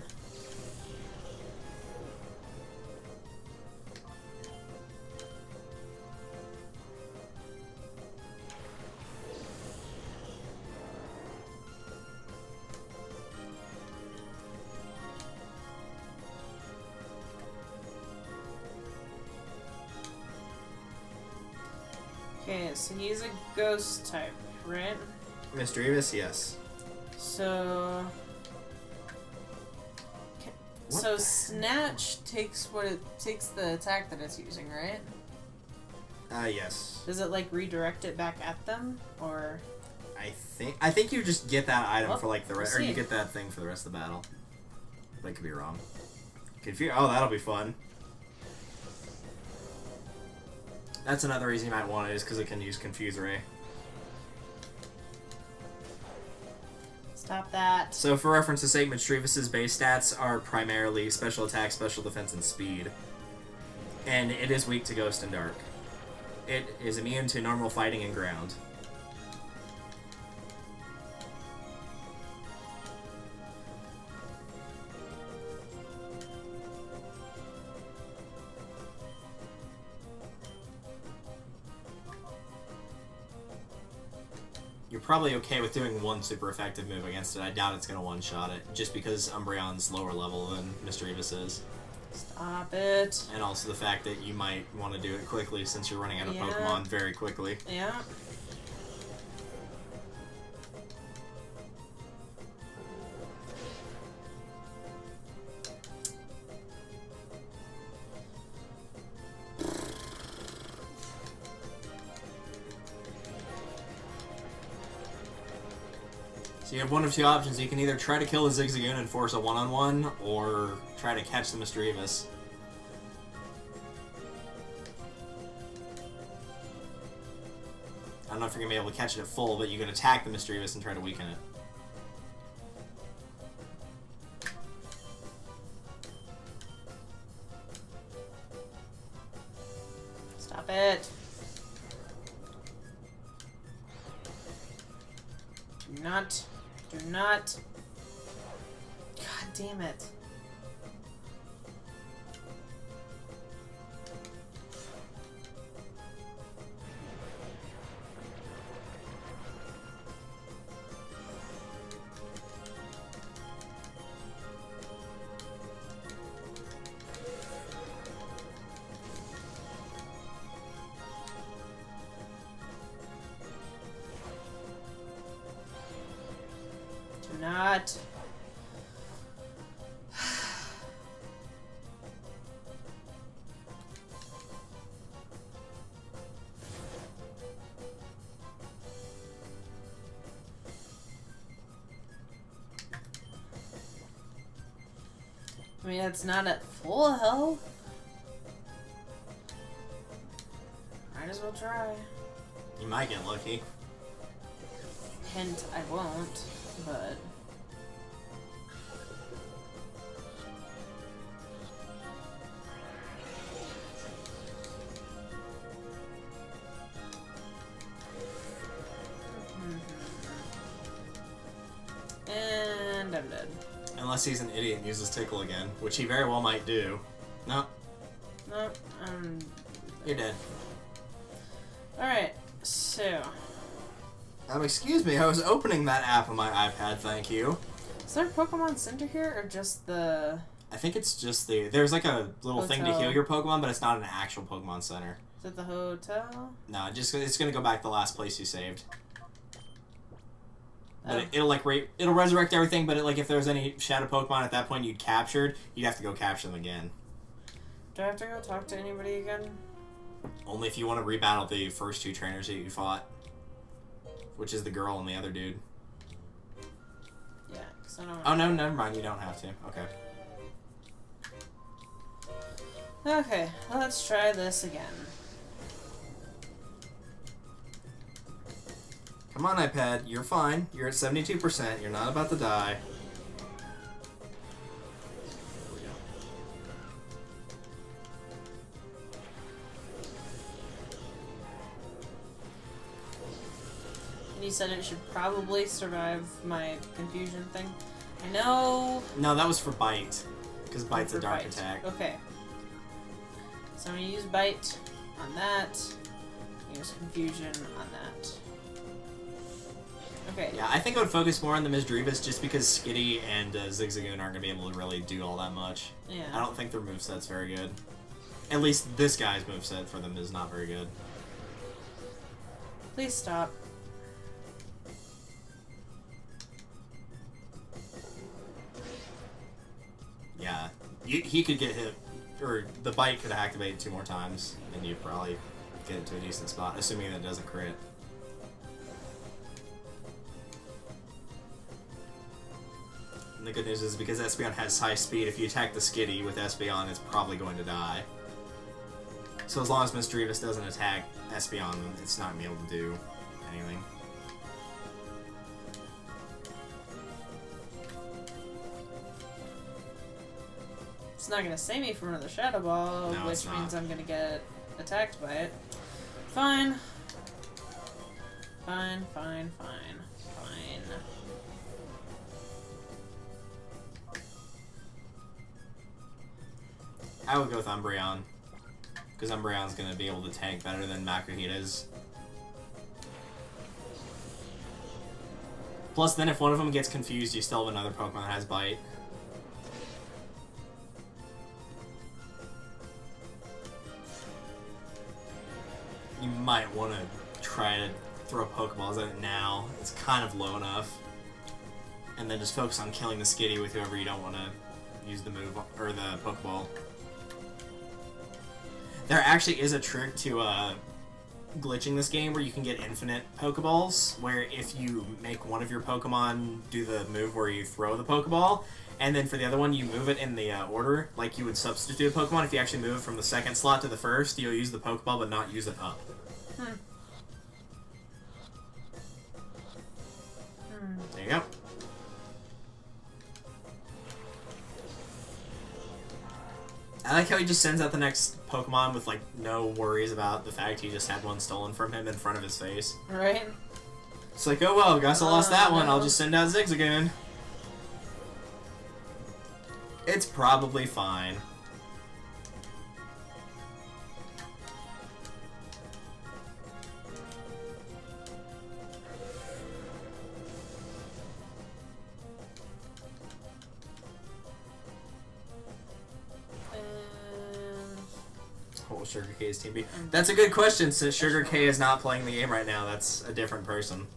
Okay, so he's a ghost type, right? Misdreavus, yes. So... What So the- Snatch takes the attack that it's using, right? Yes. Does it like redirect it back at them, or? I think you just get that item Well, for like the rest, we'll or you see. get that thing for the rest of the battle. But I could be wrong. Oh, that'll be fun. That's another reason you might want it, is because it can use Confuse Ray. Stop that. So for reference's sake, Misdreavus' base stats are primarily special attack, special defense, and speed. And it is weak to Ghost and Dark. It is immune to normal fighting and ground. You're probably okay with doing one super effective move against it. I doubt it's going to one-shot it, just because Umbreon's lower level than Misdreavus is. Stop it. And also the fact that you might want to do it quickly since you're running out of Yeah. Pokemon very quickly. Yeah. So you have one of two options. You can either try to kill the Zigzagoon and force a one-on-one, or try to catch the Misdreavus. I don't know if you're going to be able to catch it at full, but you can attack the Misdreavus and try to weaken it. Stop it. Do not. Do not. God damn it. Do not. I mean, it's not at full health. Might as well try. You might get lucky. Hint, I won't, but... And I'm dead. Unless he's an idiot and uses Tickle again, which he very well might do. No. Nope, You're dead. Alright, so... Excuse me, I was opening that app on my iPad, thank you. Is there a Pokemon Center here, or just the... I think it's just there's like a little thing to heal your Pokemon, but it's not an actual Pokemon Center. Is it the hotel? No, it's gonna go back to the last place you saved. But Oh. it'll resurrect everything, but if there's any Shadow Pokemon at that point you'd captured, you'd have to go capture them again. Do I have to go talk to anybody again? Only if you want to rebattle the first two trainers that you fought. Which is the girl and the other dude. Yeah, because I don't... Oh, no, never mind. You don't have to. Okay. Okay, let's try this again. Come on, iPad. You're fine. You're at 72%. You're not about to die. You said it should probably survive my confusion thing. I know... No, that was for Bite. Because Bite's a dark Bite. attack. Okay. So I'm going to use Bite on that. Use Confusion on that. Okay. Yeah, I think I would focus more on the Misdreavus just because Skitty and Zigzagoon aren't going to be able to really do all that much. Yeah. I don't think their moveset's very good. At least this guy's moveset for them is not very good. Please stop. Yeah, he could get hit, or the Bite could activate 2 more times, and you'd probably get it to a decent spot, assuming that it doesn't crit. And the good news is, because Espeon has high speed, if you attack the Skitty with Espeon, it's probably going to die. So as long as Misdreavus doesn't attack Espeon, it's not going to be able to do anything. It's not going to save me from another Shadow Ball, No, which means I'm going to get attacked by it. Fine. Fine, fine, fine, fine. I would go with Umbreon, because Umbreon's going to be able to tank better than Makuhita's. Plus, then if one of them gets confused, you still have another Pokemon that has Bite. You might want to try to throw Pokeballs at it now. It's kind of low enough. And then just focus on killing the Skitty with whoever you don't want to use the move, or the Pokeball. There actually is a trick to glitching this game where you can get infinite Pokeballs, where if you make one of your Pokemon do the move where you throw the Pokeball, and then for the other one you move it in the order, like you would substitute a Pokemon, if you actually move it from the second slot to the first, you'll use the Pokeball but not use it up. There you go. I like how he just sends out the next Pokemon with, like, no worries about the fact he just had one stolen from him in front of his face. Right? It's like, oh well, guess I lost that one, no. I'll just send out Zigzagoon. It's probably fine. What will Sugar K's team be? That's a good question, since Sugar K is not playing the game right now. That's a different person.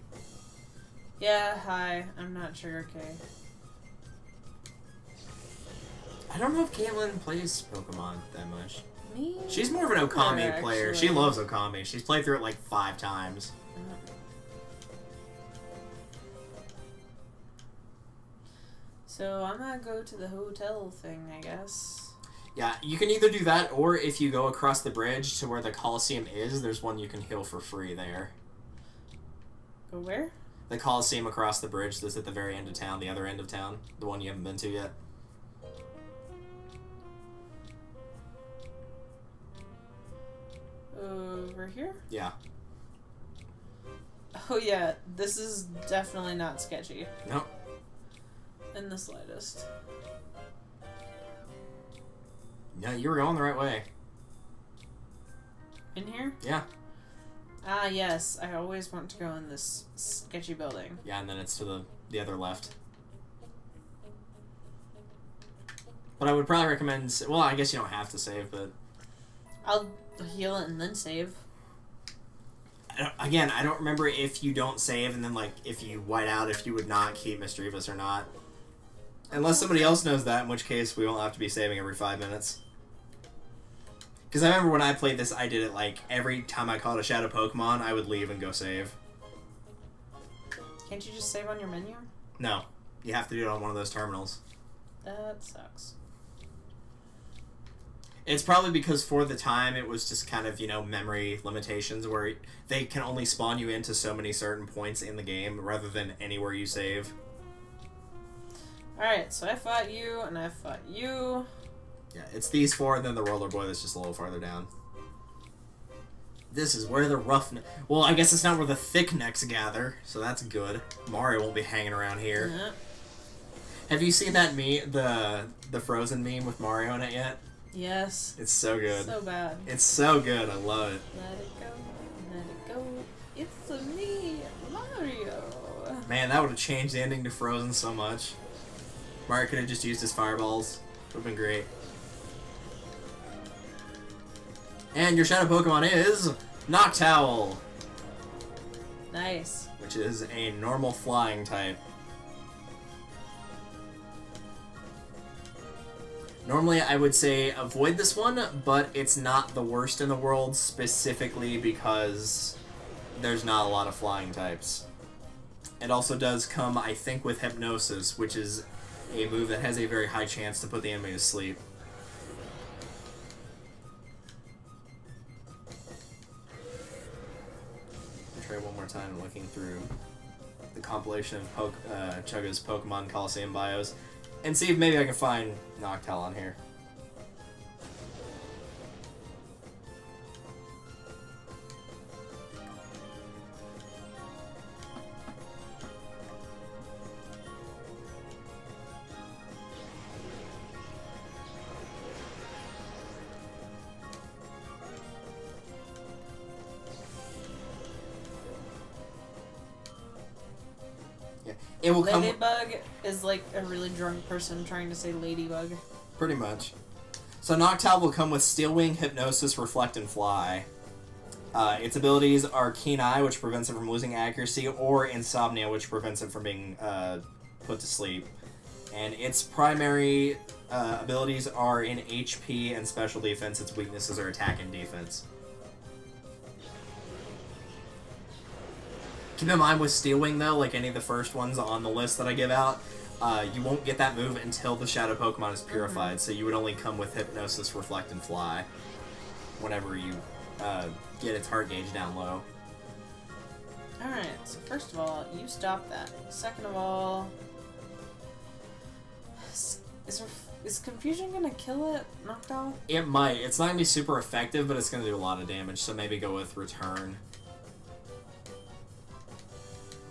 Yeah, hi. I'm not Sugar K. I don't know if Caitlyn plays Pokemon that much. Me? She's more of an Okami Neither, player. She actually. loves Okami. She's played through it like 5 times. So I'm gonna go to the hotel thing, I guess. Yeah, you can either do that, or if you go across the bridge to where the Colosseum is, there's one you can heal for free there. Go where? The Colosseum across the bridge that's at the very end of town, the other end of town. The one you haven't been to yet. Over here? Yeah. Oh yeah, this is definitely not sketchy. Nope. In the slightest. No, you were going the right way. In here? Yeah. Ah, yes. I always want to go in this sketchy building. Yeah, and then it's to the other left. But I would probably recommend... Well, I guess you don't have to save, but... I'll heal it and then save. Again, I don't remember if you don't save and then, like, if you white out, if you would not keep Mischievous or not. Unless somebody else knows that, in which case we won't have to be saving every 5 minutes. Because I remember when I played this, I did it, like, every time I caught a Shadow Pokemon, I would leave and go save. Can't you just save on your menu? No. You have to do it on one of those terminals. That sucks. It's probably because for the time it was just kind of, you know, memory limitations where they can only spawn you into so many certain points in the game rather than anywhere you save. Alright, so I fought you, and I fought you. Yeah, it's these four and then the Roller Boy that's just a little farther down. This is where the well, I guess it's not where the thick necks gather, so that's good. Mario won't be hanging around here. Yeah. Have you seen that the Frozen meme with Mario in it yet? Yes. It's so good. So bad. It's so good. I love it. Let it go. Let it go. It's me, Mario. Man, that would have changed the ending to Frozen so much. Mario could have just used his fireballs. Would have been great. And your Shadow Pokemon is Noctowl, Nice. which is a normal flying type. Normally, I would say avoid this one, but it's not the worst in the world, specifically because there's not a lot of flying types. It also does come, I think, with Hypnosis, which is a move that has a very high chance to put the enemy to sleep. I'll try one more time looking through the compilation of Chugga's Pokemon Colosseum bios and see if maybe I can find Noctowl on here. It will come. Ladybug is like a really drunk person trying to say ladybug. Pretty much. So Noctowl will come with Steel Wing, Hypnosis, Reflect, and Fly. Its abilities are Keen Eye, which prevents it from losing accuracy, or Insomnia, which prevents it from being put to sleep. And its primary abilities are in HP and Special Defense. Its weaknesses are Attack and Defense. Keep in mind with Steel Wing, though, like any of the first ones on the list that I give out, you won't get that move until the Shadow Pokemon is purified, so you would only come with Hypnosis, Reflect, and Fly whenever you get its heart gauge down low. Alright, so first of all, you stop that. Second of all, is Confusion gonna kill it, Noctowl? It might. It's not gonna be super effective, but it's gonna do a lot of damage, so maybe go with Return.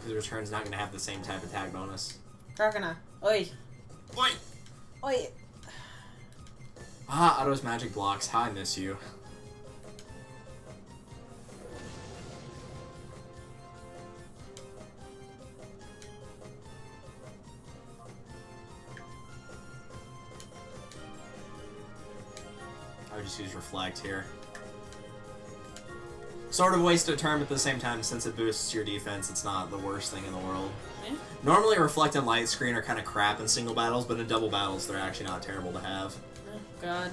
Because Return's not going to have the same type attack bonus. Crocodile. Oi. Oi! Oi. Ah, Otto's magic blocks. How I miss you. I would just use Reflect here. Sort of waste a turn, at the same time, since it boosts your defense, it's not the worst thing in the world. Yeah. Normally, Reflect and Light Screen are kind of crap in single battles, but in double battles, they're actually not terrible to have. Oh, God.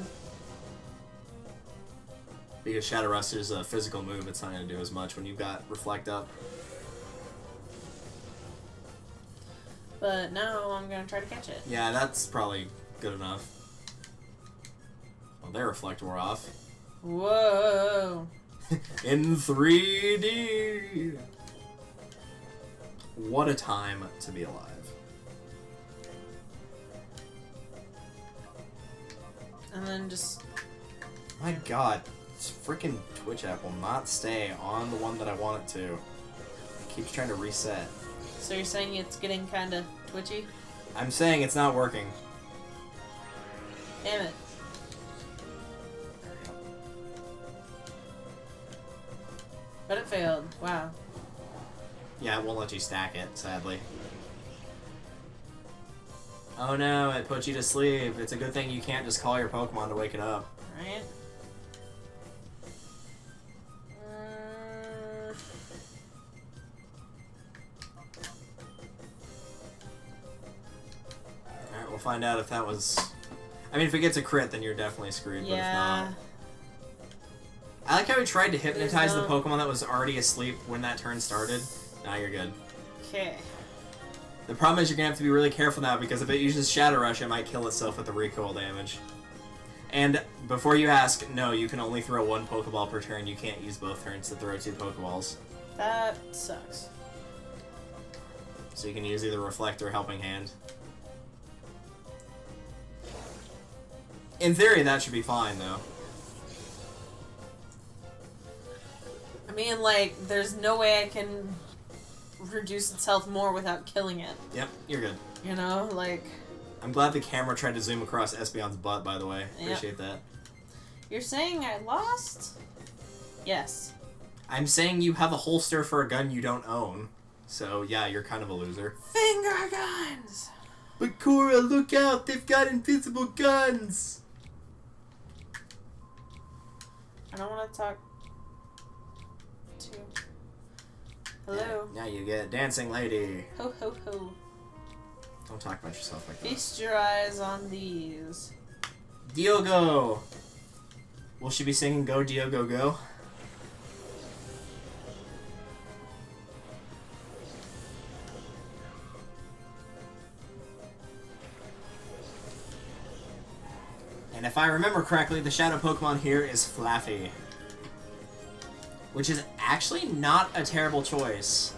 Because Shadow Rust is a physical move, it's not going to do as much when you've got Reflect up. But no, I'm gonna try to catch it. Yeah, that's probably good enough. Well, their reflect wore off. Whoa. In 3D. What a time to be alive. And then just... My god, this freaking Twitch app will not stay on the one that I want it to. It keeps trying to reset. So you're saying it's getting kind of twitchy? I'm saying it's not working. Damn it. But it failed. Wow. Yeah, it won't let you stack it, sadly. Oh no, it put you to sleep. It's a good thing you can't just call your Pokemon to wake it up. Right? Alright, we'll find out if that was... I mean, if it gets a crit, then you're definitely screwed, but if not... I like how we tried to hypnotize the Pokemon that was already asleep when that turn started. Now you're good. Okay. The problem is you're gonna have to be really careful now, because if it uses Shadow Rush, it might kill itself with the recoil damage. And before you ask, no, you can only throw one Pokeball per turn. You can't use both turns to throw 2 Pokeballs. That sucks. So you can use either Reflect or Helping Hand. In theory, that should be fine, though. I mean, like, there's no way I can reduce its health more without killing it. Yep, you're good. You know, like... I'm glad the camera tried to zoom across Espeon's butt, by the way. Yep. Appreciate that. You're saying I lost? Yes. I'm saying you have a holster for a gun you don't own. So, yeah, you're kind of a loser. Finger guns! But Cora, look out! They've got invisible guns! I don't want to talk to... Hello? Yeah, now you get Dancing Lady. Ho ho ho. Don't talk about yourself like that. Feast your eyes on these. Diogo! Will she be singing Go Diogo Go? And if I remember correctly, the shadow Pokemon here is Flaffy. Which is actually not a terrible choice.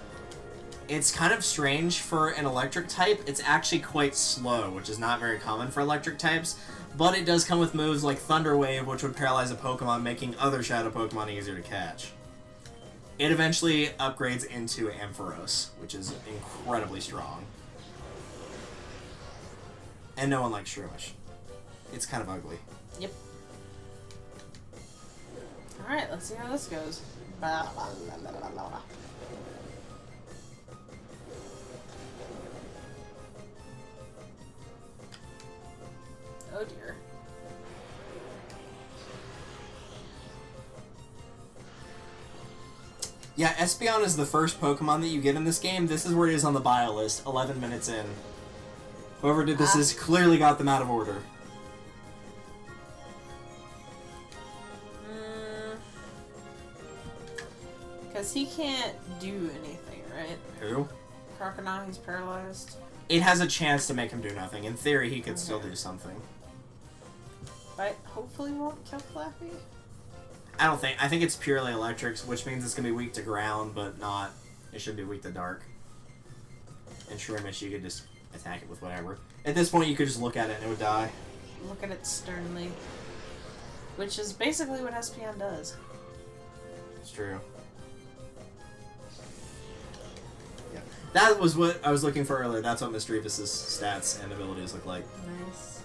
It's kind of strange for an electric type. It's actually quite slow, which is not very common for electric types. But it does come with moves like Thunder Wave, which would paralyze a Pokemon, making other shadow Pokemon easier to catch. It eventually upgrades into Ampharos, which is incredibly strong. And no one likes Shroomish. It's kind of ugly. Yep. Alright, let's see how this goes. Blah, blah, blah, blah, blah, blah. Oh dear. Yeah, Espeon is the first Pokemon that you get in this game. This is where it is on the bio list, 11 minutes in. Whoever did this has clearly got them out of order. Because he can't do anything, right? Who? Crocodile, he's paralyzed. It has a chance to make him do nothing. In theory, he could still do something. But hopefully won't kill Flappy? I think it's purely electrics, which means it's going to be weak to ground, but not... It should be weak to dark. And Shroomish, you could just attack it with whatever. At this point, you could just look at it and it would die. Look at it sternly. Which is basically what Espeon does. It's true. Yeah. That was what I was looking for earlier. That's what Misdreavus' stats and abilities look like. Nice.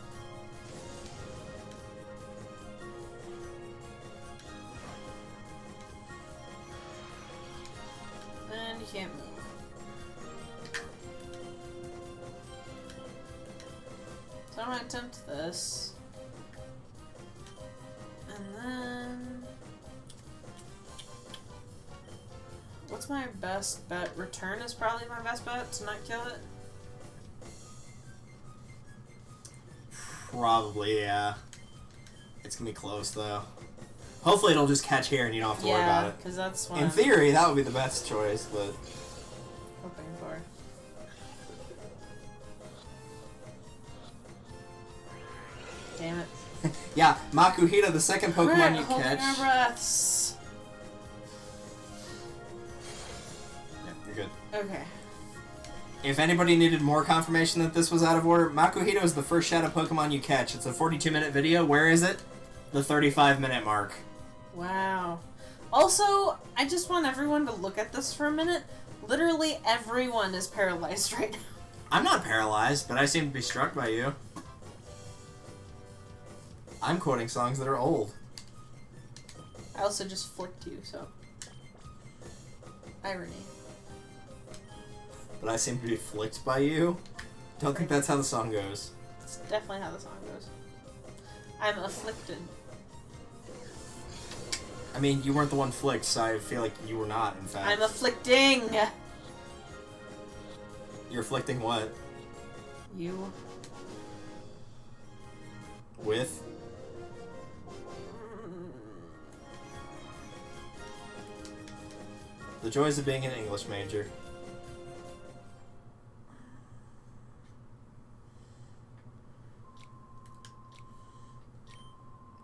And you can't move. So I'm gonna attempt this. And then... What's my best bet? Return is probably my best bet to not kill it. Probably, yeah. It's gonna be close, though. Hopefully it'll just catch here and you don't have to worry about it. Because that's what In theory, that would be the best choice, but... hoping for. Damn it. Yeah, Makuhita, the second Pokemon you holding catch. our breaths. Yeah, you're good. Okay. If anybody needed more confirmation that this was out of order, Makuhita is the first Shadow Pokemon you catch. It's a 42-minute video. Where is it? The 35-minute mark. Wow. Also, I just want everyone to look at this for a minute. Literally everyone is paralyzed right now. I'm not paralyzed, but I seem to be struck by you. I'm quoting songs that are old. I also just flicked you, so... Irony. But I seem to be flicked by you? Don't think that's how the song goes. It's definitely how the song goes. I'm afflicted. I mean, you weren't the one flicked, so I feel like you were not, in fact. I'm afflicting! You're afflicting what? You. With? The joys of being an English major.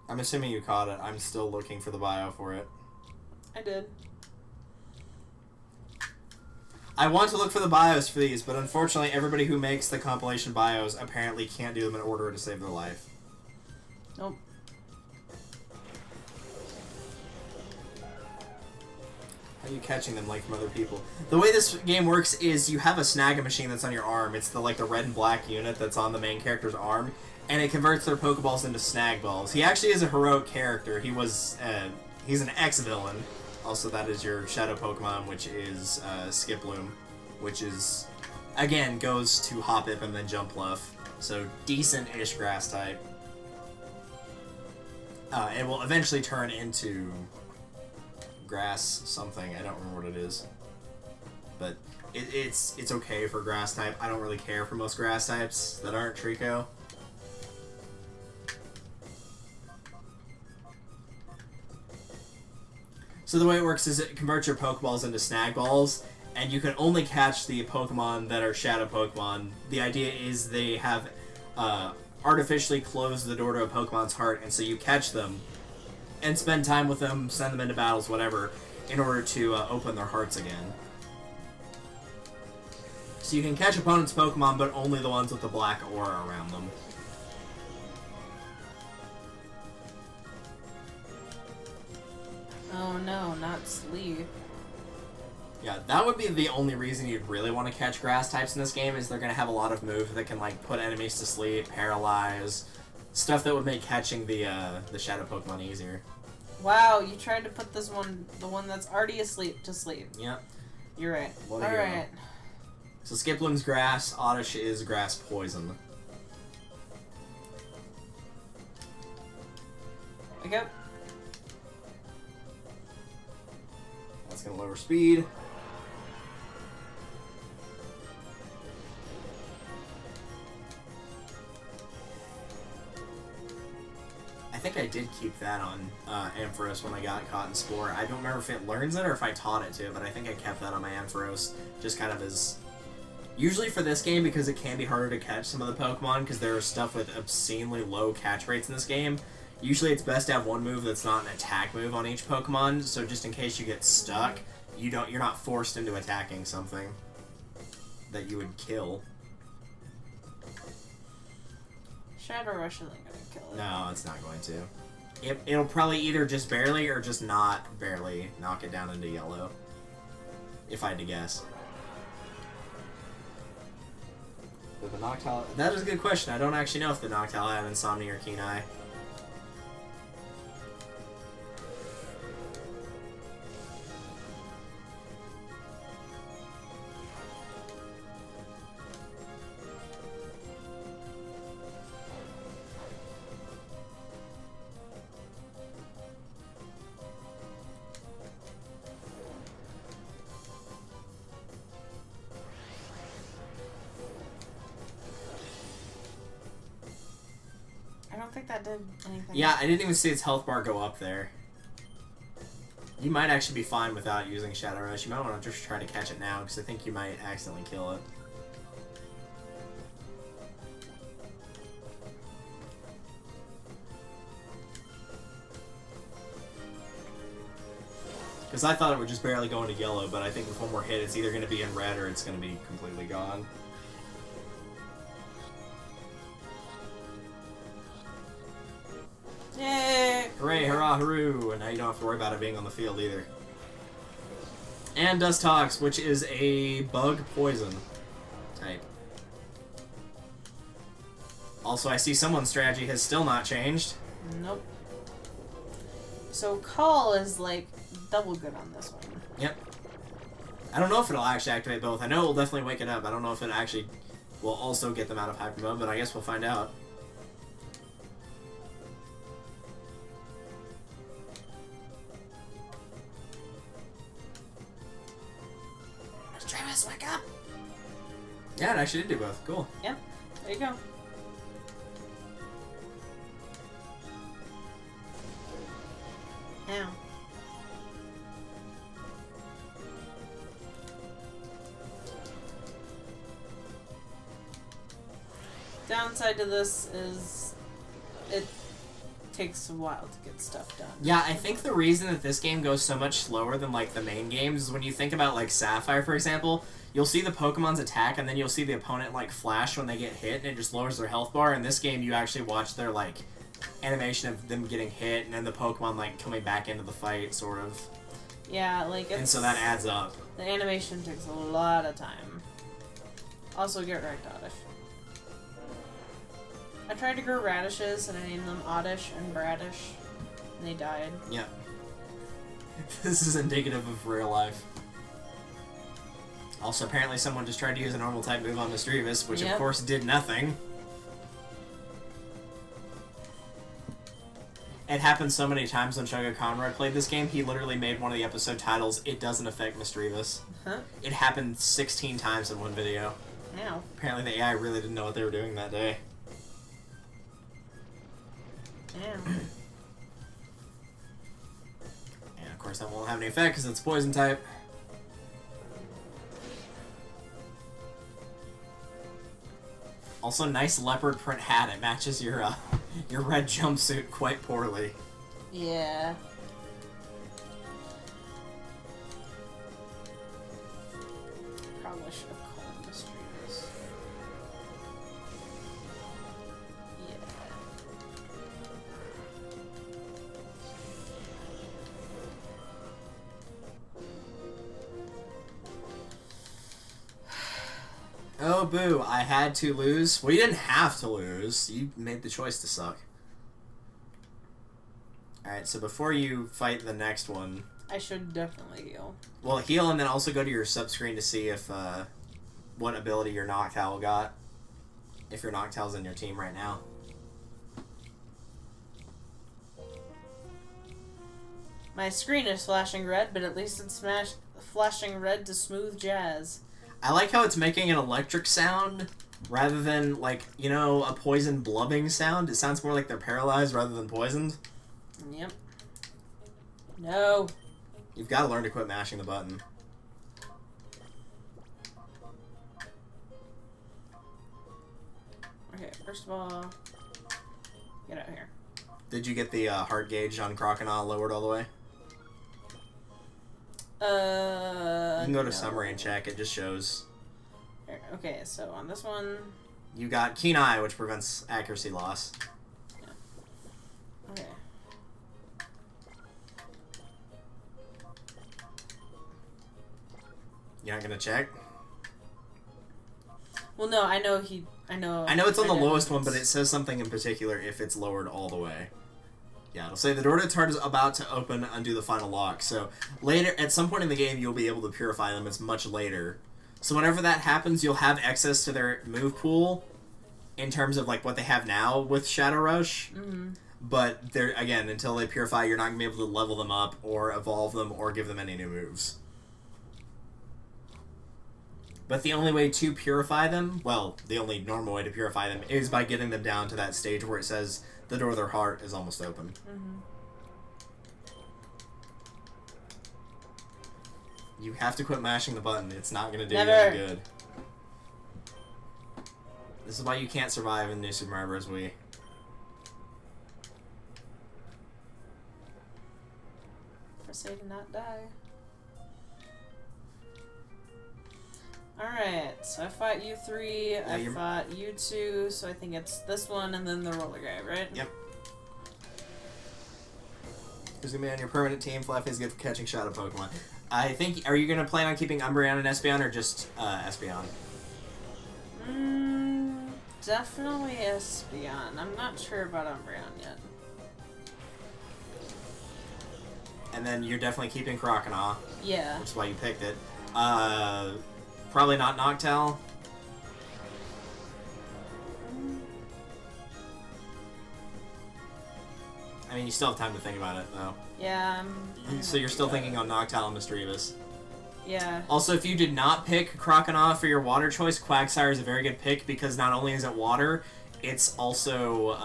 I'm assuming you caught it. I'm still looking for the bio for it. I did. I want to look for the bios for these, but unfortunately everybody who makes the compilation bios apparently can't do them in order to save their life. Nope. How are you catching them like from other people? The way this game works is you have a snag machine that's on your arm. It's the red and black unit that's on the main character's arm, and it converts their Pokeballs into snag balls. He actually is a heroic character. He's an ex-villain. Also, that is your Shadow Pokemon, which is Skiploom, which is, again, goes to Hoppip and then Jumpluff. So, decent-ish grass type. It will eventually turn into grass something. I don't remember what it is. But it's okay for grass type. I don't really care for most grass types that aren't Trico. So the way it works is it converts your Pokeballs into snag balls, and you can only catch the Pokemon that are Shadow Pokemon. The idea is they have artificially closed the door to a Pokemon's heart, and so you catch them and spend time with them, send them into battles, whatever, in order to open their hearts again. So you can catch opponents' Pokemon, but only the ones with the black aura around them. Oh no, not sleep. Yeah, that would be the only reason you'd really want to catch grass types in this game, is they're going to have a lot of moves that can, like, put enemies to sleep, paralyze, stuff that would make catching the Shadow Pokemon easier. Wow, you tried to put this one, the one that's already asleep, to sleep. Yep. You're right. Well, Alright. So Skiploom's grass, Oddish is grass poison. Wake up. That's going to lower speed. I think I did keep that on Ampharos when I got Cotton Spore. I don't remember if it learns it or if I taught it to it, but I think I kept that on my Ampharos, just kind of as... Usually for this game, because it can be harder to catch some of the Pokemon, because there are stuff with obscenely low catch rates in this game, usually it's best to have one move that's not an attack move on each Pokemon, so just in case you get stuck, you're not forced into attacking something that you would kill. Shadow Rush isn't gonna kill it. No, it's not going to. It'll probably either just barely or just not barely knock it down into yellow. If I had to guess. But the Noctowl... That is a good question. I don't actually know if the Noctowl had Insomnia or Keen Eye. I don't think that did anything. Yeah, I didn't even see its health bar go up there. You might actually be fine without using Shadow Rush. You might want to just try to catch it now, because I think you might accidentally kill it. Because I thought it would just barely go into yellow, but I think with one more hit, it's either going to be in red or it's going to be completely gone. Yay! Hooray, hurrah, hooroo! And now you don't have to worry about it being on the field either. And Dustox, which is a bug poison type. Also, I see someone's strategy has still not changed. Nope. So Call is like double good on this one. Yep. I don't know if it'll actually activate both. I know it'll definitely wake it up. I don't know if it actually will also get them out of hyper mode, but I guess we'll find out. Travis, wake up! Yeah, it actually did do both. Cool. Yep. There you go. Ow. Downside to this is it takes a while to get stuff done. Yeah, I think the reason that this game goes so much slower than, like, the main games is when you think about, like, Sapphire, for example, you'll see the Pokemon's attack, and then you'll see the opponent, like, flash when they get hit, and it just lowers their health bar. In this game, you actually watch their, like, animation of them getting hit, and then the Pokemon, like, coming back into the fight, sort of. Yeah, like, it's... And so that adds up. The animation takes a lot of time. Also, get right, Oddish. I tried to grow radishes, and I named them Oddish and Bradish, and they died. Yeah. This is indicative of real life. Also, apparently someone just tried to use a normal type move on Misdreavus, which of course did nothing. It happened so many times when Sugar Conrad played this game, he literally made one of the episode titles, "It Doesn't Affect Misdreavus." Huh? It happened 16 times in one video. Ow. Apparently the AI really didn't know what they were doing that day. Ow. And of course that won't have any effect because it's poison type. Also, nice leopard print hat. It matches your red jumpsuit quite poorly. Yeah. Probably should have called Misdreavus. Yeah. Oh, boo. I had to lose. Well, you didn't have to lose. You made the choice to suck. Alright, so before you fight the next one... I should definitely heal. Well, heal and then also go to your sub-screen to see if, what ability your Noctowl got. If your Noctowl's in your team right now. My screen is flashing red, but at least it's flashing red to smooth jazz. I like how it's making an electric sound rather than, like, you know, a poison blubbing sound. It sounds more like they're paralyzed rather than poisoned. Yep. No. You've got to learn to quit mashing the button. Okay, first of all, get out here. Did you get the heart gauge on Crocodile lowered all the way? You can go to summary and check. It just shows. Okay, so on this one... You got Keen Eye, which prevents accuracy loss. Yeah. Okay. You're not going to check? Well, no, I know I know it's on the lowest one, but it says something in particular if it's lowered all the way. Yeah, it'll say the door to its heart is about to open, undo the final lock. So later, at some point in the game, you'll be able to purify them. It's much later. So whenever that happens, you'll have access to their move pool in terms of like what they have now with Shadow Rush. Mm-hmm. But they're, again, until they purify, you're not going to be able to level them up or evolve them or give them any new moves. But the only way to purify them, well, the only normal way to purify them is by getting them down to that stage where it says the door of their heart is almost open. Mm-hmm. You have to quit mashing the button. It's not going to do Never. you any good. This is why you can't survive in New Super Mario Bros. Wii. Press A to not die. Alright, so I fought you 3, Yeah, I fought you 2, so I think it's this one and then the roller guy, right? Yep. Who's gonna be on your permanent team? Fluffy's good for catching shadow Pokemon. I think, are you gonna plan on keeping Umbreon and Espeon or just Espeon? Definitely Espeon. I'm not sure about Umbreon yet. And then you're definitely keeping Croconaw. Yeah. Which is why you picked it. Probably not Noctowl. I mean, you still have time to think about it, though. Yeah. So you're still thinking on Noctowl and Misdreavus. Yeah. Also, if you did not pick Croconaw for your water choice, Quagsire is a very good pick because not only is it water, it's also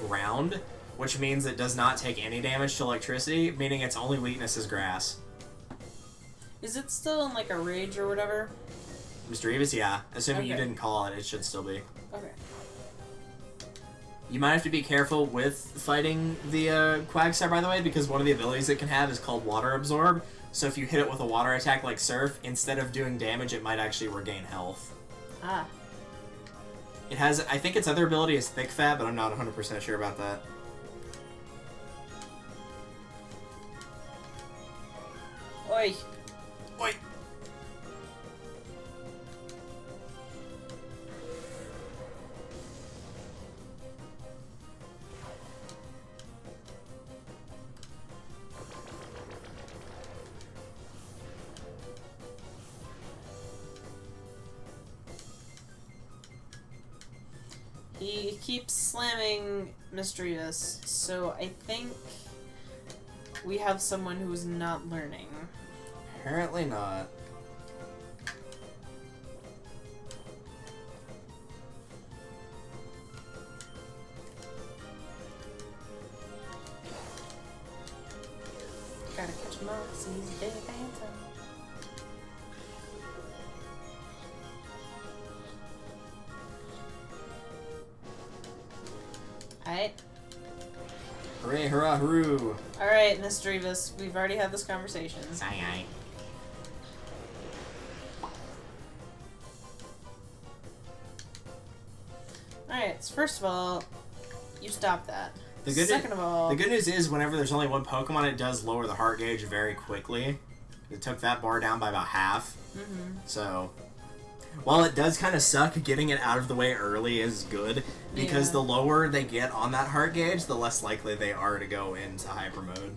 ground, which means it does not take any damage to electricity, meaning its only weakness is grass. Is it still in like a rage or whatever? Misdreavus, yeah. Assuming you Okay. didn't call it, it should still be. Okay. You might have to be careful with fighting the Quagsire, by the way, because one of the abilities it can have is called Water Absorb. So if you hit it with a water attack like Surf, instead of doing damage, it might actually regain health. Ah. It has, I think its other ability is Thick Fat, but I'm not 100% sure about that. Oi. Oi! He keeps slamming Misdreavus, so I think we have someone who's not learning. Apparently not. Gotta catch him up, see he's a big phantom. Alright. Hooray, hurrah, hooroo! Alright, Misdreavus, we've already had this conversation. Aye, Alright, so first of all, you stop that. The good Second of all, the good news is whenever there's only one Pokemon, it does lower the heart gauge very quickly. It took that bar down by about half. So, while it does kind of suck, getting it out of the way early is good, because Yeah. the lower they get on that heart gauge, the less likely they are to go into Hyper Mode.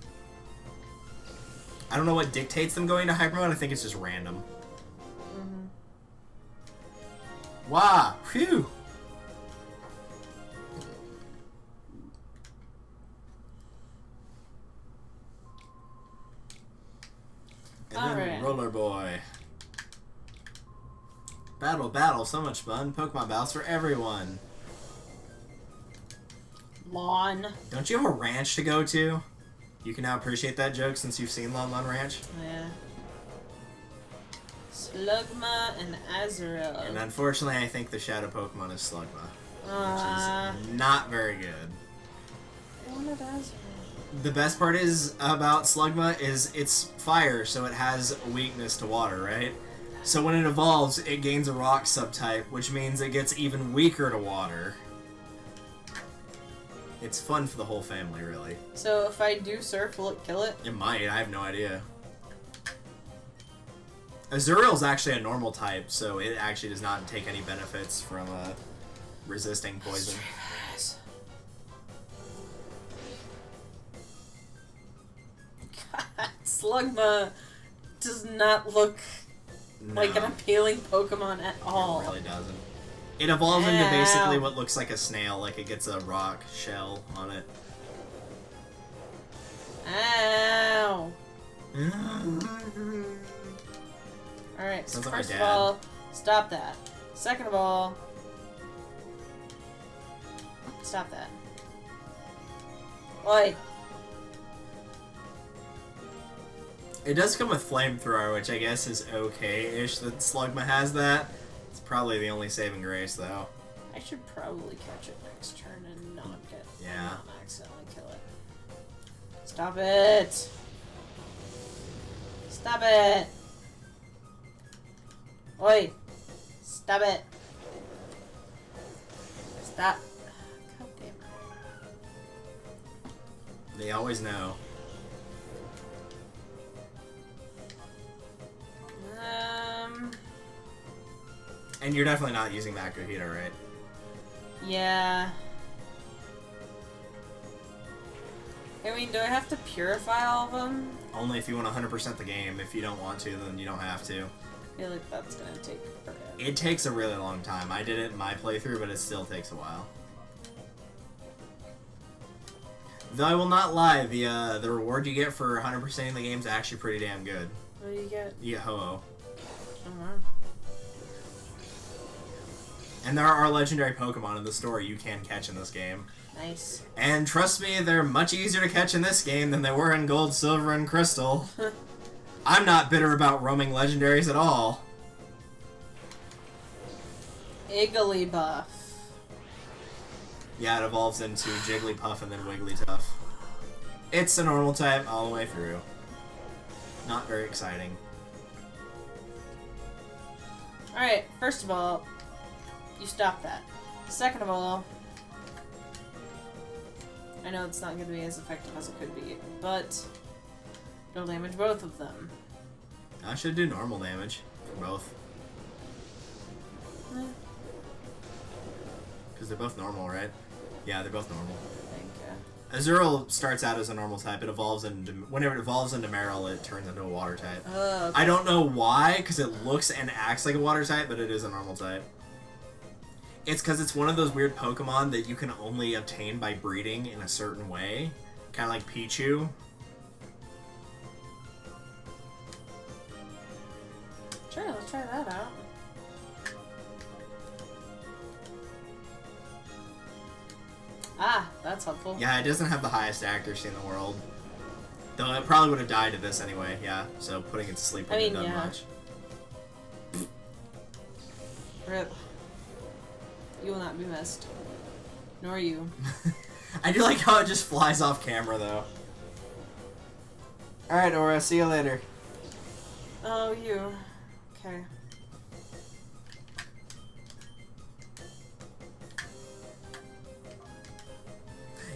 I don't know what dictates them going to Hyper Mode, I think it's just random. Wow! Phew! And then Alright. Roller Boy. Battle, battle, so much fun. Pokemon battles for everyone. Lawn. Don't you have a ranch to go to? You can now appreciate that joke since you've seen Lon Lon Ranch. Yeah. Slugma and Azrael. And unfortunately, I think the shadow Pokemon is Slugma. Ah. Which is not very good. I wanted Azrael. The best part is about Slugma is it's fire, so it has a weakness to water, right? So when it evolves, it gains a rock subtype, which means it gets even weaker to water. It's fun for the whole family, really. So if I do surf, will it kill it? It might, I have no idea. Azuriel's actually a normal type, so it actually does not take any benefits from resisting poison. God, Slugma does not look like an No. appealing Pokemon at all. It really doesn't. It evolves into Ow. basically what looks like a snail, like it gets a rock shell on it. Ow. Alright, so Sounds like my first of dad. all, stop that. Second of all, stop that. Oi. It does come with Flamethrower, which I guess is okay-ish that Slugma has that. It's probably the only saving grace, though. I should probably catch it next turn and not get Yeah. not accidentally kill it. Stop it! Stop it! Oi! Stop it! Stop. God damn it. They always know. And you're definitely not using Makuhita, right? Yeah. I mean, do I have to purify all of them? Only if you want 100% the game. If you don't want to, then you don't have to. I feel like that's gonna take forever. It takes a really long time. I did it in my playthrough, but it still takes a while. Though I will not lie, the reward you get for 100%ing the game is actually pretty damn good. What do you get? You get Ho-Oh. Oh, wow. And there are legendary Pokemon in the store you can catch in this game. Nice. And trust me, they're much easier to catch in this game than they were in Gold, Silver, and Crystal. I'm not bitter about roaming legendaries at all. Igglybuff. Yeah, it evolves into Jigglypuff and then Wigglytuff. It's a normal type all the way through. Not very exciting. Alright, first of all, you stop that. Second of all, I know it's not going to be as effective as it could be, but it'll damage both of them. I should do normal damage for both. Because they're both normal, right? Yeah, they're both normal. I think, Azurill starts out as a normal type. It evolves into... Whenever it evolves into Marill, it turns into a water type. okay. I don't know why, because it looks and acts like a water type, but it is a normal type. It's because it's one of those weird Pokemon that you can only obtain by breeding in a certain way. Kind of like Pichu. Sure, let's try that out. Ah, that's helpful. Yeah, it doesn't have the highest accuracy in the world. Though it probably would have died to this anyway, yeah. So putting it to sleep wouldn't have done much. Rip. You will not be missed. Nor you. I do like how it just flies off camera, though. Alright, Orre, see you later. Oh, you. Okay.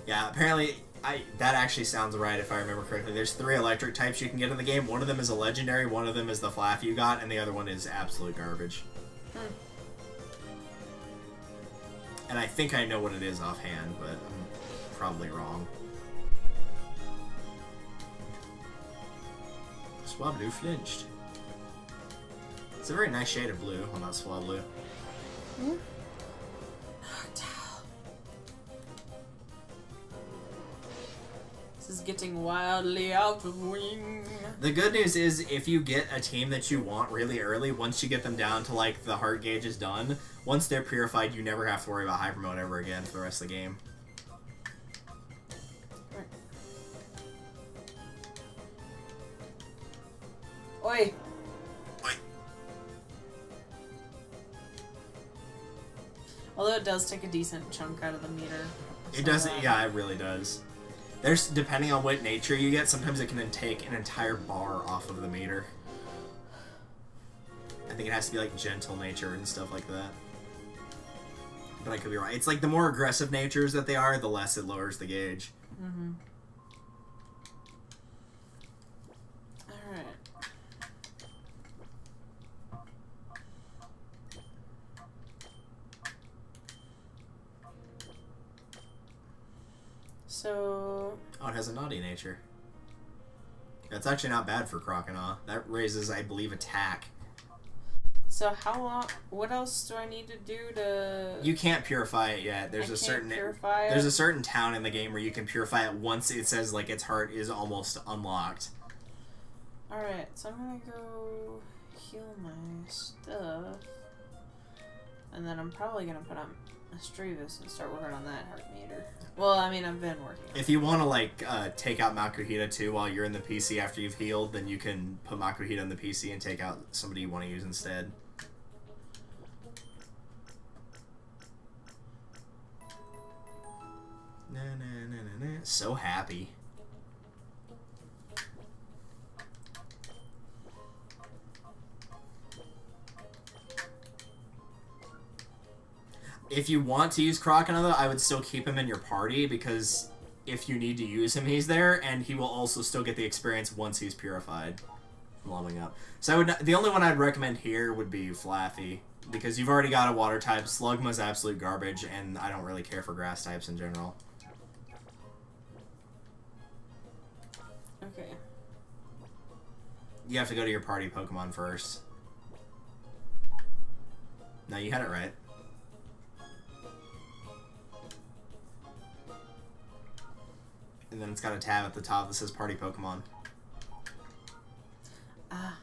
Yeah, apparently, that actually sounds right if I remember correctly. There's 3 electric types you can get in the game. One of them is a legendary, one of them is the Flaaff you got, and the other one is absolute garbage. And I think I know what it is offhand, but I'm probably wrong. Swablu flinched. It's a very nice shade of blue on that Swablu. This is getting wildly out of wing. The good news is, if you get a team that you want really early, once you get them down to, like, the heart gauge is done, once they're purified, you never have to worry about Hyper Mode ever again for the rest of the game. Oi! Oi. Although it does take a decent chunk out of the meter. It does, yeah, it really does. There's, depending on what nature you get, sometimes it can then take an entire bar off of the meter. I think it has to be like gentle nature and stuff like that. But I could be right. It's like the more aggressive natures that they are, the less it lowers the gauge. Mm-hmm. Alright. So... Oh, it has a naughty nature. That's actually not bad for Croconaw. That raises, I believe, attack. So how long... What else do I need to do to... You can't purify it yet. There's There's a certain town in the game where you can purify it once it says, like, its heart is almost unlocked. Alright, so I'm gonna go heal my stuff. And then I'm probably gonna put on Astravis and start working on that heart meter. Well, I mean, I've been working on it. If you want to, like, take out Makuhita, too, while you're in the PC after you've healed, then you can put Makuhita in the PC and take out somebody you want to use instead. Na, na, na, na, na. So happy. If you want to use Crocodile, though, I would still keep him in your party, because if you need to use him, he's there, and he will also still get the experience once he's purified from leveling up. So I would the only one I'd recommend here would be Flaffy, because you've already got a water type. Slugma's absolute garbage, and I don't really care for grass types in general. Okay. You have to go to your party Pokemon first. No, you had it right. And then it's got a tab at the top that says Party Pokemon. Ah.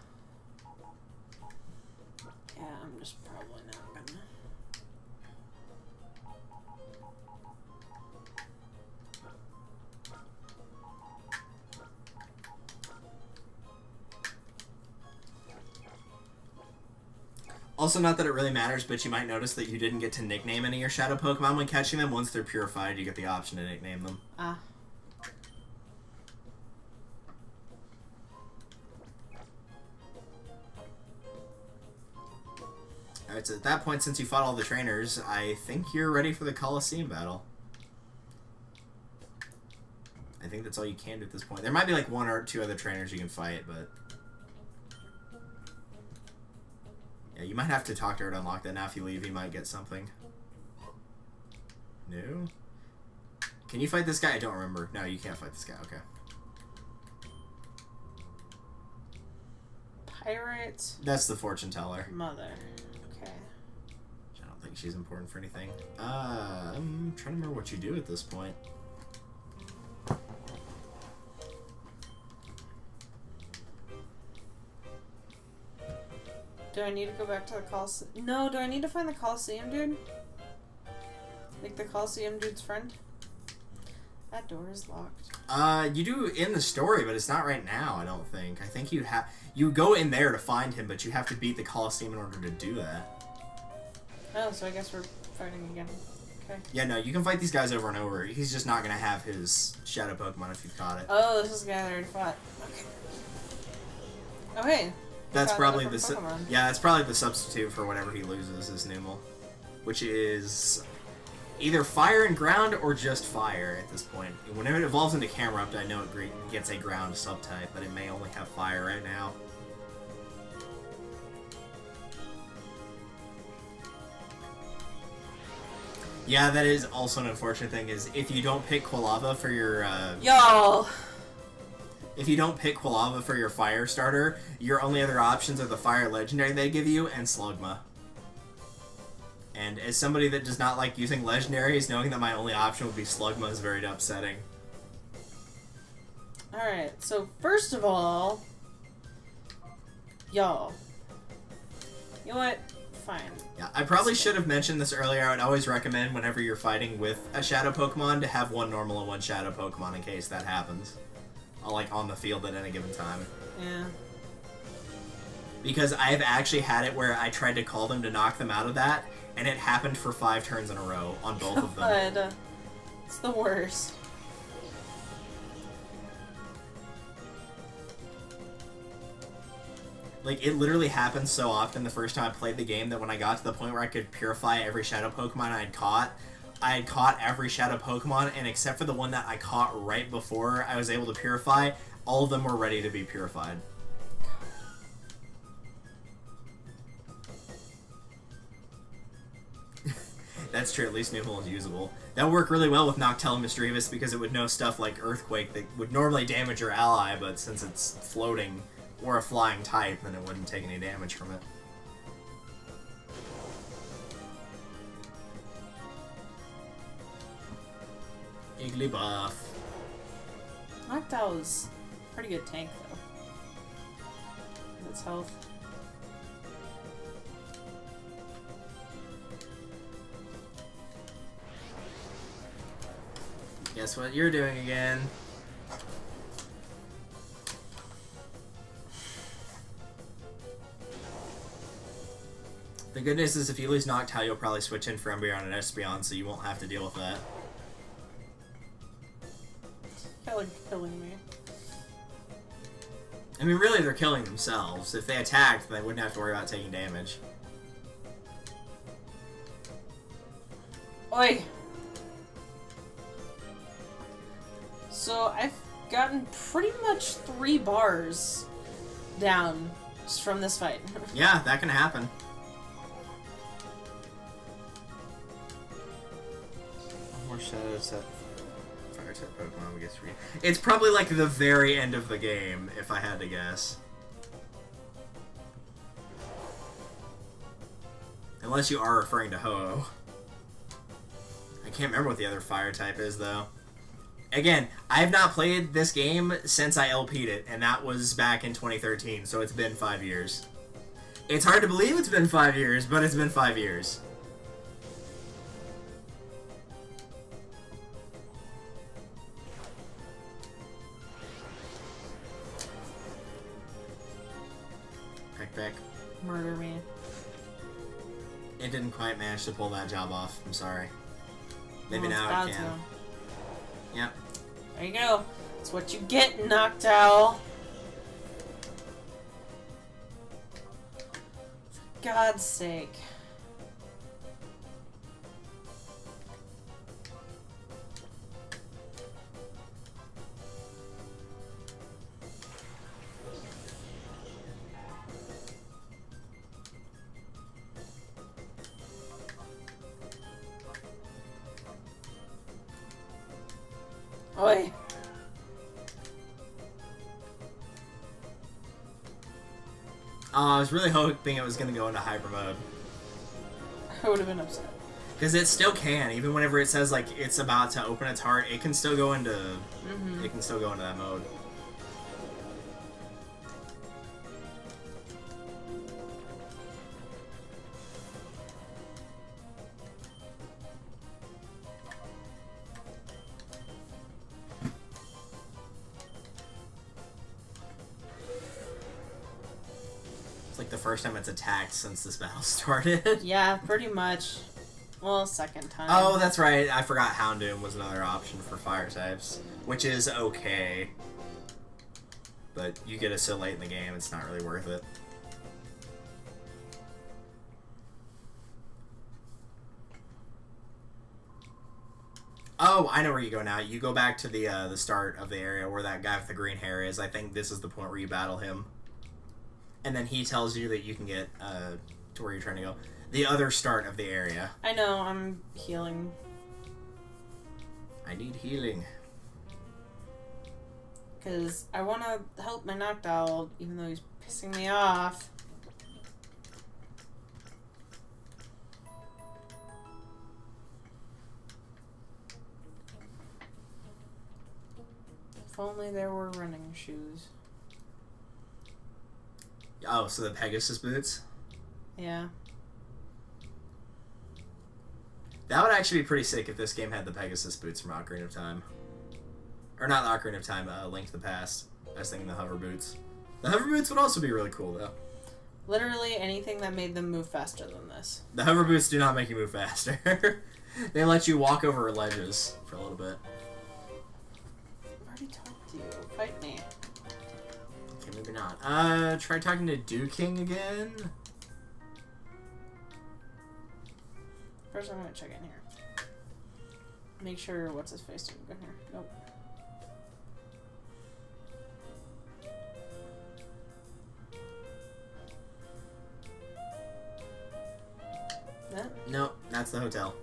Yeah, I'm just probably not gonna. Also, not that it really matters, but you might notice that you didn't get to nickname any of your Shadow Pokemon when catching them. Once they're purified, you get the option to nickname them. Ah. Alright, so at that point, since you fought all the trainers, I think you're ready for the Colosseum battle. I think that's all you can do at this point. There might be like one or two other trainers you can fight, but... yeah, you might have to talk to her to unlock that. Now if you leave, you might get something. No? Can you fight this guy? I don't remember. No, you can't fight this guy. Okay. Pyrite. That's the fortune teller. Mother. Okay. I don't think she's important for anything. I'm trying to remember what you do at this point. Do I need to go back to the Colosseum? No, do I need to find the Colosseum dude? Like the Colosseum dude's friend? That door is locked. You do in the story, but it's not right now, I don't think. I think you go in there to find him, but you have to beat the Colosseum in order to do that. Oh, so I guess we're fighting again. Okay. Yeah, no, you can fight these guys over and over. He's just not gonna have his Shadow Pokemon if you've caught it. Oh, this is the guy that already fought. Okay. Okay. That's probably the Pokemon. that's probably the substitute for whatever he loses is Numel, which is either fire and ground or just fire at this point. Whenever it evolves into Camerupt, I know it gets a ground subtype, but it may only have fire right now. Yeah, that is also an unfortunate thing, is if you don't pick Quilava for your Yo. if you don't pick Quilava for your fire starter, your only other options are the fire legendary they give you and Slugma. And as somebody that does not like using legendaries, knowing that my only option would be Slugma is very upsetting. Alright, so first of all, y'all. You know what? Fine. Yeah, I probably should have mentioned this earlier. I would always recommend whenever you're fighting with a Shadow Pokemon to have one normal and one Shadow Pokemon in case that happens. Like on the field at any given time. Yeah. Because I've actually had it where I tried to call them to knock them out of that, and it happened for 5 turns in a row on both of them. God. It's the worst. Like, it literally happened so often the first time I played the game that when I got to the point where I could purify every Shadow Pokemon I had caught every Shadow Pokemon, and except for the one that I caught right before I was able to purify, all of them were ready to be purified. That's true, at least Numel is usable. That would work really well with Noctowl and Misdreavus because it would know stuff like Earthquake that would normally damage your ally, but since it's floating or a flying type, then it wouldn't take any damage from it. Igglybuff. Noctowl's pretty good tank, though. Its health. Guess what you're doing again? The good news is if you lose Noctowl, you'll probably switch in for Umbreon and Espeon, so you won't have to deal with that. Killing me. I mean, really, they're killing themselves. If they attacked, they wouldn't have to worry about taking damage. Oi! So I've gotten pretty much 3 bars down just from this fight. Yeah, that can happen. More shadow set. Fire type Pokemon we get 3. It's probably like the very end of the game, if I had to guess. Unless you are referring to Ho-Oh. I can't remember what the other fire type is, though. Again, I have not played this game since I LP'd it, and that was back in 2013, so it's been 5 years. It's hard to believe it's been 5 years, but it's been 5 years. Peck. Murder me. It didn't quite manage to pull that job off. I'm sorry. Maybe Well, now it's it can. about Yep. to. There you go. That's what you get, Noctowl. For God's sake. Oi. I was really hoping it was going to go into hyper mode. I would have been upset. Because it still can, even whenever it says like it's about to open its heart, it can still go into it can still go into that mode. It's like the first time it's attacked since this battle started. Yeah, pretty much. Well, second time. Oh, that's right. I forgot Houndoom was another option for fire types, which is okay. But you get it so late in the game, it's not really worth it. Oh, I know where you go now. You go back to the start of the area where that guy with the green hair is. I think this is the point where you battle him. And then he tells you that you can get to where you're trying to go. The other start of the area. I know, I'm healing. I need healing. Because I want to help my Noctowl, even though he's pissing me off. If only there were running shoes. Oh, so the Pegasus boots? Yeah. That would actually be pretty sick if this game had the Pegasus boots from Ocarina of Time. Or not Ocarina of Time, Link to the Past. I was thinking the hover boots. The hover boots would also be really cool, though. Literally anything that made them move faster than this. The hover boots do not make you move faster. They let you walk over ledges for a little bit. I've already talked to you. Fight me. Okay, maybe not. Try talking to King again. First, I'm gonna check in here. Make sure what's his face didn't go here. Nope. That? Nope, that's the hotel.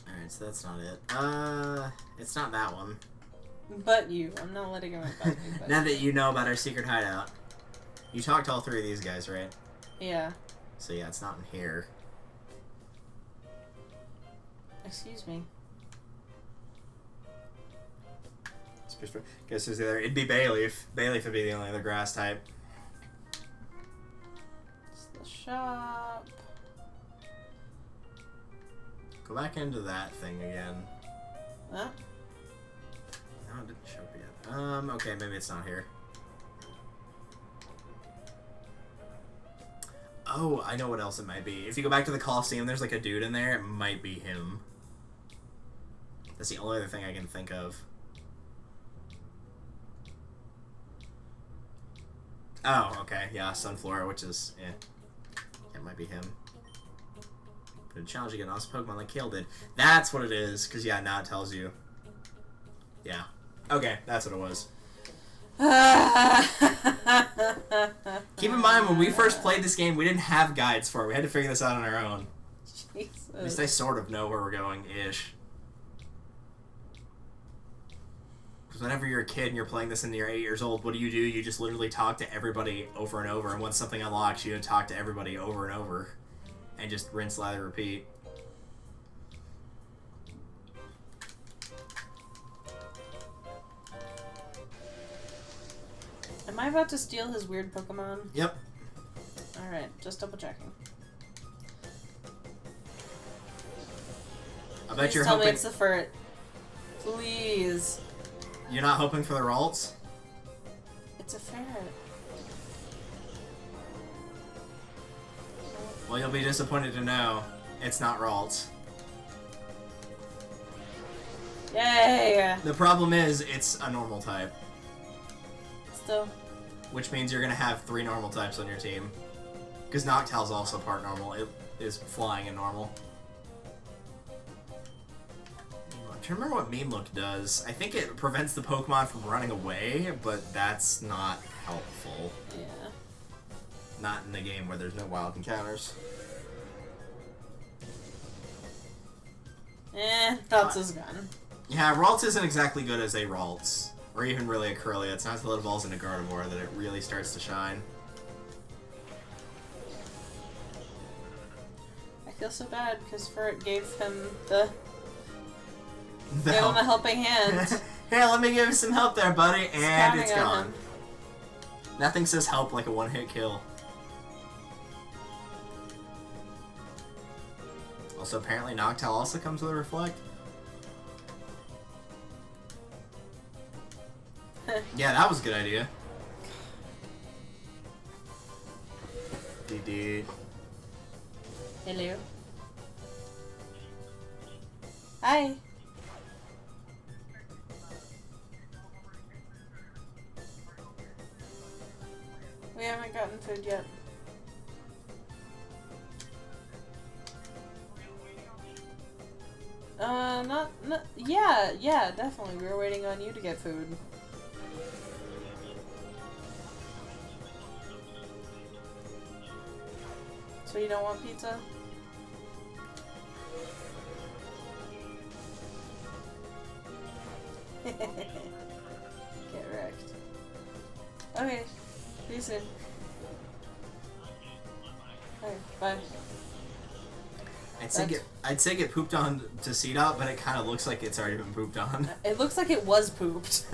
Alright, so that's not it. It's not that one. But you. I'm not letting him about me. But Now that you know about our secret hideout. You talked to all 3 of these guys, right? yeah. So yeah, it's not in here. Excuse me. Guess who's the other? It'd be Bayleaf. Bayleaf would be the only other grass type. It's the shop. Go back into that thing again. Huh? No, it didn't show up yet. Okay, maybe it's not here. Oh, I know what else it might be. If you go back to the Colosseum, there's like a dude in there. It might be him. That's the only other thing I can think of. Oh, okay, yeah, Sunflora, which is, it might be him. But a challenge against awesome Pokemon like Kale did. That's what it is, because, yeah, now it tells you. Yeah. Okay, that's what it was. Keep in mind, when we first played this game, we didn't have guides for it. We had to figure this out on our own. Jesus. At least I sort of know where we're going-ish. Because whenever you're a kid and you're playing this and you're 8 years old, what do? You just literally talk to everybody over and over, and once something unlocks, you talk to everybody over and over. And just rinse, lather, repeat. Am I about to steal his weird Pokemon? Yep. Alright, just double checking. I bet Please you're tell hoping... me it's the Furt. Please. You're not hoping for the Ralts? It's a ferret. Well, you'll be disappointed to know it's not Ralts. Yay! The problem is, it's a normal type. Still. Which means you're going to have 3 normal types on your team. Because Noctowl's also part normal. It is flying in normal. I'm trying to remember what Meme Look does. I think it prevents the Pokemon from running away, but that's not helpful. Yeah. Not in a game where there's no wild encounters. That's his gun. Yeah, Ralts isn't exactly good as a Ralts. Or even really a Curly. It's not until it evolves into Gardevoir that it really starts to shine. I feel so bad because Furt gave him the... The gave him a helping hand. Here, let me give you some help there, buddy. And it's Counting on gone. him. Nothing says help like a one-hit kill. Also, apparently Noctowl also comes with a Reflect. Yeah, that was a good idea. Dude. Hello. Hi. We haven't gotten food yet. Yeah, definitely. We were waiting on you to get food. So you don't want pizza? Get wrecked. Okay, see you soon. Okay, bye. I'd say get pooped on to CDOT, but it kind of looks like it's already been pooped on. It looks like it was pooped.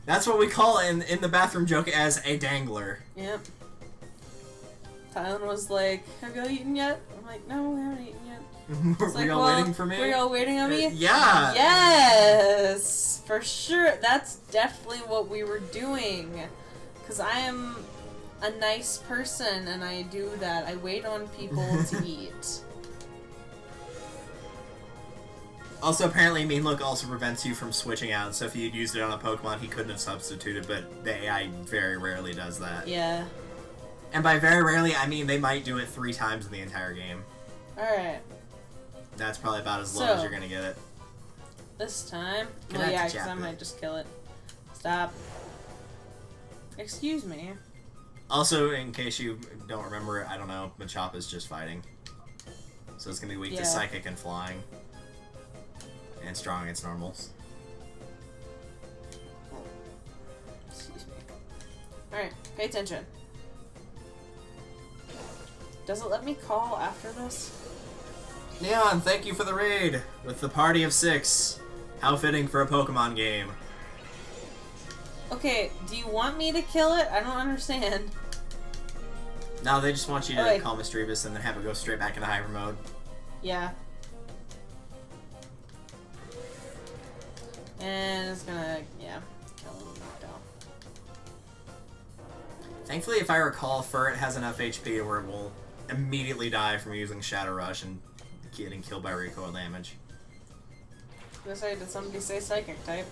That's what we call in the bathroom joke as a dangler. Yep. Tylen was like, "Have y'all eaten yet?" I'm like, "No, we haven't eaten yet." Were y'all waiting for me? Were y'all waiting on me? Yeah. Yes, for sure. That's definitely what we were doing. Cause I am a nice person and I do that. I wait on people to eat. Also, apparently, Mean Look also prevents you from switching out, so if you'd used it on a Pokemon, he couldn't have substituted, but the AI very rarely does that. Yeah. And by very rarely, I mean they might do it 3 times in the entire game. Alright. That's probably about as low as you're gonna get it. This time? Can Well, I yeah, have to because I chap might it? just kill it. Stop. Excuse me. Also, in case you don't remember, I don't know, Machop is just fighting. So it's gonna be weak to Psychic and Flying. And strong against normals. Excuse me. Alright, pay attention. Does it let me call after this? Neon, thank you for the raid! With the party of 6. How fitting for a Pokemon game. Okay, do you want me to kill it? I don't understand. No, they just want you to call Misdreavus and then have it go straight back into hyper mode. Yeah. And it's gonna, kill him knocked out. Thankfully, if I recall, Furt has enough HP where it will immediately die from using Shadow Rush and getting killed by recoil damage. Did somebody say Psychic type?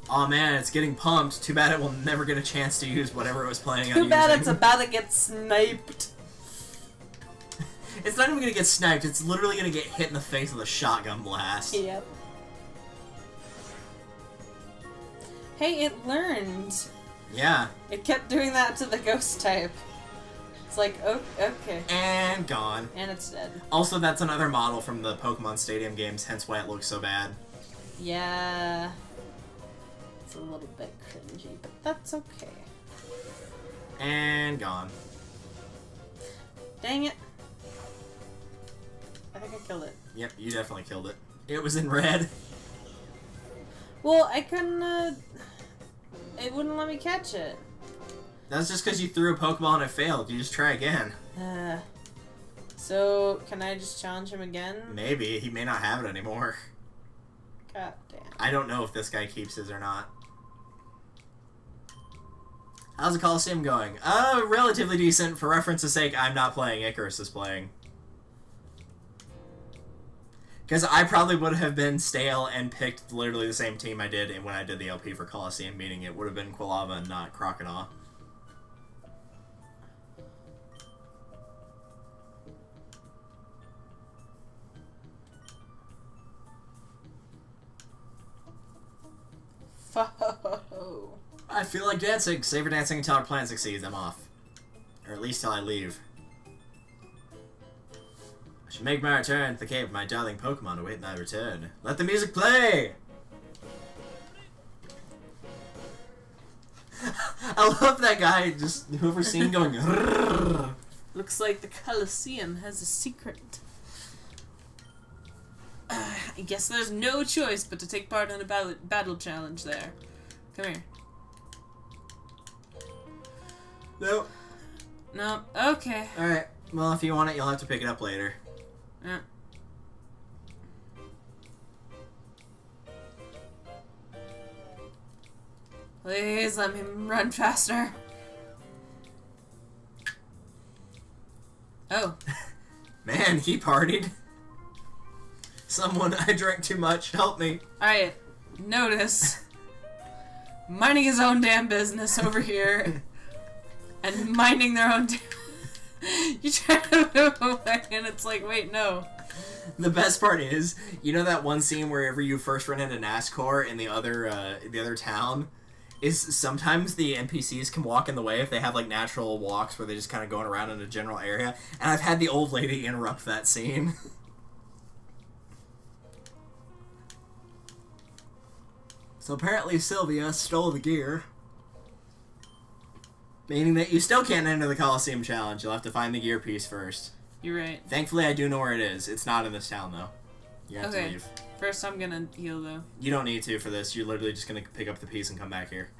Oh man, it's getting pumped. Too bad it will never get a chance to use whatever it was planning on using. Too bad it's about to get sniped. It's not even gonna get sniped, it's literally gonna get hit in the face with a shotgun blast. Yep. Hey, it learned. Yeah. It kept doing that to the ghost type. It's like, oh, okay. And gone. And it's dead. Also, that's another model from the Pokemon Stadium games, hence why it looks so bad. Yeah. It's a little bit cringy, but that's okay. And gone. Dang it. I think I killed it. Yep, you definitely killed it. It was in red. Well, I couldn't, it wouldn't let me catch it. That's just because you threw a Pokeball and it failed. You just try again. So, can I just challenge him again? Maybe. He may not have it anymore. God damn. I don't know if this guy keeps his or not. How's the Colosseum going? Relatively decent. For reference's sake, I'm not playing. Icarus is playing. Because I probably would have been stale and picked literally the same team I did when I did the LP for Colosseum, meaning it would have been Quilava and not Croconaw. I feel like dancing. Savor dancing until our plan succeeds. I'm off. Or at least till I leave. I should make my return to the cave of my darling Pokemon await my return. Let the music play! I love that guy, just whoever's seen going Rrrr. Looks like the Colosseum has a secret. I guess there's no choice but to take part in a battle challenge there. Come here. Nope. No. Okay. Alright, well if you want it, you'll have to pick it up later. Yeah. Please let me run faster. Oh. Man, he partied. Someone, I drank too much, help me. Alright, notice. Minding his own damn business over here. And minding their own You try to move away and it's like, wait, no. The best part is, you know that one scene wherever you first run into NASCAR in the other town? Is sometimes the NPCs can walk in the way if they have like natural walks where they're just kind of going around in a general area. And I've had the old lady interrupt that scene. So apparently Sylvia stole the gear. Meaning that you still can't enter the Colosseum Challenge. You'll have to find the gear piece first. You're right. Thankfully, I do know where it is. It's not in this town, though. You have to leave. First, I'm gonna heal, though. You don't need to for this. You're literally just gonna pick up the piece and come back here.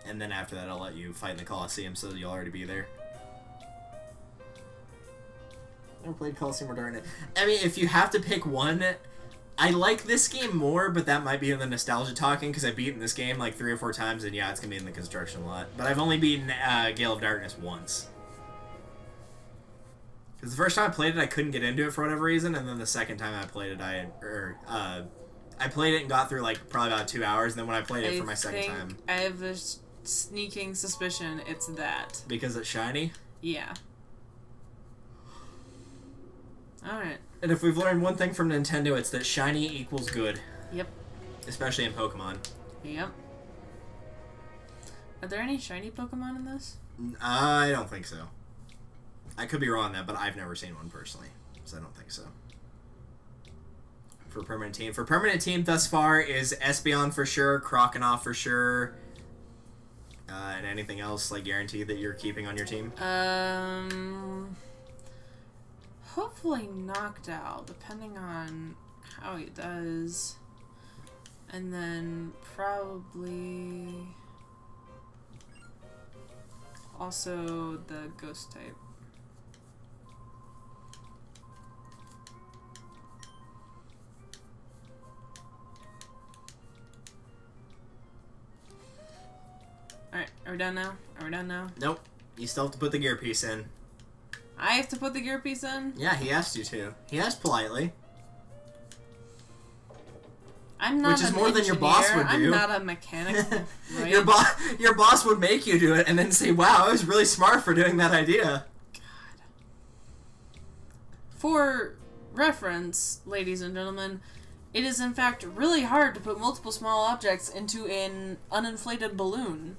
And then after that, I'll let you fight in the Colosseum, so you'll already be there. Never played Colosseum or darn it. I mean, if you have to pick one, I like this game more, but that might be in the nostalgia talking, because I've beaten this game like 3 or 4 times, and yeah, it's gonna be in the construction a lot. But I've only beaten Gale of Darkness once. Because the first time I played it, I couldn't get into it for whatever reason, and then the second time I played it, I played it and got through like probably about 2 hours, and then when I played it for my second time. I have a sneaking suspicion it's that. Because it's shiny? Yeah. Alright. And if we've learned one thing from Nintendo, it's that shiny equals good. Yep. Especially in Pokemon. Yep. Are there any shiny Pokemon in this? I don't think so. I could be wrong on that, but I've never seen one personally, so I don't think so. For permanent team. For permanent team thus far is Espeon for sure, Croconaw for sure, and anything else like guaranteed that you're keeping on your team? Hopefully Noctowl, depending on how he does. And then probably also the ghost type. Alright, are we done now? Are we done now? Nope. You still have to put the gear piece in. I have to put the gear piece in? Yeah, he asked you to. He asked politely. I'm not which is an more than your boss engineer. would do. I'm not a mechanic. Right? Your boss would make you do it and then say, "Wow, I was really smart for doing that idea." God. For reference, ladies and gentlemen, it is in fact really hard to put multiple small objects into an uninflated balloon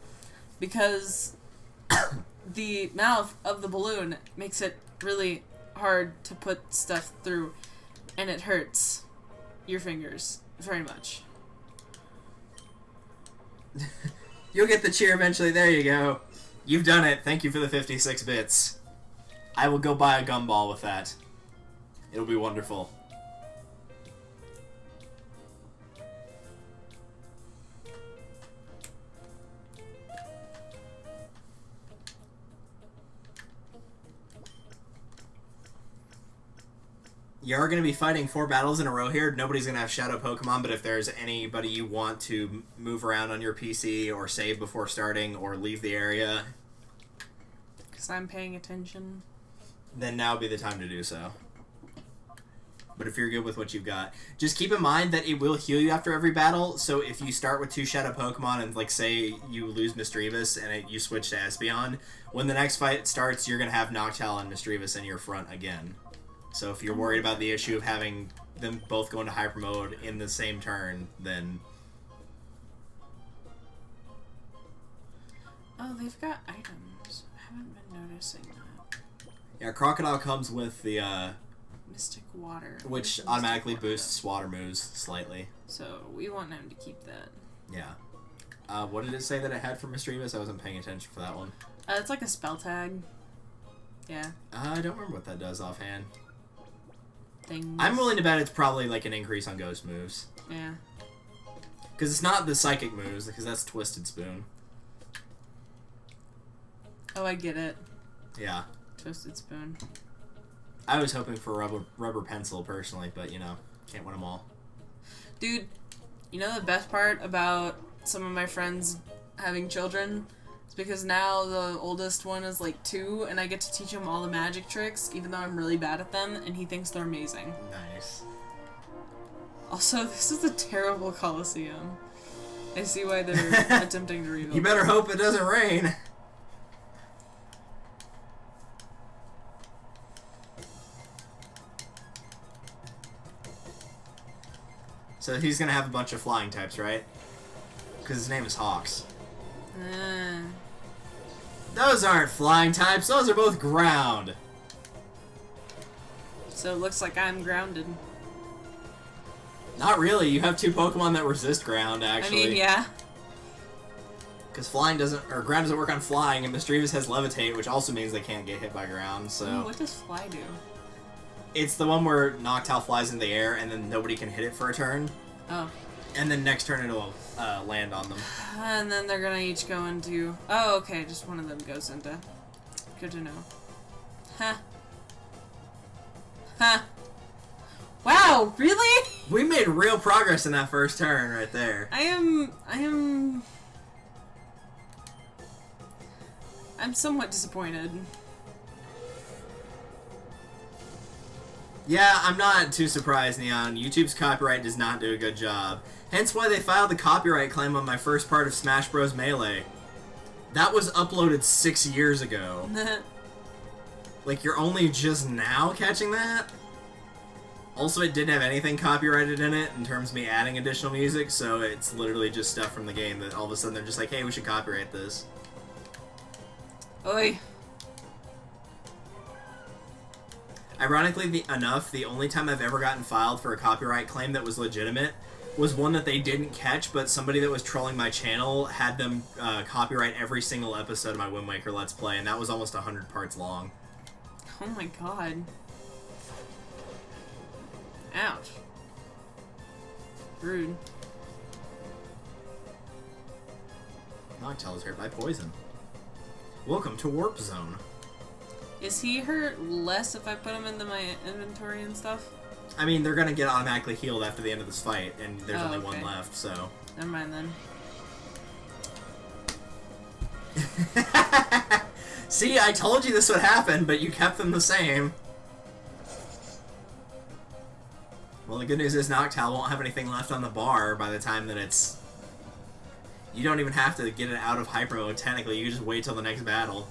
because the mouth of the balloon makes it really hard to put stuff through, and it hurts your fingers very much. You'll get the cheer eventually. There you go. You've done it. Thank you for the 56 bits. I will go buy a gumball with that. It'll be wonderful. You are going to be fighting 4 battles in a row here. Nobody's going to have Shadow Pokemon, but if there's anybody you want to move around on your PC or save before starting or leave the area, Because I'm paying attention. then now would be the time to do so. But if you're good with what you've got, just keep in mind that it will heal you after every battle, so if you start with 2 Shadow Pokemon and, like, say you lose Misdreavus and you switch to Espeon, when the next fight starts, you're going to have Noctowl and Misdreavus in your front again. So if you're worried about the issue of having them both go into hyper mode in the same turn, then... Oh, they've got items. I haven't been noticing that. Yeah, Crocodile comes with the, Mystic Water. which Mystic automatically Water? boosts water moves slightly. So, we want him to keep that. Yeah. What did it say that it had for Misdreavus? I wasn't paying attention for that one. It's like a spell tag. Yeah. I don't remember what that does offhand. Things. I'm willing to bet it's probably like an increase on ghost moves. Yeah. Because it's not the psychic moves, because that's Twisted Spoon. Oh, I get it. Yeah. Twisted Spoon. I was hoping for rubber pencil, personally, but, you know, can't win them all. Dude, you know the best part about some of my friends having children? It's because now the oldest one is like 2, and I get to teach him all the magic tricks, even though I'm really bad at them, and he thinks they're amazing. Nice. Also, this is a terrible Colosseum. I see why they're attempting to rebuild. You better hope it doesn't rain. So he's gonna have a bunch of flying types, right? Because his name is Hawks. Those aren't flying types, those are both ground. So it looks like I'm grounded. Not really, you have 2 Pokemon that resist ground, actually. I mean, yeah. Because flying doesn't, or ground doesn't work on flying, and Misdreavus has Levitate, which also means they can't get hit by ground, so... Ooh, what does Fly do? It's the one where Noctowl flies in the air, and then nobody can hit it for a turn. Oh. And then next turn it'll land on them. And then they're gonna each go into... Oh, okay, just one of them goes into... Good to know. Huh. Huh. Wow, really? We made real progress in that first turn right there. I'm somewhat disappointed. Yeah, I'm not too surprised, Neon. YouTube's copyright does not do a good job. Hence why they filed the copyright claim on my first part of Smash Bros. Melee. That was uploaded 6 years ago. Like, you're only just now catching that? Also, it didn't have anything copyrighted in it in terms of me adding additional music, so it's literally just stuff from the game that all of a sudden they're just like, hey, we should copyright this. Oi. Ironically enough, the only time I've ever gotten filed for a copyright claim that was legitimate was one that they didn't catch, but somebody that was trolling my channel had them copyright every single episode of my Wind Waker Let's Play, and that was almost 100 parts long. Oh my god. Ouch. Rude. Noctowl is hurt by poison. Welcome to Warp Zone. Is he hurt less if I put him into my inventory and stuff? I mean, they're gonna get automatically healed after the end of this fight, and there's only okay. one left, so... Never mind then. See, I told you this would happen, but you kept them the same. Well, the good news is Noctowl won't have anything left on the bar by the time that it's... You don't even have to get it out of hyper mode, technically. You just wait till the next battle.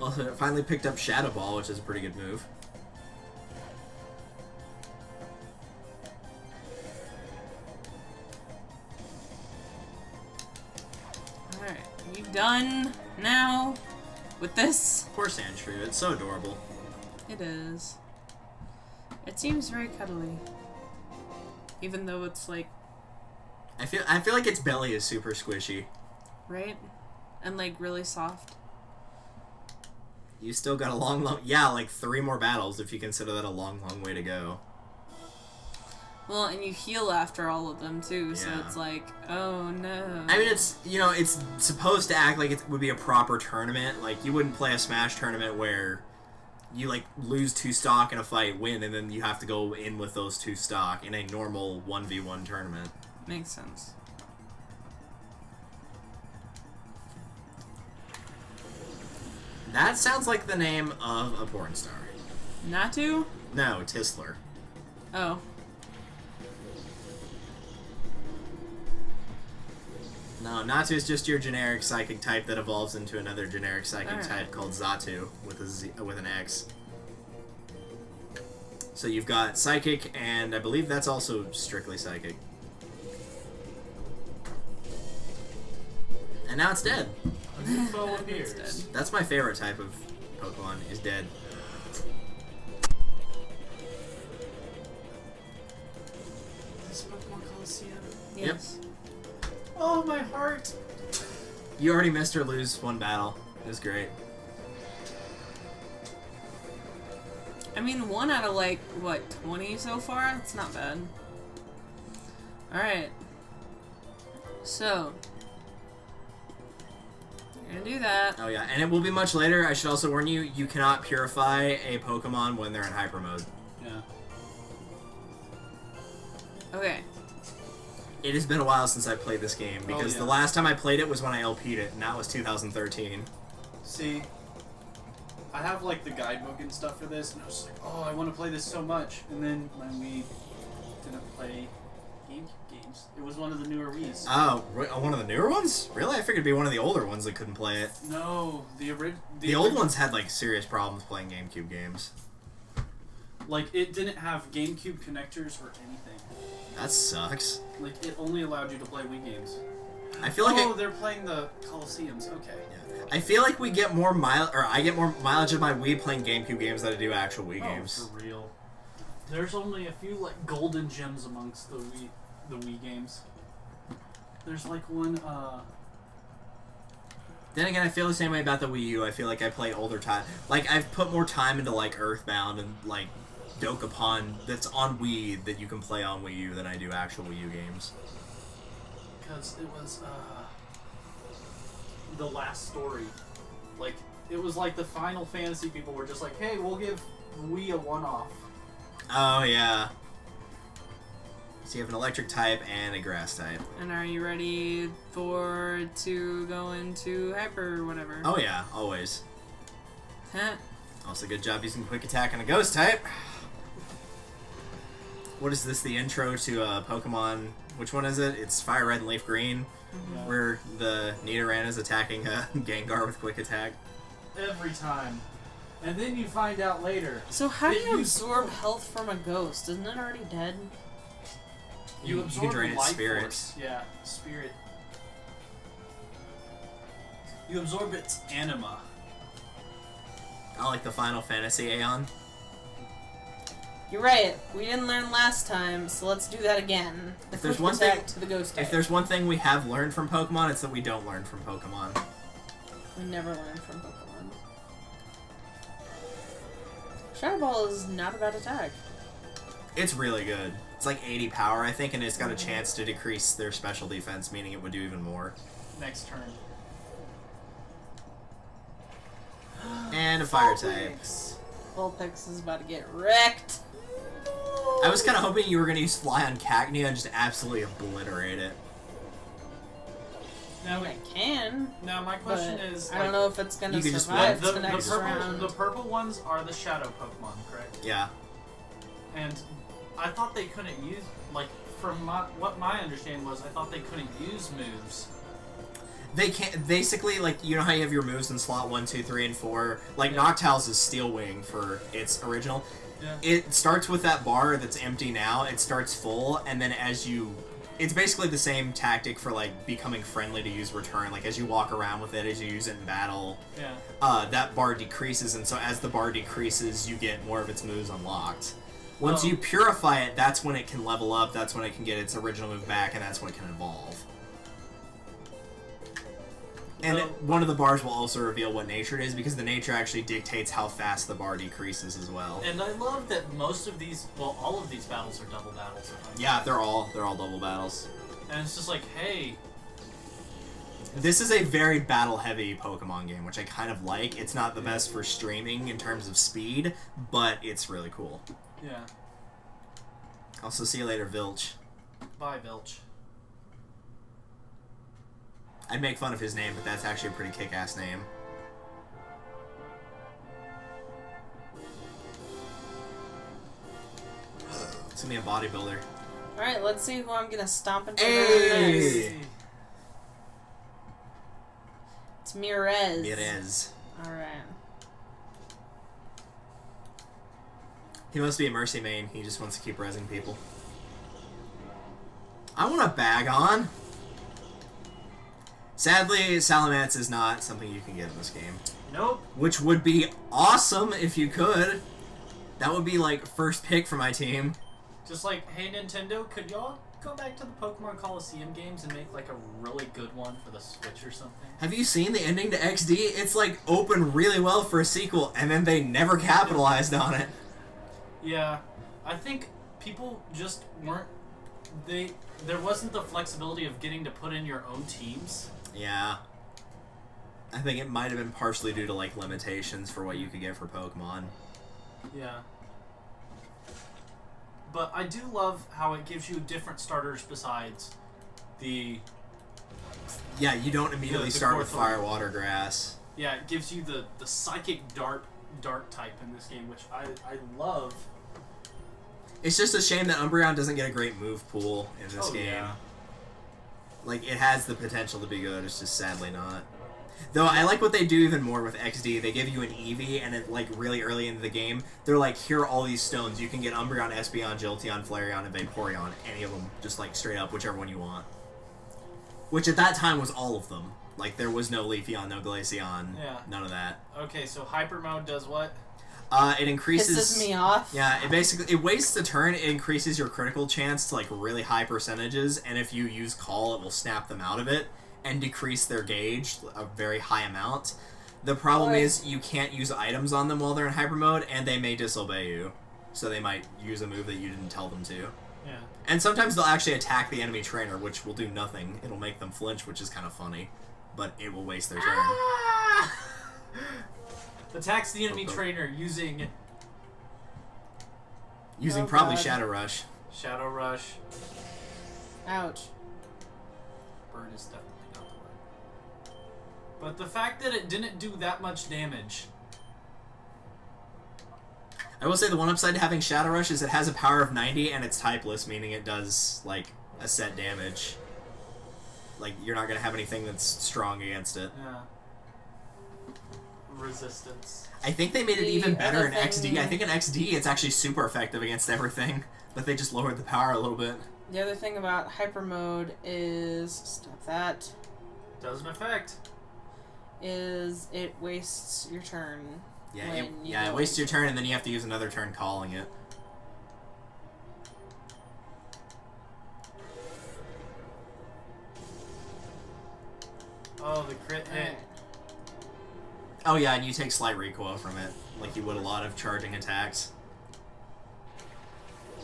Also, it finally picked up Shadow Ball, which is a pretty good move. Alright, are you done now with this? Poor Sandshrew, it's so adorable. It is. It seems very cuddly. Even though it's like... I feel like its belly is super squishy. Right? And like really soft. You still got a long... Yeah, like 3 more battles if you consider that a long way to go. Well, and you heal after all of them too, so Yeah. it's like, oh no. I mean, it's, you know, it's supposed to act like it would be a proper tournament. Like, you wouldn't play a Smash tournament where you, like, lose 2 stock in a fight, win, and then you have to go in with those 2 stock in a normal 1v1 tournament. Makes sense. That sounds like the name of a porn star. Natu? No, Tisler. Oh. No, Natu is just your generic psychic type that evolves into another generic psychic type called Xatu with an X. So you've got psychic, and I believe that's also strictly psychic. And now it's dead. A new foe appears. It's dead. That's my favorite type of Pokemon, is dead. This Pokemon Colosseum. Yes. Oh, my heart! You already missed or lose 1 battle. It was great. I mean, 1 out of like, what, 20 so far? It's not bad. Alright. So. You're gonna do that. Oh yeah, and it will be much later. I should also warn you, you cannot purify a Pokemon when they're in hyper mode. Yeah. Okay. It has been a while since I played this game, because yeah. the last time I played it was when I LP'd it, and that was 2013. See, I have like the guidebook and stuff for this, and I was like, oh, I want to play this so much. And then when we didn't play games, it was one of the newer Wii's. Oh, one of the newer ones? Really? I figured it'd be one of the older ones that couldn't play it. No, The old ones had like serious problems playing GameCube games. Like, it didn't have GameCube connectors or anything. That sucks. Like, it only allowed you to play Wii games. I feel like they're playing the Colosseums. Okay. I feel like we get more I get more mileage of my Wii playing GameCube games than I do actual Wii games. For real. There's only a few like golden gems amongst the Wii games. There's like one. Then again, I feel the same way about the Wii U. I feel like I play older time. Like, I've put more time into like Earthbound and like Dokapon that's on Wii that you can play on Wii U than I do actual Wii U games. Because it was the last story. Like, it was like the Final Fantasy people were just like, hey, we'll give Wii a one-off. Oh, yeah. So you have an electric type and a grass type. And are you ready to go into hyper or whatever? Oh, yeah, always. Huh? Also, good job using quick attack on a ghost type. What is this, the intro to Pokemon? Which one is it? It's Fire Red and Leaf Green, Yeah. where the Nidoran is attacking Gengar with quick attack. Every time. And then you find out later. So how do It you used- absorb health from a ghost? Isn't it already dead? You can absorb drain its life spirit. force. Yeah, spirit. You absorb its anima. I like the Final Fantasy Aeon. You're right. We didn't learn last time, so let's do that again. If there's Quick one attack thing- to the ghost type. If there's one thing we have learned from Pokemon, it's that we don't learn from Pokemon. We never learned from Pokemon. Shadow Ball is not a bad attack. It's really good. It's like 80 power, I think, and it's got a chance to decrease their special defense, meaning it would do even more. Next turn. And a fire type. Vulpix is about to get wrecked. I was kind of hoping you were going to use Fly on Cacnea and just absolutely obliterate it. Now, I can. now my question is, I don't know if it's gonna You could just survive wait. the next round. the purple ones are the shadow Pokemon, correct? Yeah. And I thought they couldn't use, like, from what my understanding was, I thought they couldn't use moves. They can't. Basically, like, you know how you have your moves in slot 1, 2, 3, and 4? Like, Noctowl's is Steel Wing for its original. Yeah. It starts with that bar that's empty now. It starts full, and then as you... It's basically the same tactic for, like, becoming friendly to use return. Like, as you walk around with it, as you use it in battle, that bar decreases, and so as the bar decreases, you get more of its moves unlocked. Once you purify it, that's when it can level up, that's when it can get its original move back, and that's when it can evolve. And one of the bars will also reveal what nature it is, because the nature actually dictates how fast the bar decreases as well. And I love that most of these, well, all of these battles are double battles. Yeah, they're all double battles. And it's just like, hey... This is a very battle-heavy Pokemon game, which I kind of like. It's not the best for streaming in terms of speed, but it's really cool. Yeah. Also, see you later, Vilch. Bye, Vilch. I'd make fun of his name, but that's actually a pretty kick-ass name. It's gonna be a bodybuilder. Alright, let's see who I'm gonna stomp into Hey! next. It's Mirez. Mirez. Alright. He must be a Mercy main. He just wants to keep rezzing people. I want a bag on. Sadly, Salamence is not something you can get in this game. Nope. Which would be awesome if you could. That would be like first pick for my team. Just like, hey Nintendo, could y'all go back to the Pokemon Colosseum games and make like a really good one for the Switch or something? Have you seen the ending to XD? It's like opened really well for a sequel, and then they never capitalized on it. Yeah, I think people just weren't... There wasn't the flexibility of getting to put in your own teams. Yeah. I think it might have been partially due to, like, limitations for what you could get for Pokemon. Yeah. But I do love how it gives you different starters besides the... Yeah, you don't immediately start with Corthor. Fire, Water, Grass. Yeah, it gives you the Psychic Dark type in this game, which I love. It's just a shame that Umbreon doesn't get a great move pool in this game. Yeah. Like, it has the potential to be good, it's just sadly not. Though, I like what they do even more with XD. They give you an Eevee, and it, like, really early into the game, they're like, here are all these stones. You can get Umbreon, Espeon, Jolteon, Flareon, and Vaporeon. Any of them, just, like, straight up, whichever one you want. Which, at that time, was all of them. Like, there was no Leafeon, no Glaceon, none of that. Okay, so Hyper Mode does what? It increases... Pisses me off. Yeah, it wastes the turn, it increases your critical chance to, like, really high percentages, and if you use Call, it will snap them out of it, and decrease their gauge a very high amount. The problem is, you can't use items on them while they're in Hyper Mode, and they may disobey you. So they might use a move that you didn't tell them to. Yeah. And sometimes they'll actually attack the enemy trainer, which will do nothing. It'll make them flinch, which is kind of funny. But it will waste their turn. Ah! Attacks the enemy trainer using... Using probably Shadow Rush. Shadow Rush. Ouch. Bird is definitely not the word. But the fact that it didn't do that much damage... I will say the one upside to having Shadow Rush is it has a power of 90 and it's typeless, meaning it does, like, a set damage. Like, you're not going to have anything that's strong against it. Yeah. Resistance. I think they made it even better in other XD. thing- I think in XD it's actually super effective against everything, but they just lowered the power a little bit. The other thing about Hyper Mode is... Stop that. Doesn't affect. Is it wastes your turn. Yeah, when you it go wastes your into turn and then you have to use another turn calling it. Oh, the crit hit. Alright. Oh yeah, and you take slight recoil from it, like you would a lot of charging attacks.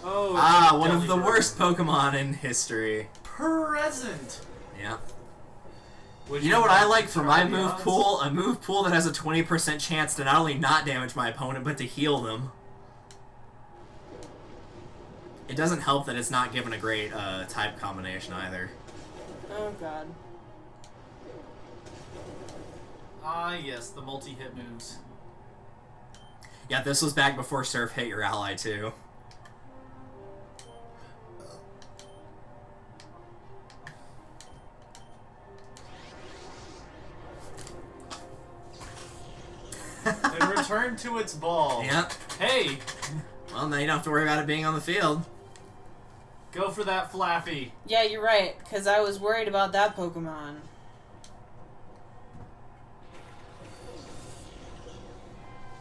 Oh, One of the Deadly worst Pokemon in history. Present. Yeah. Would You know what I like for my Charmeleons? move pool? A move pool that has a 20% chance to not only not damage my opponent, but to heal them. It doesn't help that it's not given a great type combination either. Oh god. Ah, yes, the multi-hit moves. Yeah, this was back before Surf hit your ally, too. It returned to its ball. Yep. Hey! Well, now you don't have to worry about it being on the field. Go for that Flappy. Yeah, you're right, because I was worried about that Pokemon.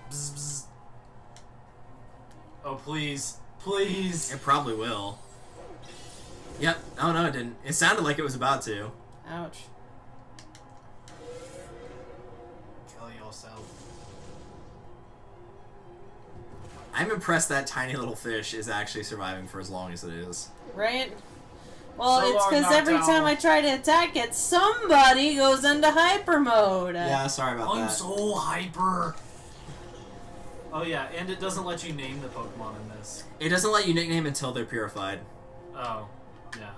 Bzz, bzz. Oh, please. Please. It probably will. Yep. Oh, no, it didn't. It sounded like it was about to. Ouch. Kill yourself. I'm impressed that tiny little fish is actually surviving for as long as it is. Right? Well, So it's long, because every knockdown. time I try to attack it, somebody goes into hyper mode. Yeah, sorry about I'm that. so hyper. Oh yeah, and it doesn't let you name the Pokemon in this. It doesn't let you nickname until they're purified. Oh, yeah.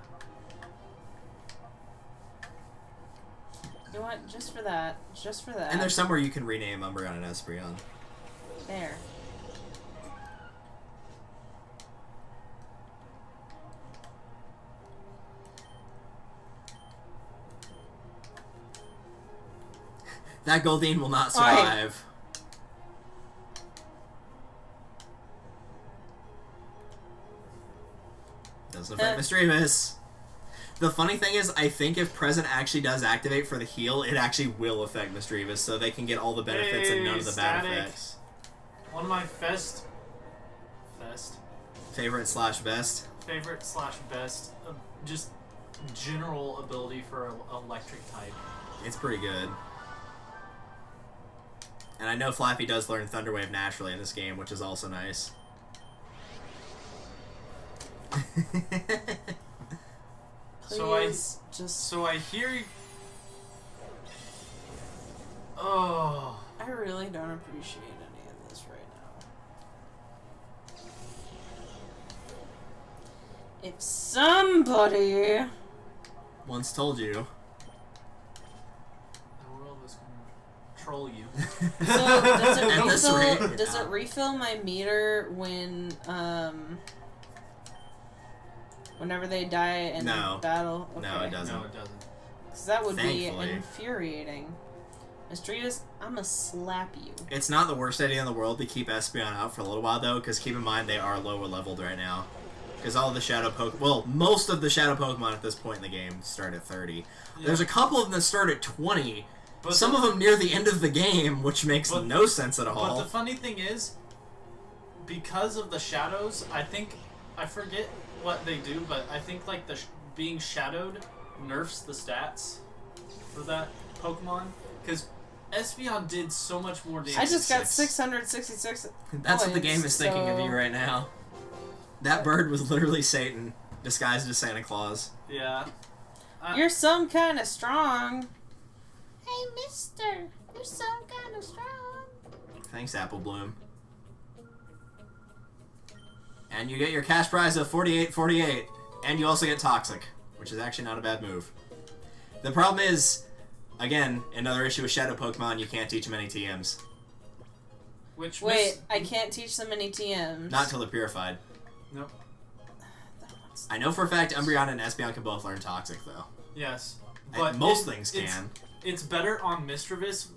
You know what? Just for that. Just for that. And there's somewhere you can rename Umbreon and Espeon. There. That Goldeen will not Alright. survive. Doesn't affect Misdreavus. The funny thing is, I think if Present actually does activate for the heal, it actually will affect Misdreavus, so they can get all the benefits and none of the bad Static. effects. One of my fest Favorite slash best. favorite slash best, just general ability for an electric type. It's pretty good. And I know Flappy does learn Thunder Wave naturally in this game, which is also nice. Please, So I hear. Oh. I really don't appreciate any of this right now. If somebody... Once told you. The world is gonna troll you. So, does it At this refill, rate, does yeah. it refill my meter when, whenever they die in No. battle? No, it doesn't. No, it doesn't. Because that would Thankfully. be infuriating. Misdreavus, I'ma slap you. It's not the worst idea in the world to keep Espeon out for a little while, though, because keep in mind they are lower leveled right now. Because all the Shadow Pokemon... Well, most of the Shadow Pokemon at this point in the game start at 30. Yeah. There's a couple of them that start at 20. But Some of them near the end of the game, which makes But- no sense at But all. the funny thing is, because of the shadows, I forget what they do, but I think like being shadowed nerfs the stats for that Pokemon, because Espeon did so much more damage. I just got 66. 666 That's what the points, game is thinking of so- you right now. That bird was literally Satan, disguised as Santa Claus. Yeah. You're some kind of strong. Hey, mister. You're some kind of strong. Thanks, Apple Bloom. And you get your cash prize of 48.48, and you also get Toxic, which is actually not a bad move. The problem is, again, another issue with Shadow Pokemon, you can't teach them any TMs. Which Wait, I can't teach them any TMs. Not until they're purified. Nope. I know for a fact Umbreon and Espeon can both learn Toxic, though. Yes. But most things can. It's better on Misdreavus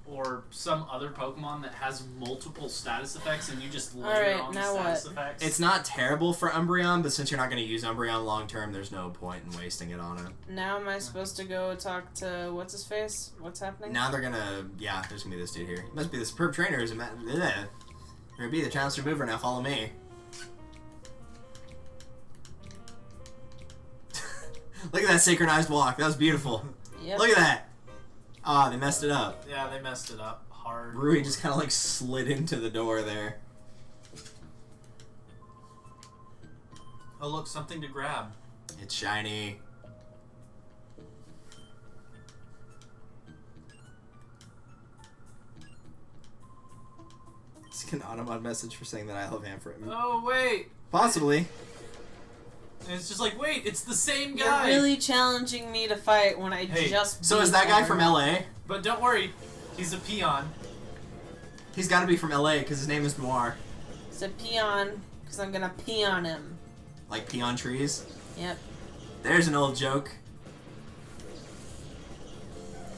or some other Pokemon that has multiple status effects and you just layer Alright, on the now status what? effects. It's not terrible for Umbreon, but since you're not going to use Umbreon long term, there's no point in wasting it on it. Now am I supposed to go talk to what's his face? What's happening? Now they're gonna, yeah, there's gonna be this dude here. He must be the superb trainer. Is gonna be the challenge mover now. Follow me. Look at that synchronized walk. That was beautiful. Yep. Look at that. Ah, they messed it up. Yeah, they messed it up hard. Rui just kind of like slid into the door there. Oh look, something to grab. It's shiny. It's an Automod message for saying that I love Ampharit. Oh wait! Possibly. And it's just like, wait, it's the same You're guy! really challenging me to fight when I Hey, just So beat is that guy from everyone. LA? But don't worry, he's a peon. He's got to be from LA because his name is Noir. It's a peon, because I'm gonna pee on him. Like pea on trees? Yep. There's an old joke.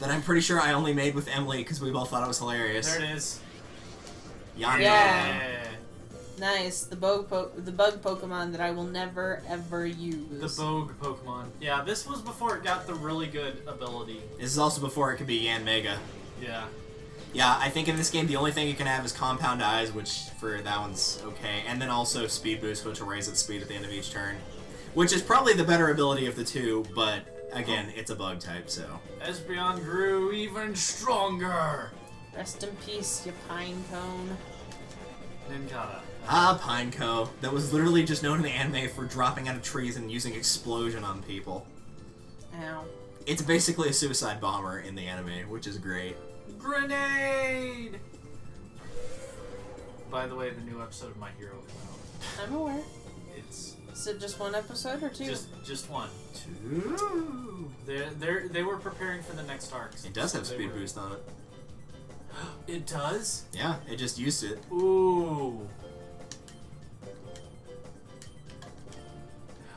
That I'm pretty sure I only made with Emily because we both thought it was hilarious. There it is. Yonder. Yeah. Nice. The bug Pokemon that I will never ever use. The Bogue Pokemon. Yeah, this was before it got the really good ability. This is also before it could be Yan Mega. Yeah. Yeah, I think in this game the only thing you can have is Compound Eyes, which for that one's okay, and then also Speed Boost, which will raise its speed at the end of each turn. Which is probably the better ability of the two, but again, it's a bug type, so. Espeon grew even stronger! Rest in peace, you pine cone. Nincada. Ah, Pineco. That was literally just known in the anime for dropping out of trees and using explosion on people. Ow. It's basically a suicide bomber in the anime, which is great. Grenade! By the way, the new episode of My Hero is out. I'm aware. It's Is it just one episode or two? just one. Two. They were preparing for the next arcs. It does have so speed boost on it. It does? Yeah, it just used it. Ooh.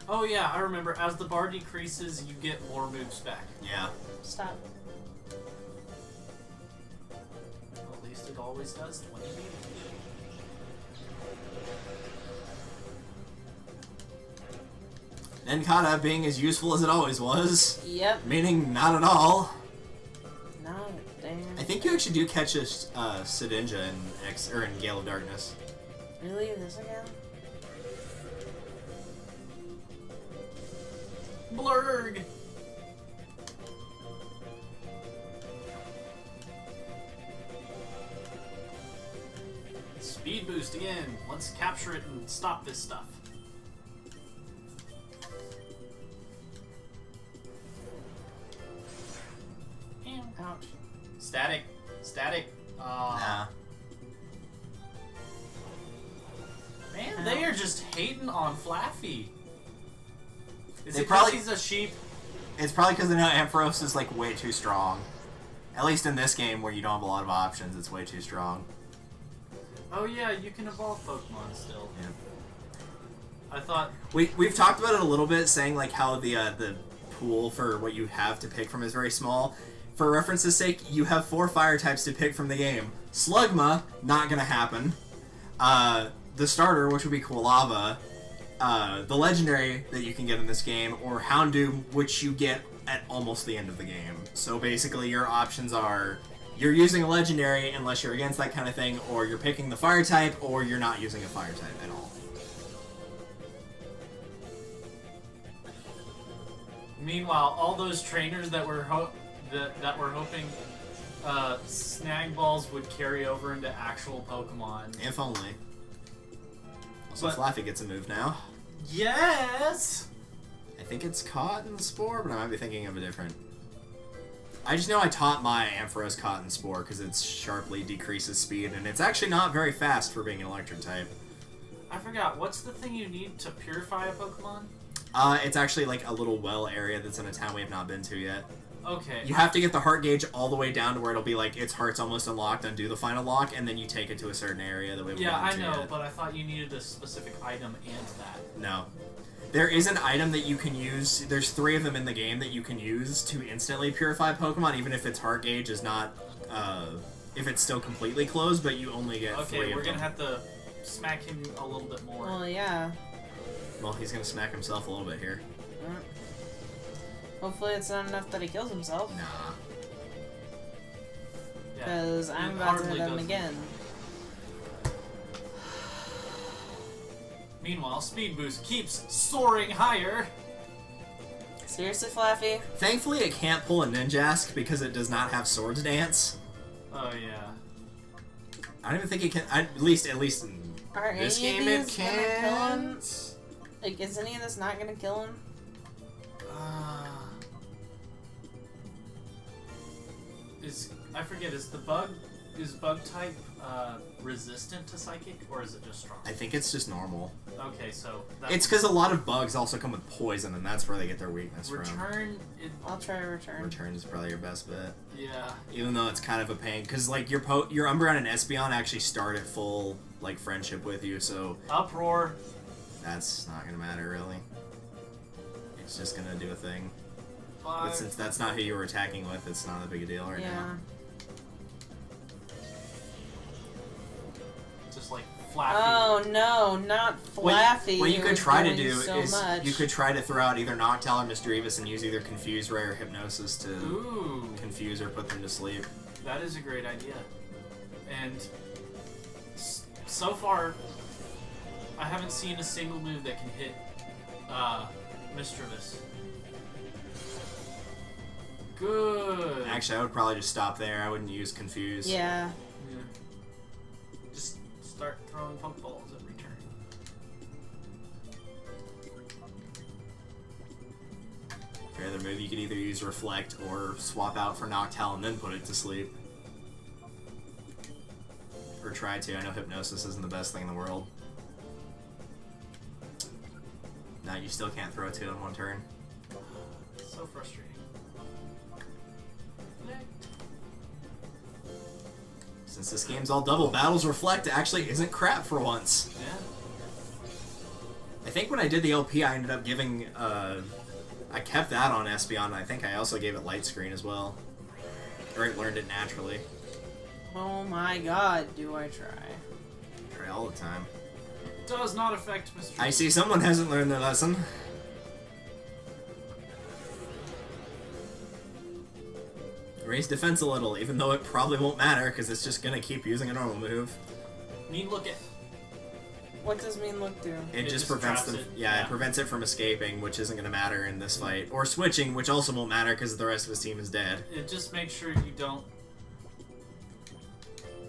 Oh yeah, I remember. As the bar decreases, you get more moves back. Yeah. Stop. At least it always does when you need it. Nincada being as useful as it always was. Yep. Meaning not at all. No, damn. I think you actually do catch a Sidinja in Gale of Darkness. Really? This again? Blurg! Speed boost again. Let's capture it and stop this stuff. Ouch. Static. Static. Nah. Man, they are just hating on Flaffy. Is They it probably- because he's a sheep? It's probably because they know Ampharos is like way too strong. At least in this game where you don't have a lot of options, it's way too strong. Oh yeah, you can evolve Pokemon still. Yeah. I thought... We've talked about it a little bit, saying like how the pool for what you have to pick from is very small. For reference's sake, you have 4 fire types to pick from the game. Slugma, not gonna happen. The starter, which would be Quilava. The legendary that you can get in this game, or Houndoom, which you get at almost the end of the game. So basically your options are, you're using a legendary unless you're against that kind of thing, or you're picking the fire type, or you're not using a fire type at all. Meanwhile, all those trainers that were that were hoping snag balls would carry over into actual Pokemon. If only. Also, But- Flaffy gets a move now. Yes! I think it's Cotton Spore, but I might be thinking of a different. I just know I taught my Ampharos Cotton Spore because it sharply decreases speed, and it's actually not very fast for being an electric type. I forgot, what's the thing you need to purify a Pokemon? It's actually like a little well area that's in a town we have not been to yet. Okay. You have to get the heart gauge all the way down to where it'll be like its heart's almost unlocked, undo the final lock, and then you take it to a certain area that we haven't Yeah, I gotten to know, yet. but I thought you needed a specific item and that. No. There is an item that you can use. There's 3 of them in the game that you can use to instantly purify Pokemon, even if its heart gauge is not, if it's still completely closed, but you only get 3 Okay, of them. we're gonna have to smack him a little bit more. Well, yeah. Well, he's gonna smack himself a little bit here. Hopefully it's not enough that he kills himself. Nah. Yeah. Because It I'm about to hardly hit him does again. Meanwhile, Speed Boost keeps soaring higher. Seriously, Flaffy? Thankfully, it can't pull a Ninjask because it does not have Swords Dance. Oh yeah. I don't even think it can. At least in Are this any game, of it these gonna kill him? can't. Like, is any of this not gonna kill him? I forget. Is is bug type resistant to psychic, or is it just strong? I think it's just normal. Okay, so It's because a lot of bugs also come with poison, and that's where they get their weakness from. return. I'll try return. Return is probably your best bet. Yeah. Even though it's kind of a pain, because like your Umbreon and Espeon actually start at full like friendship with you, so Uproar. that's not gonna matter really. It's just gonna do a thing. But 5. since that's not who you were attacking with, it's not a big a deal right now. Just like Flappy. Oh no, not Flappy. What you could who's try to doing do so is much. you could try to throw out either Noctowl or Misdreavus and use either Confuse Ray or Hypnosis to Ooh, confuse or put them to sleep. that is a great idea. And so far, I haven't seen a single move that can hit Misdreavus. Good. Actually, I would probably just stop there. I wouldn't use Confuse. Yeah. Yeah. Just start throwing Pokeballs at return. For either move, you could either use Reflect or swap out for Noctowl and then put it to sleep. Or try to. I know Hypnosis isn't the best thing in the world. No, you still can't throw 2 in one turn. So frustrating. Since this game's all double, Battles Reflect actually isn't crap for once. Yeah. I think when I did the LP, I ended up giving, I kept that on Espeon, and I think I also gave it Light Screen as well. Or it learned it naturally. Oh my god, do I try. Try all the time. Does not affect Mr. I see someone hasn't learned their lesson. Raise defense a little, even though it probably won't matter, because it's just going to keep using a normal move. Mean look at. What does mean look do? It just just prevents traps them. it. Yeah, Yeah. it prevents it from escaping, which isn't going to matter in this fight. Or switching, which also won't matter because the rest of his team is dead. It just makes sure you don't.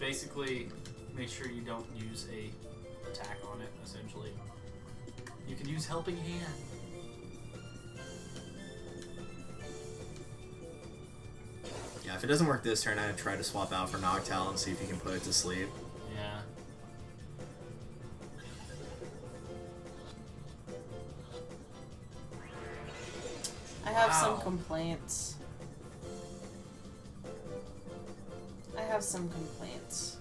Basically, make sure you don't use a attack on it. Essentially, you can use Helping Hand. Yeah, if it doesn't work this turn, I'd try to swap out for Noctowl and see if you can put it to sleep. Yeah. I have some Wow. complaints. I have some complaints.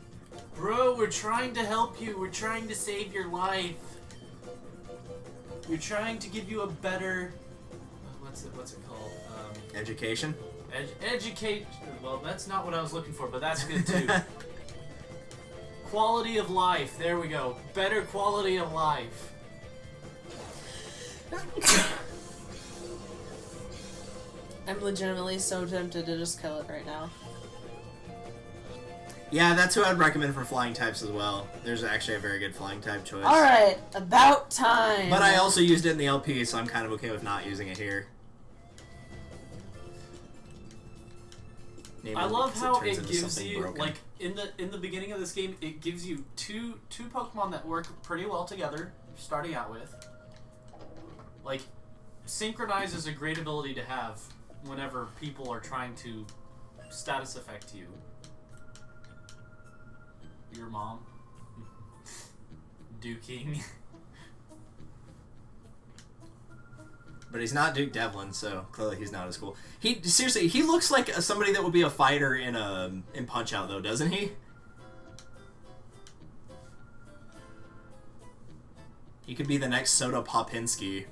Bro, we're trying to help you. We're trying to save your life. We're trying to give you a better. What's it called? Education? Educate. Well, that's not what I was looking for, but that's good too. Quality of life. There we go. Better quality of life. I'm legitimately so tempted to just kill it right now. Yeah, that's who I'd recommend for flying types as well. There's actually a very good flying type choice. Alright, about time! But I also used it in the LP, so I'm kind of okay with not using it here. I love how turns it into gives something you broken. like in the beginning of this game, it gives you two Pokemon that work pretty well together. Starting out with, like, Synchronize is a great ability to have whenever people are trying to status affect you. Your mom. Duking. But he's not Duke Devlin, so clearly he's not as cool. He seriously, he looks like somebody that would be a fighter in Punch Out, though, doesn't he? He could be the next Soda Popinski.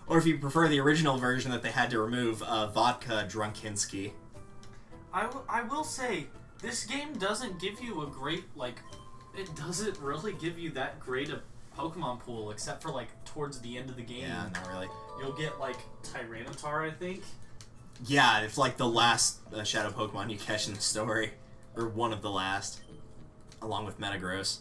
Or if you prefer the original version that they had to remove, Vodka Drunkinski. I will say, this game doesn't give you a great, like, it doesn't really give you that great a Pokemon pool, except for, like, towards the end of the game. Yeah, not really. You'll get, like, Tyranitar, I think. Yeah, it's like the last Shadow Pokemon you catch in the story. Or one of the last. Along with Metagross.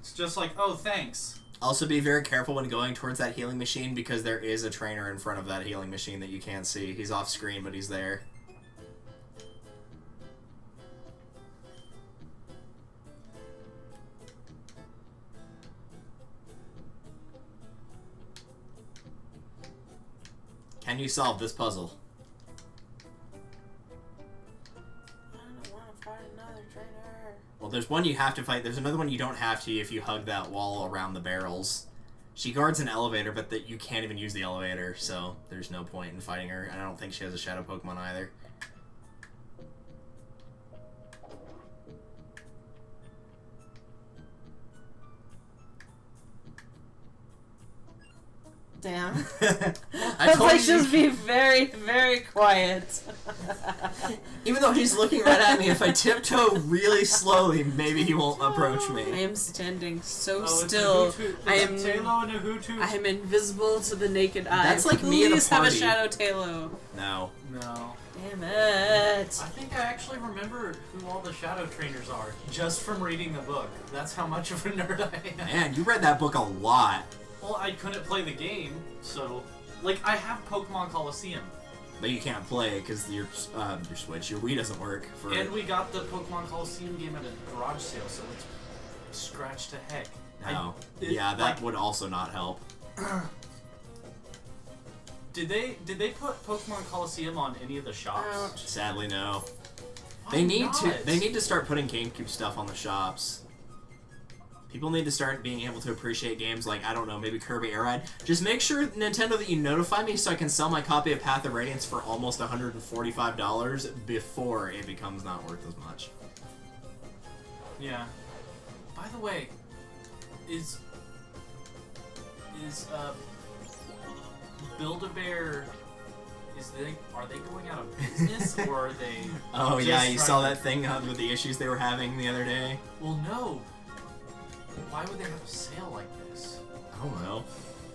It's just like, oh, thanks. Also be very careful when going towards that healing machine because there is a trainer in front of that healing machine that you can't see. He's off screen, but he's there. Can you solve this puzzle? trainer. Well, there's one you have to fight. There's another one you don't have to if you hug that wall around the barrels. She guards an elevator, but that you can't even use the elevator, so there's no point in fighting her. And I don't think she has a shadow Pokemon either. Damn. I told like, you. just be very, very quiet. Even though he's looking right at me, if I tiptoe really slowly, maybe he won't approach I me. am standing so Oh, it's still. a Hootoo. I It's am. a Tailo and a Hootoo. I am invisible to the naked eye. That's like me at a Please have a party. shadow Tailo. No. No. Damn it. I think I actually remember who all the shadow trainers are just from reading the book. That's how much of a nerd I am. Man, you read that book a lot. Well, I couldn't play the game, so like I have Pokemon Colosseum, But you can't play because your Switch, your Wii doesn't work for and it. we got the Pokemon Colosseum game at a garage sale, so it's scratched to heck. No. Yeah, that would also not help. Did they put Pokemon Colosseum on any of the shops? Ouch. Sadly, no. Why They need not? to. They need to start putting GameCube stuff on the shops. People need to start being able to appreciate games like, I don't know, maybe Kirby Air Ride. Just make sure, Nintendo, that you notify me so I can sell my copy of Path of Radiance for almost $145 before it becomes not worth as much. Yeah. By the way, is Build-A-Bear, are they going out of business or are they? Oh just yeah, you saw trying that thing with the issues they were having the other day? Well, no. Why would they have a sale like this? I don't know.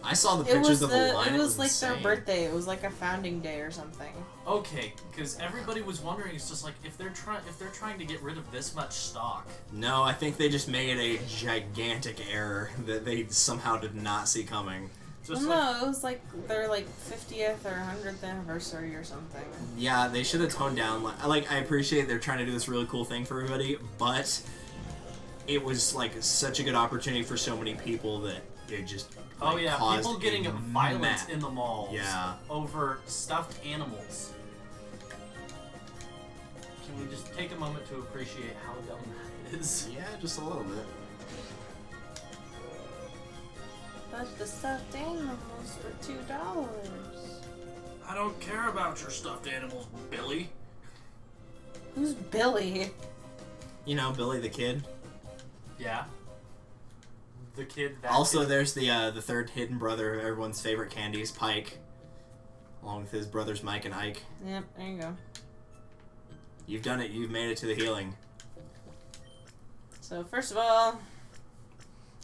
I saw the It pictures was of the line. It was like insane. their birthday. It was like a founding day or something. Okay, because everybody was wondering. It's just like if they're trying to get rid of this much stock. No, I think they just made a gigantic error that they somehow did not see coming. Just Well, no, it was like their 50th or 100th anniversary or something. Yeah, they should have toned down. I appreciate they're trying to do this really cool thing for everybody, but it was like such a good opportunity for so many people that it just. Oh yeah, caused people getting a violent mess. in the malls. Yeah. Over stuffed animals. Can we just take a moment to appreciate how dumb that is? Yeah, just a little bit. But the stuffed animals for $2. I don't care about your stuffed animals, Billy. Who's Billy? You know, Billy the Kid. Yeah. The kid that Also, kid. there's the third hidden brother of everyone's favorite candies, Pike, along with his brothers Mike and Ike. Yep, there you go. You've done it. You've made it to the healing. So first of all,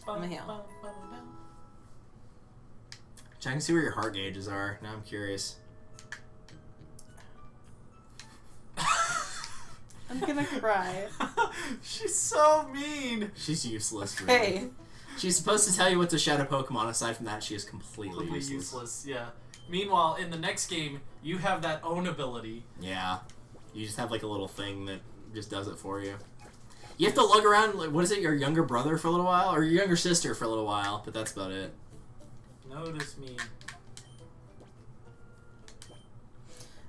I'm a heal. Check and see where your heart gauges are. Now I'm curious. I'm gonna cry. She's so mean. She's useless. Really. Hey. She's supposed to tell you what's a shadow Pokemon. Aside from that, she is completely Completely useless. useless. Yeah. Meanwhile, in the next game, you have that own ability. Yeah. You just have like a little thing that just does it for you. You have to lug around, like, what is it, your younger brother for a little while? Or your younger sister for a little while, but that's about it. Notice me.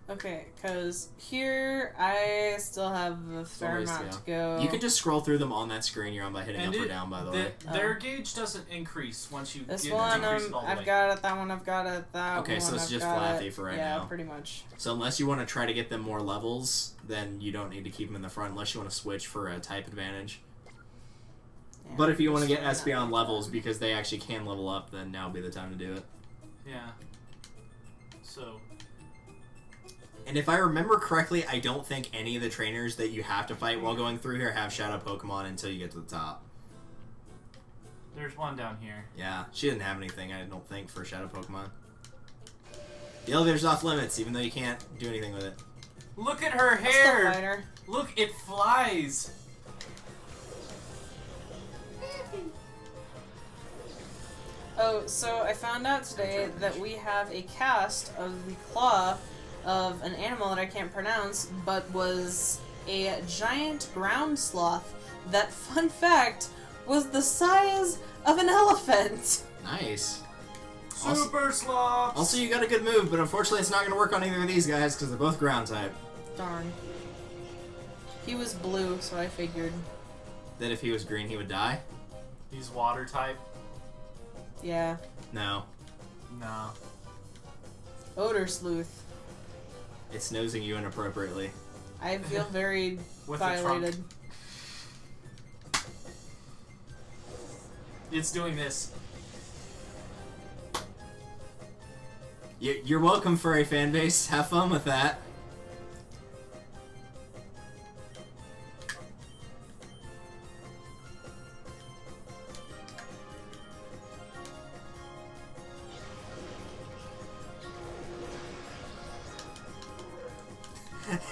Okay, because here I still have a fair ways to amount go. to go. You can just scroll through them on that screen you're on by hitting And up or down, by the way. Their gauge doesn't increase once you This get one, decrease it all the I've way. got it. That one, I've got it. That Okay, one, so it's I've just got Flaffy it. for right yeah, now. pretty much. So unless you want to try to get them more levels, then you don't need to keep them in the front unless you want to switch for a type advantage. Yeah, But if you want to just get trying SP not on to levels do because they actually can level up, then now would be the time to do it. Yeah. So. And if I remember correctly, I don't think any of the trainers that you have to fight while going through here have Shadow Pokemon until you get to the top. There's one down here. Yeah, she didn't have anything, I don't think, for Shadow Pokemon. The elevator's off limits, even though you can't do anything with it. Look at her I'll still fight hair! her. Look, it flies! Oh, so I found out today that we have a cast of the claw of an animal that I can't pronounce, but was a giant ground sloth that, fun fact, was the size of an elephant. Nice. Super sloths! Also, you got a good move, but unfortunately it's not going to work on either of these guys because they're both ground type. Darn. He was blue, so I figured. That if he was green, he would die? He's water type. Yeah. No. No. Odor sleuth. It's nosing you inappropriately. I feel very With the trunk. violated. It's doing this. You're welcome, furry fan base. Have fun with that.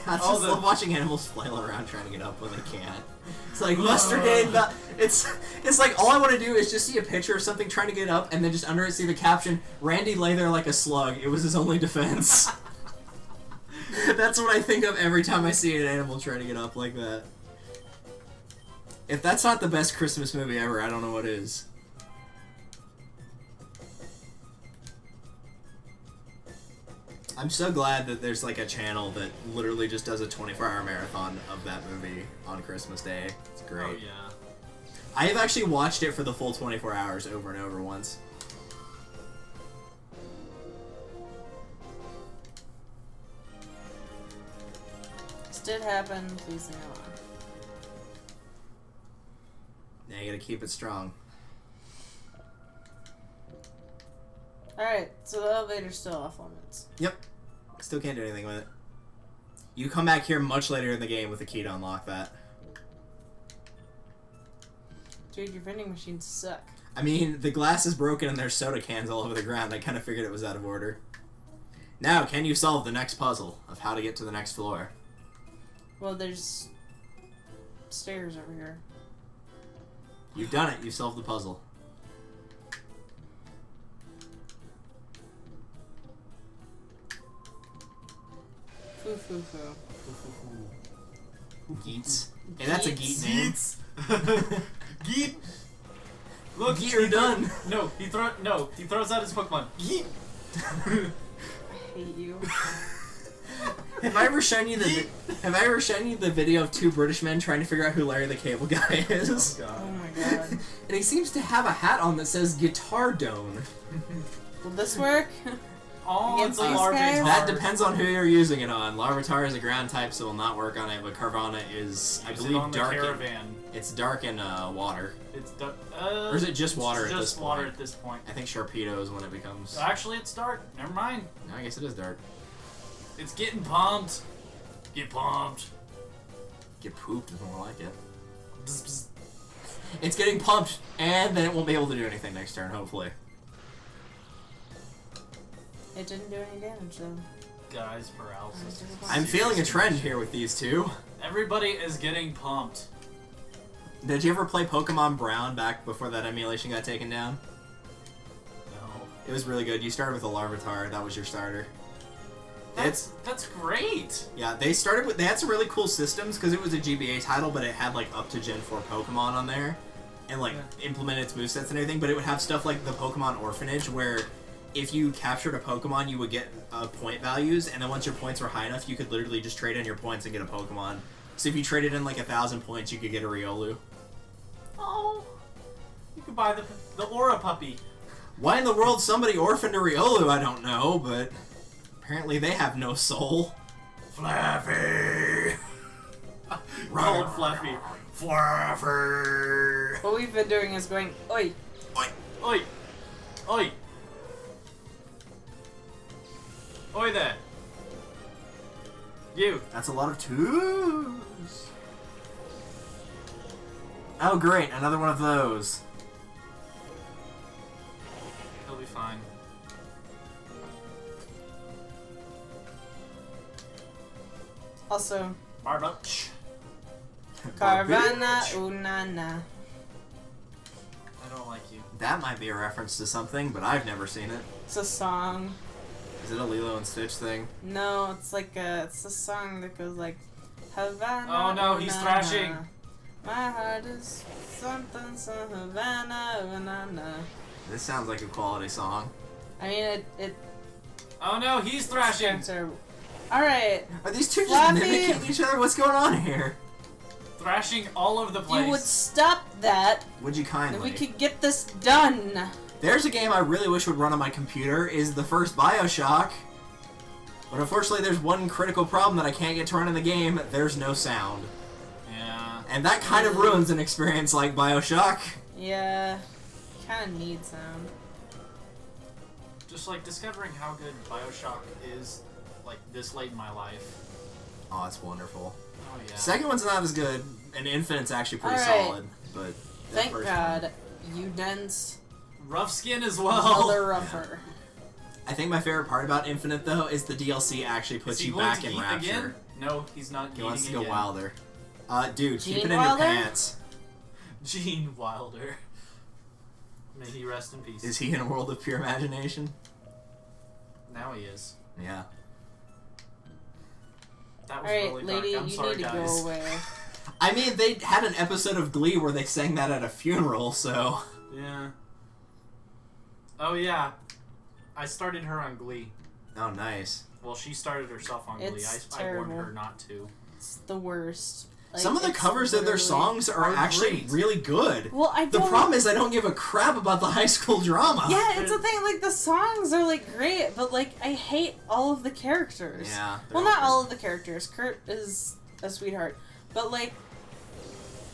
I just love watching animals flail around trying to get up when they can't. It's like mustard in the. It's like all I want to do is just see a picture of something trying to get up, and then just under it see the caption: "Randy lay there like a slug. It was his only defense." That's what I think of every time I see an animal trying to get up like that. If that's not the best Christmas movie ever, I don't know what is. I'm so glad that there's like a channel that literally just does a 24-hour marathon of that movie on Christmas Day. It's great. Oh yeah. I have actually watched it for the full 24 hours over and over once. This did happen. Please sing along. Yeah, you gotta keep it strong. Alright, so the elevator's still off limits. Yep. Still can't do anything with it. You come back here much later in the game with a key to unlock that. Dude, your vending machines suck. I mean, the glass is broken and there's soda cans all over the ground. I kind of figured it was out of order. Now, can you solve the next puzzle of how to get to the next floor? Well, there's stairs over here. You've done it. You solved the puzzle. Foo foo foo. Geets. Hey, that's a geet name. Geet. Look, Geet, you're done. No, he throws out his Pokemon. Geet. I hate you. Have I ever shown you the video of two British men trying to figure out who Larry the Cable Guy is? Oh, God. Oh my god. And he seems to have a hat on that says Guitar Dome. Will this work? Oh, Against it's a these Larvitar. guys? That depends on who you're using it on. Larvitar is a ground type, so will not work on it, but Carvana is, I Use it believe, on the dark. caravan. It's dark in water. It's dark. Or is it just water it's at just this water point? at this point. I think Sharpedo is when it becomes... Actually, it's dark. Never mind. No, I guess it is dark. It's getting pumped. Get pumped. Get pooped is more like it. Bzz, bzz. It's getting pumped, and then it won't be able to do anything next turn, hopefully. It didn't do any damage though. Guys, paralysis. I'm feeling a trend here with these two. Everybody is getting pumped. Did you ever play Pokemon Brown back before that emulation got taken down? No. It was really good. You started with a Larvitar, that was your starter. That's great. Yeah, they started with, they had some really cool systems because it was a GBA title, but it had like up to Gen 4 Pokemon on there and like implemented its movesets and everything, but it would have stuff like the Pokemon Orphanage where if you captured a Pokemon, you would get point values, and then once your points were high enough, you could literally just trade in your points and get a Pokemon. So if you traded in like 1,000 points, you could get a Riolu. Oh. You could buy the Aura puppy. Why in the world somebody orphaned a Riolu, I don't know, but apparently they have no soul. Fluffy! Old Fluffy. Fluffy! What we've been doing is going, oi. Oi! Oi. Oi. Oi there. You. That's a lot of twos. Oh great, another one of those. He'll be fine. Also, Barbuch. Carvana Unana. I don't like you. That might be a reference to something, but I've never seen it. It's a song. Is it a Lilo and Stitch thing? No, it's like it's a song that goes like Havana. Oh no, he's Unana. thrashing. My heart is something, some Havana, Unana. This sounds like a quality song. I mean, it Oh no, he's thrashing. Alright. Are these two just Fluffy! mimicking each other? What's going on here? thrashing all over the place. You would stop that, Would you and kindly? we could get this done. There's a game I really wish would run on my computer, is the first Bioshock. But unfortunately, there's one critical problem that I can't get to run in the game. There's no sound. Yeah. And that kind of ruins an experience like Bioshock. Yeah, kind of need sound. Just like discovering how good Bioshock is, like this late in my life. Oh, it's wonderful. Oh yeah. Second one's not as good, and Infinite's actually pretty Alright. solid. But that Thank first God, you dense Rough skin as well. mother rougher. I think my favorite part about Infinite, though, is the DLC actually puts Is he you going back to in eat Rapture. again? No, he's not. He wants to eating go again. wilder. Dude, keep Gene it in Wilder? your pants. Gene Wilder. May he rest in peace. Is he in a world of pure imagination? Now he is. Yeah. That was Alright, really lady, dark. I'm you sorry, need to guys. go away. I mean, they had an episode of Glee where they sang that at a funeral, so... Yeah. Oh yeah. I started her on Glee. Oh, nice. Well, she started herself on Glee. It's I warned terrible. her not to. It's the worst. Like, Some of the it's covers of their literally- songs are are actually great. really good. Well, I The don't. problem is I don't give a crap about the high school drama. Yeah, it's the thing. Like the songs are like great, but like I hate all of the characters. Yeah. Well, not all of the characters. Kurt is a sweetheart, but like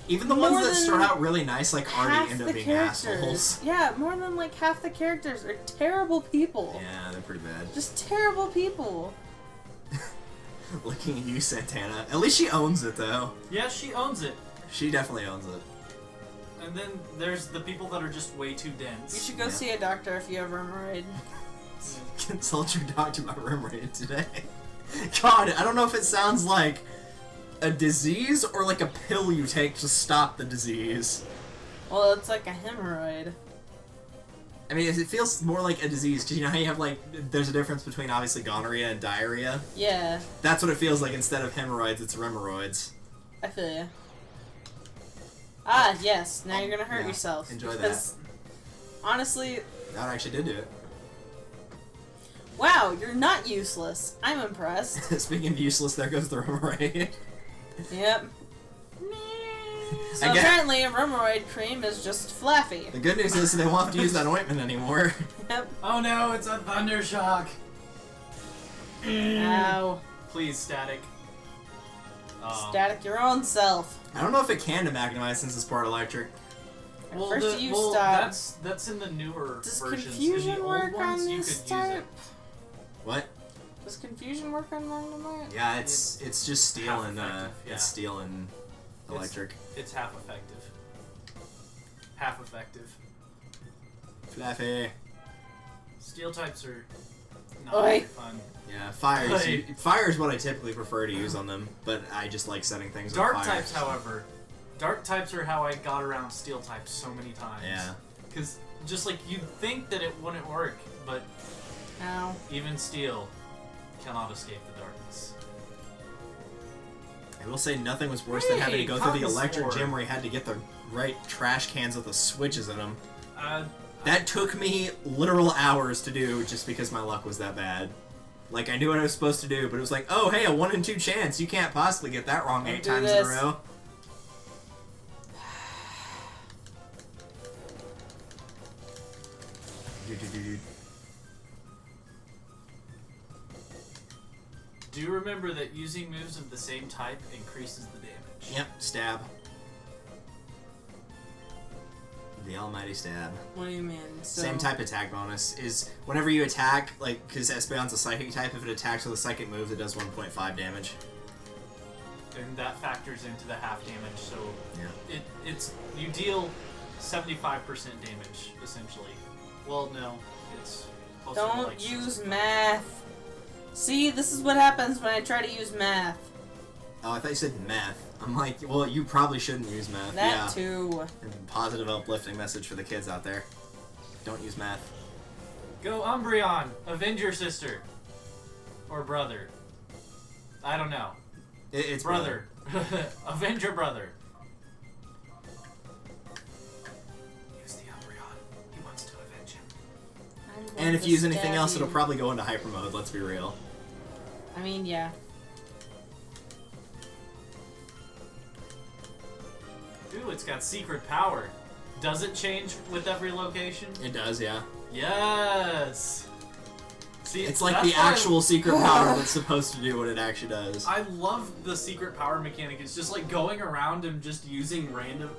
Even the ones more that than start out really nice, like, half already end the up being characters. assholes. Yeah, more than like half the characters are terrible people. Yeah, they're pretty bad. Just terrible people. Looking at you, Santana. At least she owns it, though. Yeah, she owns it. She definitely owns it. And then there's the people that are just way too dense. You should go Yeah. see a doctor if you have hemorrhoid. Consult your doctor about room rate today. God, I don't know if it sounds like a disease or like a pill you take to stop the disease. Well, it's like a hemorrhoid. I mean, it feels more like a disease, because you know how you have, like, there's a difference between, obviously, gonorrhea and diarrhea? Yeah, That's what it feels like. Instead of hemorrhoids, it's hemorrhoids. I feel ya. Ah, yes. Now you're gonna hurt Yeah, yourself. enjoy that. because, honestly, That actually did do it. wow, you're not useless. I'm impressed. Speaking of useless, there goes the hemorrhoid. Yep. So I get- apparently, a hemorrhoid cream is just flaffy. The good news is they won't have to use that ointment anymore. Yep. Oh no, it's a thunder shock. Ow. Please, static. Static your own self. I don't know if it can demagnetize since it's part electric. Well, First you stop. That's in the newer Does versions. confusion in the work old ones, on you this could type? use it. What? Does confusion work on Magnemite? Yeah, it's just steel Half and effective, yeah. it's steel and electric. It's half effective. Half effective. Fluffy. Steel types are not Oi. very fun. Yeah, fire is, Like- fire is what I typically prefer to use on them, but I just like setting things Dark on fire. types, however, dark types are how I got around steel types so many times. Yeah. Because just like you'd think that it wouldn't work, but Ow. even steel cannot escape the darkness. I will say nothing was worse than having to Hey, go through the cotton electric sword. gym where you had to get the right trash cans with the switches in them. Uh, That took me literal hours to do just because my luck was that bad. Like, I knew what I was supposed to do, but it was like, oh, hey, a 1 in 2 chance. You can't possibly get that wrong Don't 8 do times in a this. row. do remember that using moves of the same type increases the damage. Yep, stab. The almighty stab. What do you mean? So, Same type attack bonus is whenever you attack, like, because Espeon's a psychic type, if it attacks with a psychic move, it does 1.5 damage. And that factors into the half damage, so Yeah. it's you deal 75% damage essentially. Well, no, it's closer to Don't like use 65. math. See, this is what happens when I try to use math. Oh, I thought you said meth. I'm like, well, you probably shouldn't use meth. That yeah. too. Positive, uplifting message for the kids out there. Don't use meth. Go Umbreon, avenge your sister or brother. I don't know. It's Brother, avenge your brother. Use the Umbreon. He wants to avenge him. I'm going And if to you use anything stab else, you. it'll probably go into hyper mode. Let's be real. I mean, yeah. Ooh, it's got secret power. Does it change with every location? It does, yeah. Yes! See, It's like that's the why actual secret power that's supposed to do what it actually does. I love the secret power mechanic. It's just like going around and just using random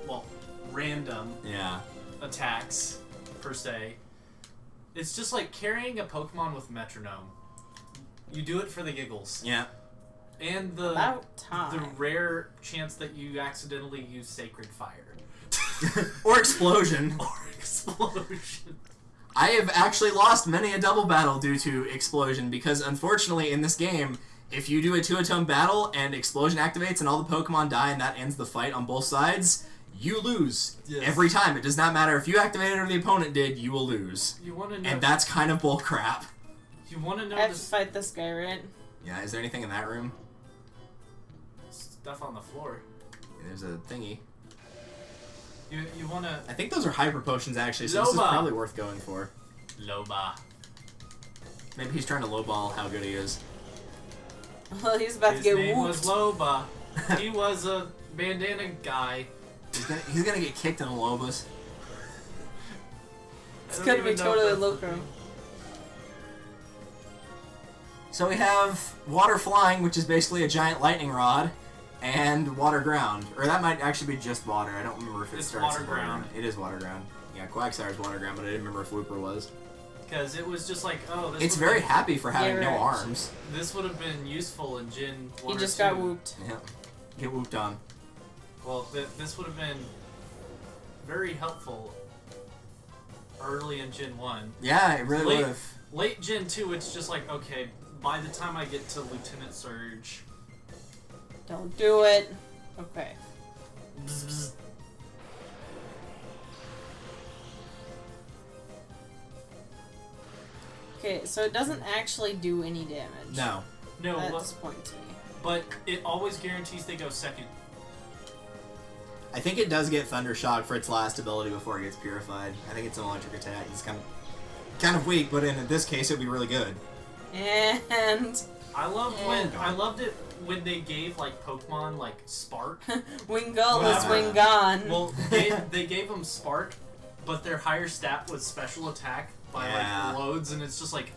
Yeah. attacks, per se. It's just like carrying a Pokemon with metronome. You do it for the giggles. Yeah. And the About time. rare chance that you accidentally use Sacred Fire. Or explosion. Or explosion. I have actually lost many a double battle due to explosion because, unfortunately, in this game, if you do a two-atone battle and explosion activates and all the Pokemon die and that ends the fight on both sides, you lose. Yes. Every time. It does not matter if you activated or the opponent did, you will lose. You want to know? And that's kind of bullcrap. You want to know I have to this fight this guy, right? Yeah, is there anything in that room? stuff on the floor. There's a thingy. You want to... I think those are hyper potions, actually, so this is Loba. probably worth going for. Loba. Maybe he's trying to lowball how good he is. Well, he's about His to get name whooped. was Loba. He was a bandana guy. He's gonna get kicked in the Lobas. It's I don't gonna be even know if totally that's the loco. thing. So we have water flying, which is basically a giant lightning rod, and water ground. Or that might actually be just water. I don't remember if it It's starts water in ground. It is water ground. Yeah, Quagsire's water ground, but I didn't remember if Looper was. Because it was just like, oh, this It's would've very been- happy for having Yeah, no right. arms. This would have been useful in Gen 1 He or just 2. got whooped. Yeah. Get whooped on. Well, this would have been very helpful early in Gen 1. Yeah, it really Late- would have. Late Gen 2, it's just like, okay, by the time I get to Lieutenant Surge... Don't do it. Okay. Bzz, bzz. Okay, so it doesn't actually do any damage. No. No, That but, disappoints me. but it always guarantees they go second. I think it does get Thunder Shock for its last ability before it gets purified. I think it's an electric attack. It's kind of weak, but in this case, it would be really good. And I loved it when they gave like Pokemon like Spark. Wingull is Wow. Wingon. Well, they gave them Spark, but their higher stat was Special Attack by Yeah. like loads, and it's just like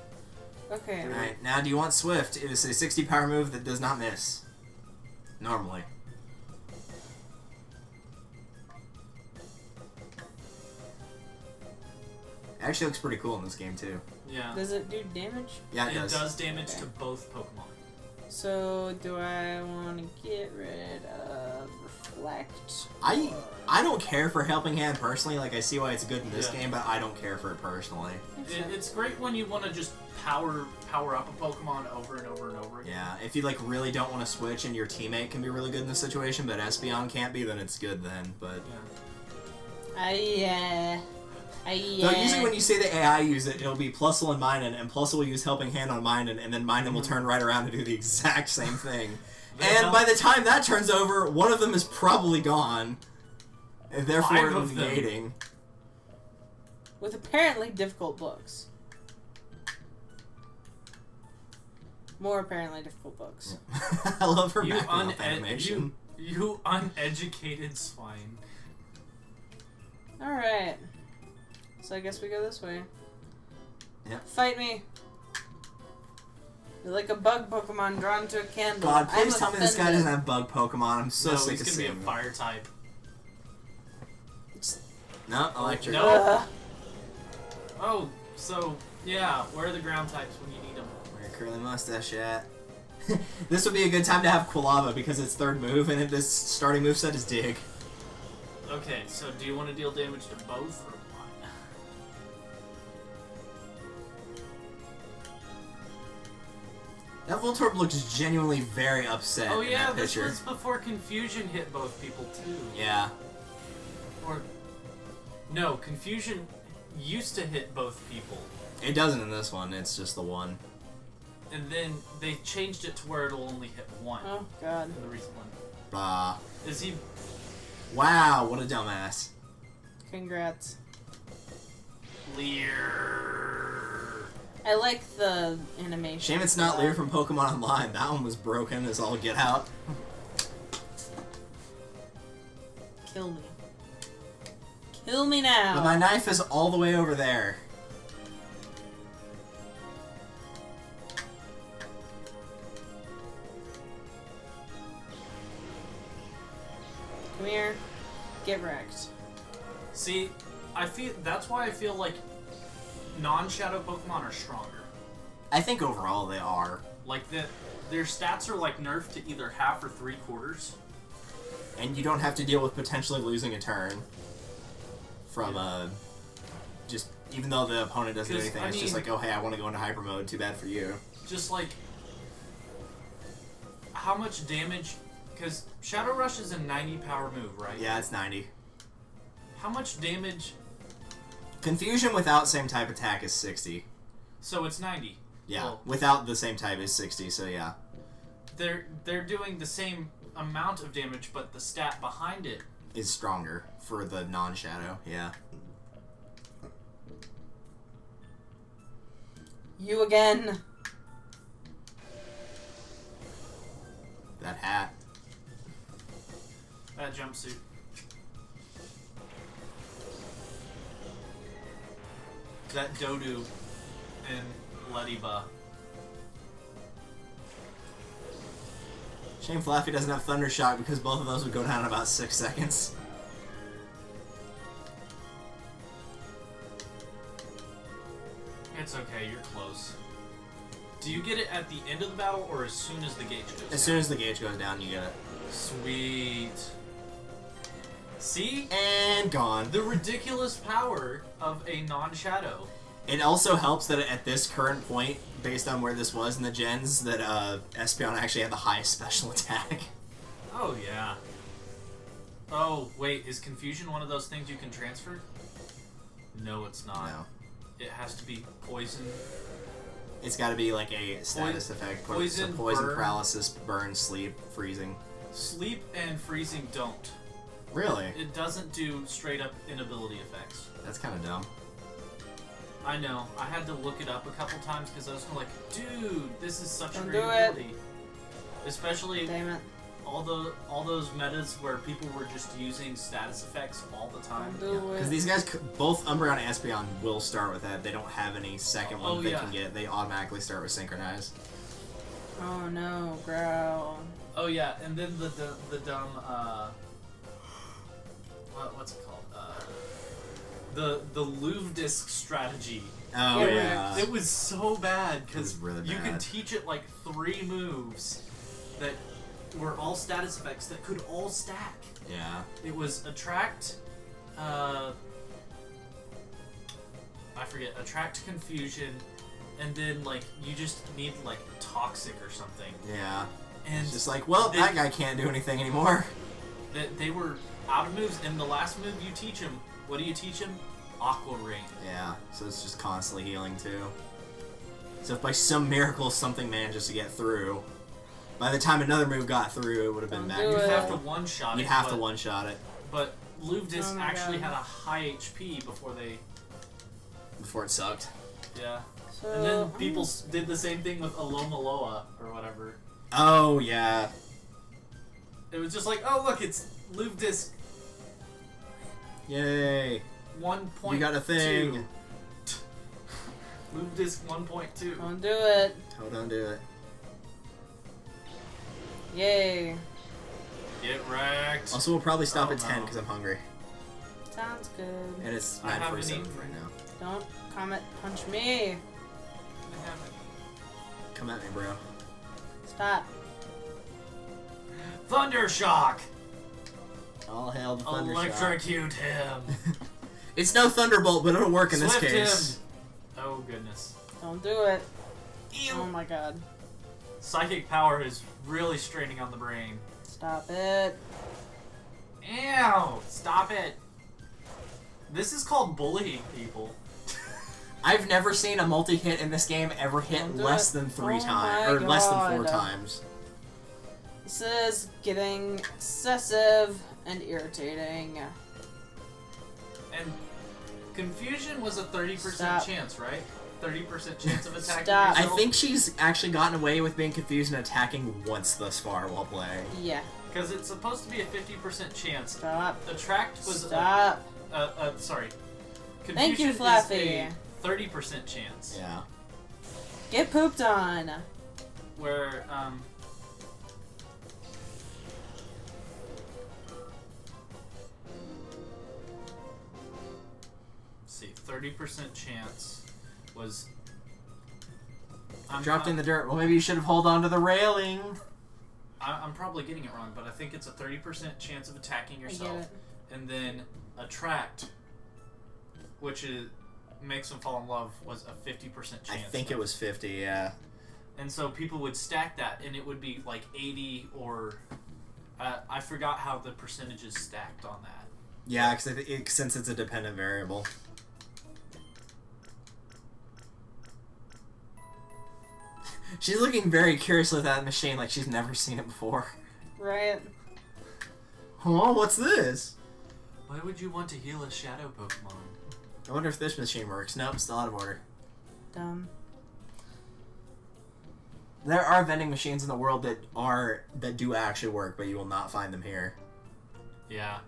Okay. Alright, now do you want Swift? It is a 60 power move that does not miss. Normally. Actually looks pretty cool in this game, too. yeah. Does it do damage? Yeah, it It does. does damage Okay. to both Pokemon. So, do I want to get rid of Reflect? I don't care for Helping Hand personally. Like, I see why it's good in this Yeah. game, but I don't care for it personally. It's great when you want to just power up a Pokemon over and over and over again. Yeah, if you, like, really don't want to switch and your teammate can be really good in this situation, but Espeon can't be, then it's good then, but... So usually when you say the AI use it, it'll be Plusle and Minun, and Plusle will use Helping Hand on Minun, and then Minun will turn right around and do the exact same thing. And by the time that turns over, one of them is probably gone, and therefore 5 of them. negating. With apparently difficult books. More apparently difficult books. I love her You, background animation. you uneducated swine. Alright. So I guess we go this way. Yep. Fight me. You're like a bug Pokemon drawn to a candle. God, I'm please tell me this guy offended. doesn't have bug Pokemon. I'm so No, sick he's of gonna be a seeing it. fire type. No, electric. No. Ugh. Oh, so yeah, where are the ground types when you need them? Where your curly mustache at? This would be a good time to have Quilava because its third move and this starting moveset is Dig. Okay, so do you want to deal damage to both or one? That Voltorb looks genuinely very upset Oh in yeah, that this picture. was before Confusion hit both people too. Yeah. Or no, Confusion used to hit both people, It doesn't in this one, it's just the one. and then they changed it to where it'll only hit one. Oh god. In the recent one, Bah. is he? Wow, what a dumbass. Congrats. Leer. I like the animation. Shame it's not Lear from Pokemon Online. That one was broken as all get out. Kill me. Kill me now. But my knife is all the way over there. Come here. Get wrecked. See, that's why I feel like non-shadow Pokemon are stronger. I think overall they are. Like their stats are like nerfed to either half or 3/4. And you don't have to deal with potentially losing a turn from just even though the opponent doesn't do anything. It's just like, oh hey, I want to go into hyper mode. Too bad for you. Just like how much damage? Because Shadow Rush is a 90 power move, right? Yeah, it's 90. How much damage? Confusion without same type attack is 60. So it's 90. Yeah, Well, without the same type is 60. So yeah. They're doing the same amount of damage, but the stat behind it Is stronger for the non-shadow. Yeah. You again. That hat. that jumpsuit. That Dodu and Lediba. Shame Flaffy doesn't have Thunder Shock because both of those would go down in about 6 seconds. It's okay, you're close. Do you get it at the end of the battle or as soon as the gauge goes down? As soon as the gauge goes down, you get it. Sweet. See? And gone. The ridiculous power of a non-shadow. It also helps that at this current point, based on where this was in the gens, that Espeon actually had the highest special attack. Oh, yeah. Oh, wait, is Confusion one of those things you can transfer? No, it's not. No. It has to be poison. It's got to be like a status effect. Poison, so poison, burn. paralysis, burn, sleep, freezing. Sleep and freezing don't. Really? It doesn't do straight up inability effects. That's kind of dumb. I know. I had to look it up a couple times because I was like, dude, this is such a Don't great do it. ability. Especially Damn it. all those metas where people were just using status effects all the time. Don't do Because it. these guys, both Umbreon and Espeon will start with that. They don't have any second one Oh, they yeah. can get. They automatically start with Synchronize. Oh no, growl. Oh yeah, and then the dumb what's it called? The Louvre disc strategy. Oh, Yeah, yeah. It was so bad It because was really you bad. could teach it like 3 moves that were all status effects that could all stack. Yeah. It was attract, I forget, attract confusion, and then like you just need like toxic or something. Yeah. And It's just like, well, that guy can't do anything anymore. that they were out of moves, and the last move you teach him, what do you teach him? Aqua Ring. Yeah, so it's just constantly healing too. So if by some miracle something manages to get through, by the time another move got through, it would have been Don't back. do You'd it. have to one-shot it. You'd have to but- one-shot it But Louvdis Oh my actually God. had a high HP before they... before it sucked. Yeah. So, And then people did the same thing with Alomaloa, or whatever. Oh, yeah. It was just like, oh look, it's Louvdis Yay. 1.2. You got a thing. Louvdis 1.2. Don't do it. Hold on, do it. Yay. Get wrecked. Also, we'll probably stop Oh, at 10 no. because I'm hungry. Sounds good. And it's I haven't 9:47 eaten. right now. Don't comet punch me. Come at me, bro. Stop. Thundershock! All hail the Thunder Shock. Electrocute him! It's no Thunderbolt, but it'll work in this Swift case. him! Oh goodness. Don't do it. Ew. Oh my god. Psychic power is really straining on the brain. Stop it. Ew! Stop it! This is called bullying people. I've never seen a multi-hit in this game ever hit Don't do less it. than 3 Oh times, my or less than 4 God. times. This is getting excessive and irritating. And confusion was a 30% Stop. chance, right? 30% chance of attacking Stop. I yourself? think she's actually gotten away with being confused and attacking once thus far while playing. Yeah. Because it's supposed to be a 50% chance. Stop. Attract was Stop. sorry. Thank you, Confusion Fluffy. is a 30% chance. Yeah. Get pooped on. Where, see, 30% chance was... Dropped in the dirt. Well, maybe you should have held on to the railing. I'm probably getting it wrong, but I think it's a 30% chance of attacking I get yourself. it. And then attract, which is makes them fall in love, was a 50% chance. I think it was 50, yeah. And so people would stack that, and it would be like 80 or... I forgot how the percentages stacked on that. Yeah, cause since it's a dependent variable. She's looking very curiously at that machine like she's never seen it before. Right. Oh, what's this? Why would you want to heal a shadow Pokemon? I wonder if this machine works. Nope, still out of order. Dumb. There are vending machines in the world that do actually work, but you will not find them here. Yeah.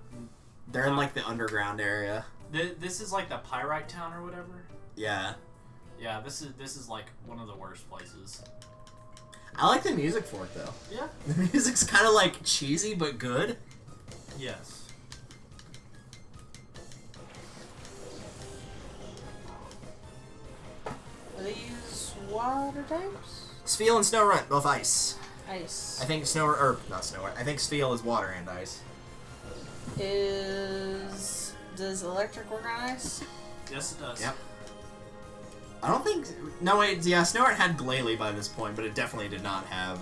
They're in like the underground area. This is like the Pyrite town or whatever? Yeah. Yeah, this is like one of the worst places. I like the music for it though. Yeah. The music's kind of like cheesy but good. Yes. Do they use water types? Spheal and Snorunt, both ice. Ice. I think not Snorunt. I think Spheal is water and ice. Does electric work on ice? Yes, it does. Yep. I don't think. No, wait. Yeah, Snorunt had Glalie by this point, but it definitely did not have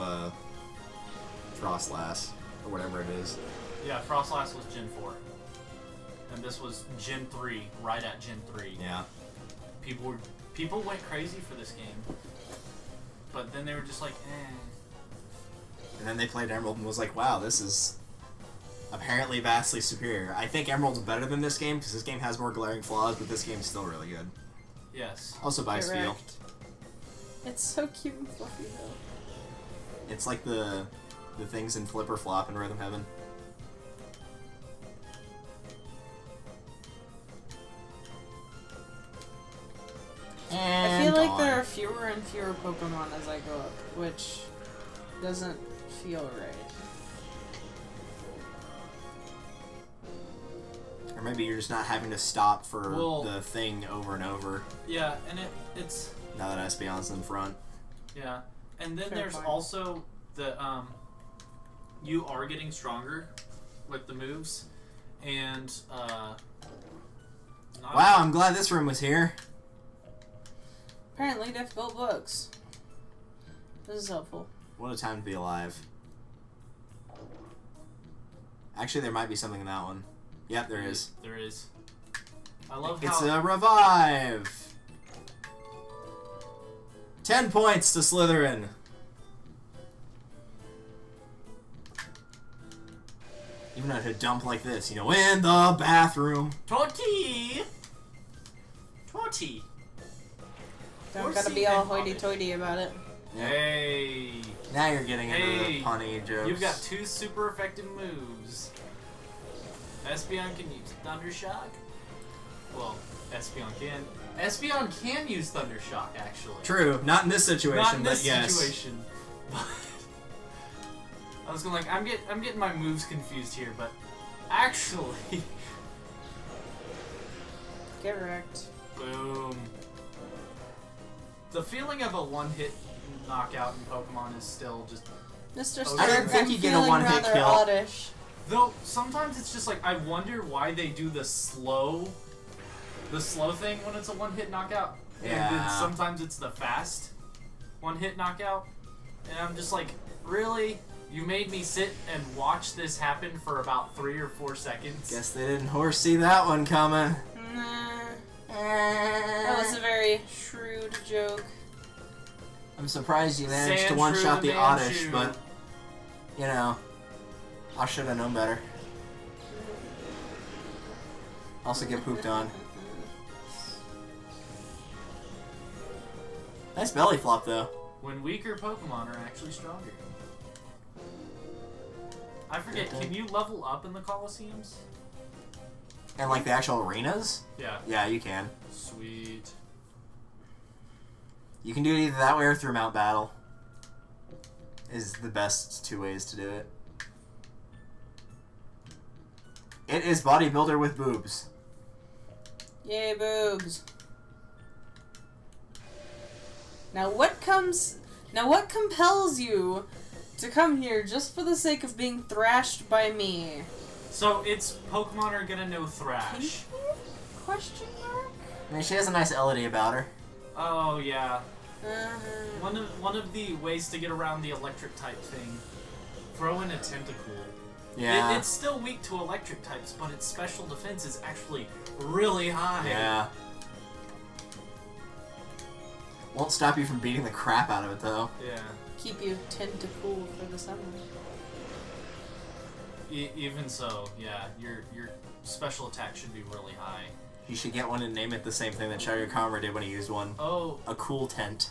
Frostlass or whatever it is. Yeah, Frostlass was Gen 4. And this was Gen 3, right at Gen 3. Yeah. People went crazy for this game. But then they were just like, eh. And then they played Emerald and was like, wow, this is apparently vastly superior. I think Emerald's better than this game because this game has more glaring flaws, but this game's still really good. Yes. Also by Spheal. Correct. It's so cute and fluffy though. It's like the things in Flipper Flop in Rhythm Heaven. I feel like there are fewer and fewer Pokemon as I go up, which doesn't feel right. Or maybe you're just not having to stop for Well- the thing over and over. Yeah, and it's Now that Espeon's in front. yeah. And then Fair there's point. also the you are getting stronger with the moves, and Wow, I'm glad this room was here. Apparently difficult books. This is helpful. What a time to be alive. Actually, there might be something in that one. Yep, there is. There is. I love It's how a revive! 10 points to Slytherin. Even at a dump like this, you know, in the bathroom. Torty. Don't Or gotta see be all and Hobbit. hoity-toity about it. Hey. Now you're getting into Hey, the punny jokes. You've got 2 super effective moves. Espeon can use Thunder Shock. Well, Espeon can use Thunder Shock, actually. True, not in this situation, Not in this but yes. situation. But I was going like, I'm getting my moves confused here, but actually, Get wrecked. boom. The feeling of a one-hit knockout in Pokemon is still just. Mr. I Stark, didn't think I'm you'd get a feeling one-hit rather kill. oddish. Though sometimes it's just like I wonder why they do the slow thing when it's a one-hit knockout. And then Yeah. sometimes it's the fast one-hit knockout. And I'm just like, really? You made me sit and watch this happen for about 3 or 4 seconds? Guess they didn't see that one coming. Nah. That was a very shrewd joke. I'm surprised you managed to Sand one-shot shrew the the Oddish, Manchu. but, you know, I should have known better. Also get pooped on. Nice belly flop, though. When weaker Pokemon are actually stronger. I forget, can you level up in the Colosseums? And, like, the actual arenas? Yeah. Yeah, you can. Sweet. You can do it either that way or through Mount Battle. Is the best two ways to do it. It is bodybuilder with boobs. Yay, boobs. Now what compels you to come here just for the sake of being thrashed by me? So it's Pokemon are gonna know Thrash. Question mark? I mean, she has a nice melody about her. Oh yeah. Uh-huh. One of the ways to get around the electric type thing, throw in a Tentacool. Yeah. It's still weak to electric types, but its special defense is actually really high. Yeah. Won't stop you from beating the crap out of it, though. Yeah. Keep you tentacool for the summer. Even so, yeah, your special attack should be really high. You should get one and name it the same thing that Shaggy Comber did when he used one. Oh. A cool tent.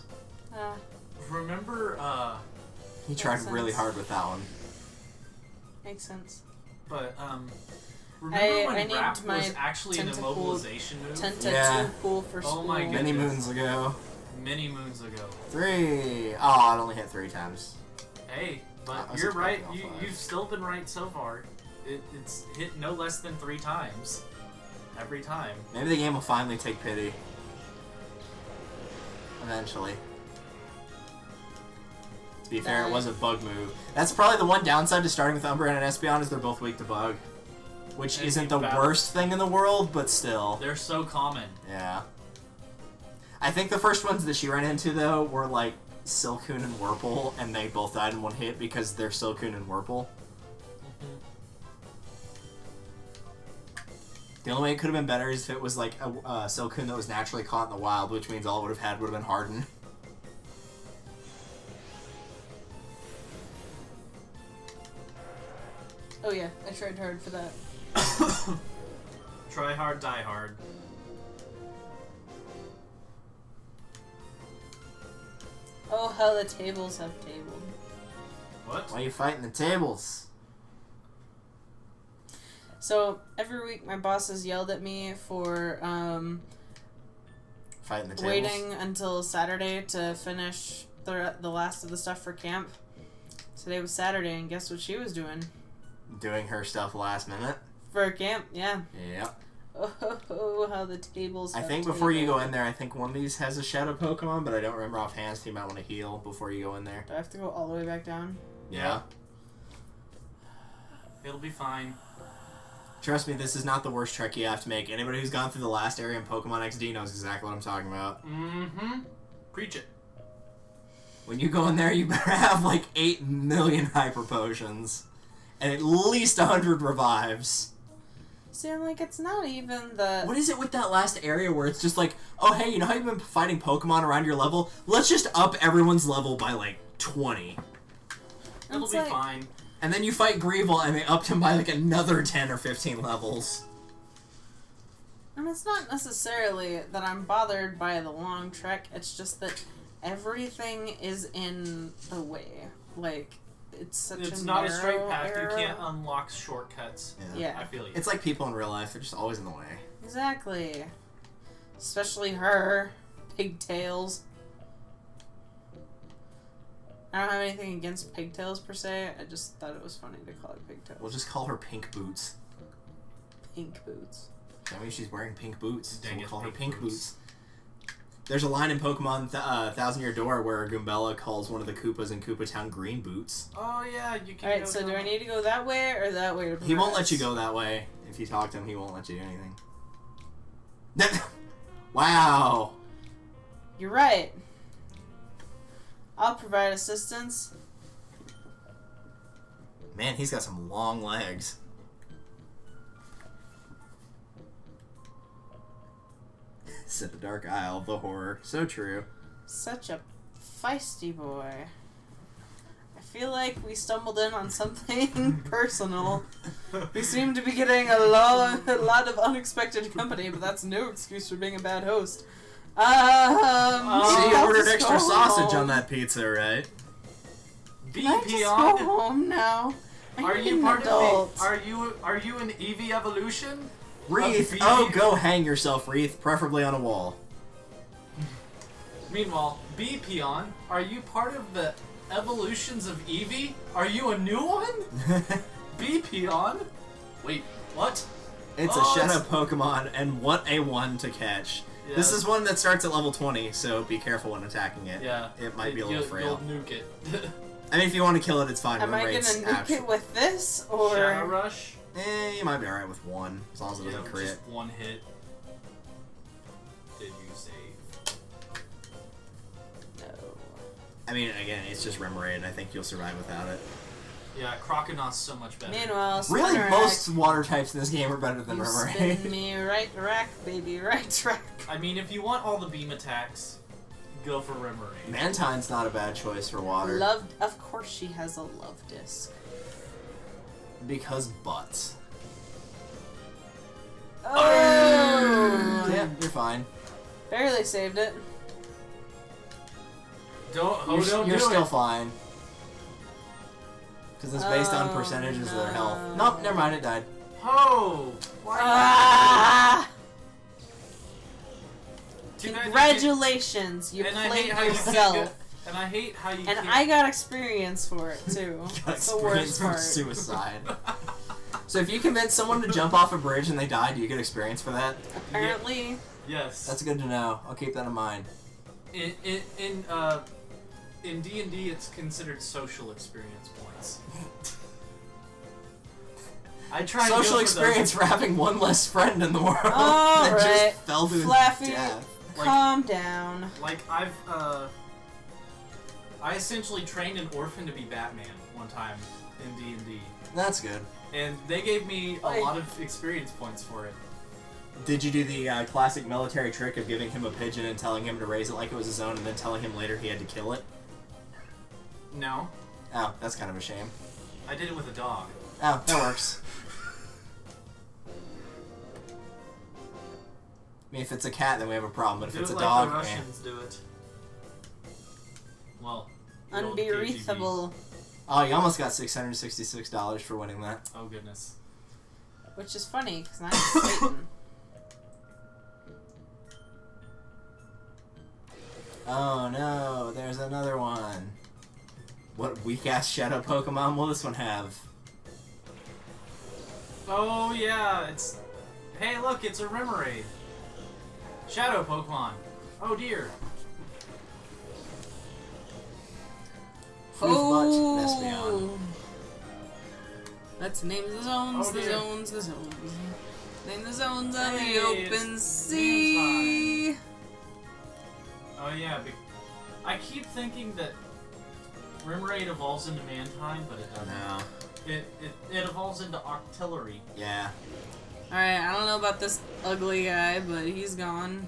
Remember, He tried Makes really sense. hard with that one. Makes sense. but, remember when I named Rap my was actually an Tentacool immobilization move? Tentacool for Oh school. my Many goodness. moons ago. Many moons ago. 3. Oh, it only hit 3 times. Hey, I but was you're right. expecting all 5. You've still been right so far. It's hit no less than 3 times. Every time. Maybe the game will finally take pity. Eventually. To be fair, it was a bug move. That's probably the one downside to starting with Umbreon and Espeon is they're both weak to bug. Which And isn't the battle. worst thing in the world, but still. They're so common. Yeah. I think the first ones that she ran into, though, were like Silcoon and Whirple, and they both died in one hit because they're Silcoon and Whirple. The only way it could have been better is if it was like a Silcoon that was naturally caught in the wild, which means all it would have had would have been Harden. Oh yeah, I tried hard for that. Try hard, die hard. Oh, how the tables have tabled. What? Why are you fighting the tables? So every week my boss has yelled at me for Fighting the tables? waiting until Saturday to finish the last of the stuff for camp. Today was Saturday, and guess what she was doing? Doing her stuff last minute? For camp, yeah. Yep. Oh, how the tables I have think before you go tabled. in there, I think one of these has a Shadow Pokemon, but I don't remember offhand, so you might want to heal before you go in there. Do I have to go all the way back down? Yeah. It'll be fine. Trust me, this is not the worst trek you have to make. Anybody who's gone through the last area in Pokemon XD knows exactly what I'm talking about. Mm-hmm. Preach it. When you go in there, you better have like 8 million Hyper Potions. And at least 100 revives. See, I'm like, it's not even the... What is it with that last area where it's just like, oh hey, you know how you've been fighting Pokemon around your level? Let's just up everyone's level by like 20. It'll It's be like- fine. And then you fight Greevil and they upped him by like another 10 or 15 levels. And it's not necessarily that I'm bothered by the long trek, it's just that everything is in the way. Like, it's such It's a not a narrow straight path. area. You can't unlock shortcuts. Yeah. I feel you. It's like people in real life, they're just always in the way. Exactly. Especially her. Pigtails. I don't have anything against pigtails per se, I just thought it was funny to call it pigtails. We'll just call her Pink Boots. Pink boots. That means she's wearing pink boots, so Dang we'll it, call her Pink Pink Boots. Boots. There's a line in Pokemon Thousand Year Door where Goombella calls one of the Koopas in Koopa Town Green Boots. Oh yeah, you can. Alright, go so do down- I need to go that way or that way to He won't let progress? you go that way. If you talk to him, he won't let you do anything. Wow. You're right. I'll provide assistance. Man, he's got some long legs. Said the Dark Isle of the Horror. So true. Such a feisty boy. I feel like we stumbled in on something personal. We seem to be getting a lot of unexpected company, but that's no excuse for being a bad host. So you ordered let's extra go sausage home. on that pizza, right? Can I just go Peon, home now? are you part of the? Are you an Eevee evolution? Wreath, Of oh, Eevee? go hang yourself, Wreath, preferably on a wall. Meanwhile, B Peon, are you part of the evolutions of Eevee? Are you a new one? B Peon? Wait, what? It's a Oh, shadow it's- Pokemon, and what a one to catch. Yeah. This is one that starts at level 20, so be careful when attacking it. Yeah. It might be a little frail. You'll nuke it. I mean, if you want to kill it, it's fine. Am I Remember, gonna it's nuke it with this, or... Shadow Rush? you might be alright with one, as long as it doesn't crit. Just one hit. Did you save? No. I mean, again, it's just Remoraid, and I think you'll survive without it. Yeah, Croconaut's so much better. Meanwhile, Really, Spinner most water types in this game are better than you Remoraid. spin me right rack, baby, right rack. I mean, if you want all the beam attacks, go for Remoraid. Mantine's not a bad choice for water. Loved, of course she has a love disc. Because butts. Oh! Yeah, you're fine. Barely saved it. Don't You're do still it. fine. Because it's based on Oh, percentages of their health. no. Nope, never mind, it died. Ho! Why? Ah! Too bad you Congratulations, you and I played hate how you can't yourself. get- And I hate how you And can't... I got experience for it too. Got That's the experience worst from part. suicide. So if you convince someone to jump off a bridge and they die, do you get experience for that? Apparently, Yes. That's good to know. I'll keep that in mind. In D&D, it's considered social experience points. I tried to Social go for experience for having one less friend in the world All that right. just fell to his Flaffy. death. Like- calm down. Like I essentially trained an orphan to be Batman one time in D&D, That's good. and they gave me a Oi. lot of experience points for it. Did you do the classic military trick of giving him a pigeon and telling him to raise it like it was his own, and then telling him later he had to kill it? No, Oh, that's kind of a shame. I did it with a dog. Oh, that works. I mean, if it's a cat, then we have a problem, but if Do it's it a like dog, the eh. Russians do it. Well, the old KGB. Unbereathable. Oh, you almost got $666 for winning that. Oh goodness. Which is funny, because I'm Satan. Oh no, there's another one. What weak-ass shadow Pokemon will this one have? Oh yeah, it's. Hey, look, it's a Remoraid. Shadow Pokemon. Oh dear. Fruitbutt Vespion. Let's name the zones, Oh, the dear. zones, the zones. Name the zones on Hey, the it's open sea. Oh yeah, I keep thinking that Remoraid evolves into Mantine, but it doesn't. No. It evolves into Octillery. Yeah. Alright, I don't know about this ugly guy, but he's gone.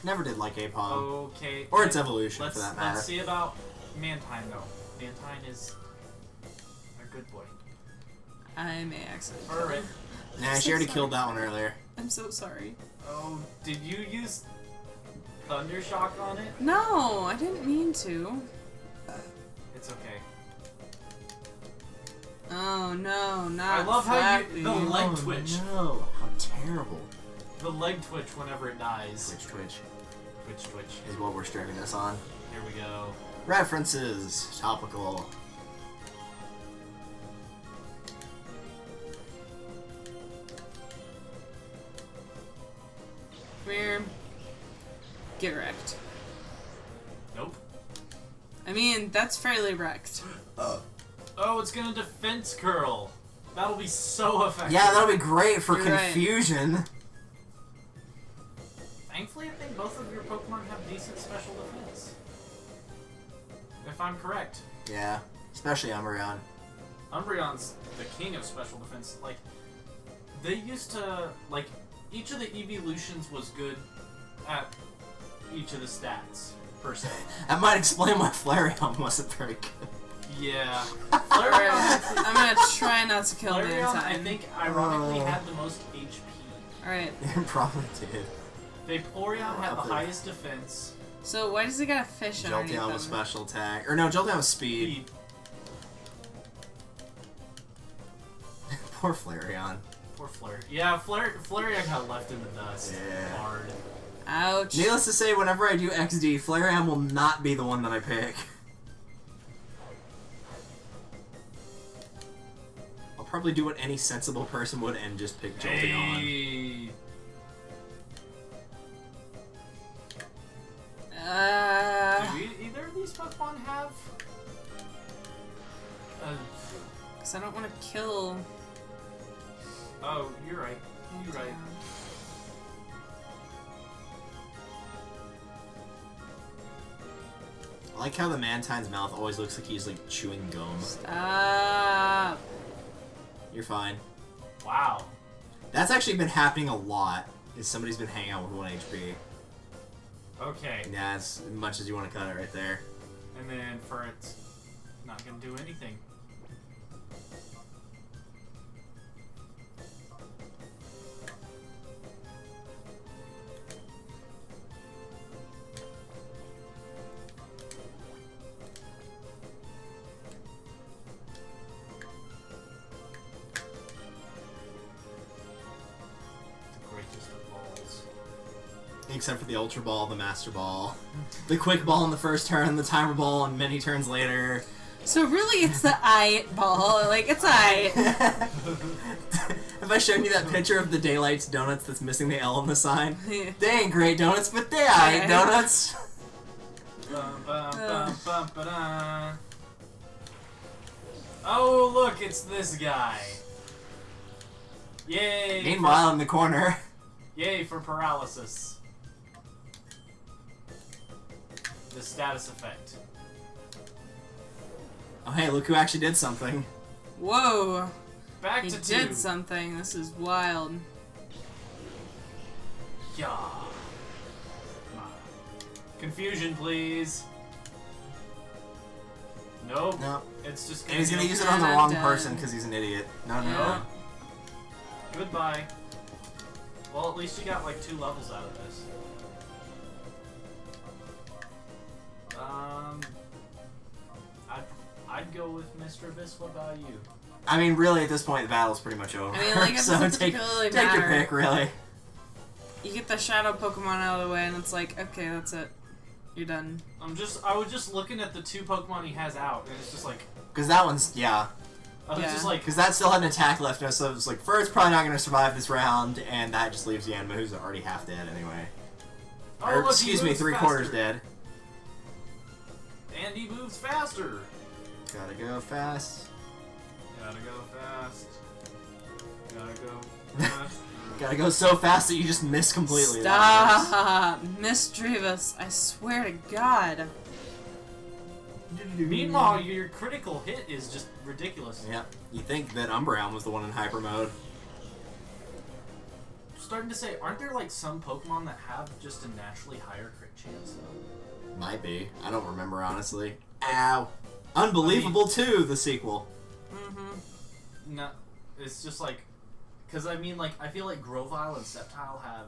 Never did like Apom. Okay. Or its evolution, let's, for that matter. Let's see about Mantine, though. Mantine is a good boy. I may accidentally. kill Alright. him. Nah, I'm she so already sorry. killed that one earlier. I'm so sorry. Oh, did you use Thunder Shock on it? No, I didn't mean to. It's okay. Oh no, not I love how Flappy. you the leg twitch. No, how terrible. The leg twitch whenever it dies. Twitch Twitch. is what we're streaming this on. Here we go. References. Topical. Come here. Get wrecked. Nope. I mean, that's fairly wrecked. Oh, it's gonna defense curl. That'll be so effective. Yeah, that'll be great for You're right. confusion. Thankfully, I think both of your Pokemon have decent special defense. If I'm correct. Yeah, especially Umbreon. Umbreon's the king of special defense. Like, they used to, like, each of the evolutions was good at each of the stats, per se. That might explain why Flareon wasn't very good. Yeah. Alright, Flareon, I'm gonna try not to kill Flareon, I Mantine. think, ironically, had the most HP. Alright, It probably did. Vaporeon had the Up there. highest defense. So why does he got a fish underneath Jolteon him? with special attack. Or no, Jolteon with speed. Poor Flareon. Poor Flare. Yeah, Flareon got left in the dust. Yeah. Hard. Ouch. Needless to say, whenever I do XD, Flareon will not be the one that I pick. I'll probably do what any sensible person would and just pick Jolteon. Hey. Do either of these Pokemon have? Because I don't want to kill. Oh, you're right. You're right. I like how the Mantine's mouth always looks like he's like chewing gum. Stop. You're fine. Wow. That's actually been happening a lot, is somebody's been hanging out with 1 HP. Okay. Yeah, as much as you want to cut it right there. And then for it, not gonna do anything. The greatest of balls. Except for the Ultra Ball, the Master Ball, the Quick Ball in the first turn, the Timer Ball and many turns later. So really it's the eye ball. Like, it's eye. Have I shown you that picture of the Daylight's donuts that's missing the L on the sign? Yeah. They ain't great donuts, but they are donuts. Bum, bum, bum, bum, ba-da. Oh, look, it's this guy. Yay. Meanwhile, in the corner. Yay for paralysis. The status effect. Oh hey, look who actually did something. Whoa. Back He to did 2. something. This is wild. Yeah. Come on. Confusion, please. Nope. No. It's just And he's gonna be use it on the I'm wrong done. person because he's an idiot. No, no, Yeah. no. Goodbye. Well, at least you got like 2 levels out of this. I'd go with Mr. Abyss. What about you? I mean, really, at this point, the battle's pretty much over. I mean, like, it so doesn't take particularly your matter. pick, really. You get the shadow Pokemon out of the way, and it's like, okay, that's it. You're done. I was just looking at the 2 Pokemon he has out, and it's just like, Because that one's, yeah. I was Yeah. just like, Because that still had an attack left, so it's like, Fur's probably not going to survive this round, and that just leaves Yanma, who's already half dead anyway. oh, Or, look, he excuse me, moves 3/4 faster. dead. And he moves faster. Gotta go fast. Gotta go fast. Gotta go fast. Gotta go so fast that you just miss completely. Stop! Miss Drevis, I swear to God. Meanwhile, your critical hit is just ridiculous. Yep. You think that Umbreon was the one in hyper mode. Starting to say, aren't there like some Pokemon that have just a naturally higher crit chance though? Might be. I don't remember, honestly. Ow. Unbelievable 2, the sequel. Mm-hmm. No, it's just like, because I mean, like, I feel like Grovyle and Sceptile have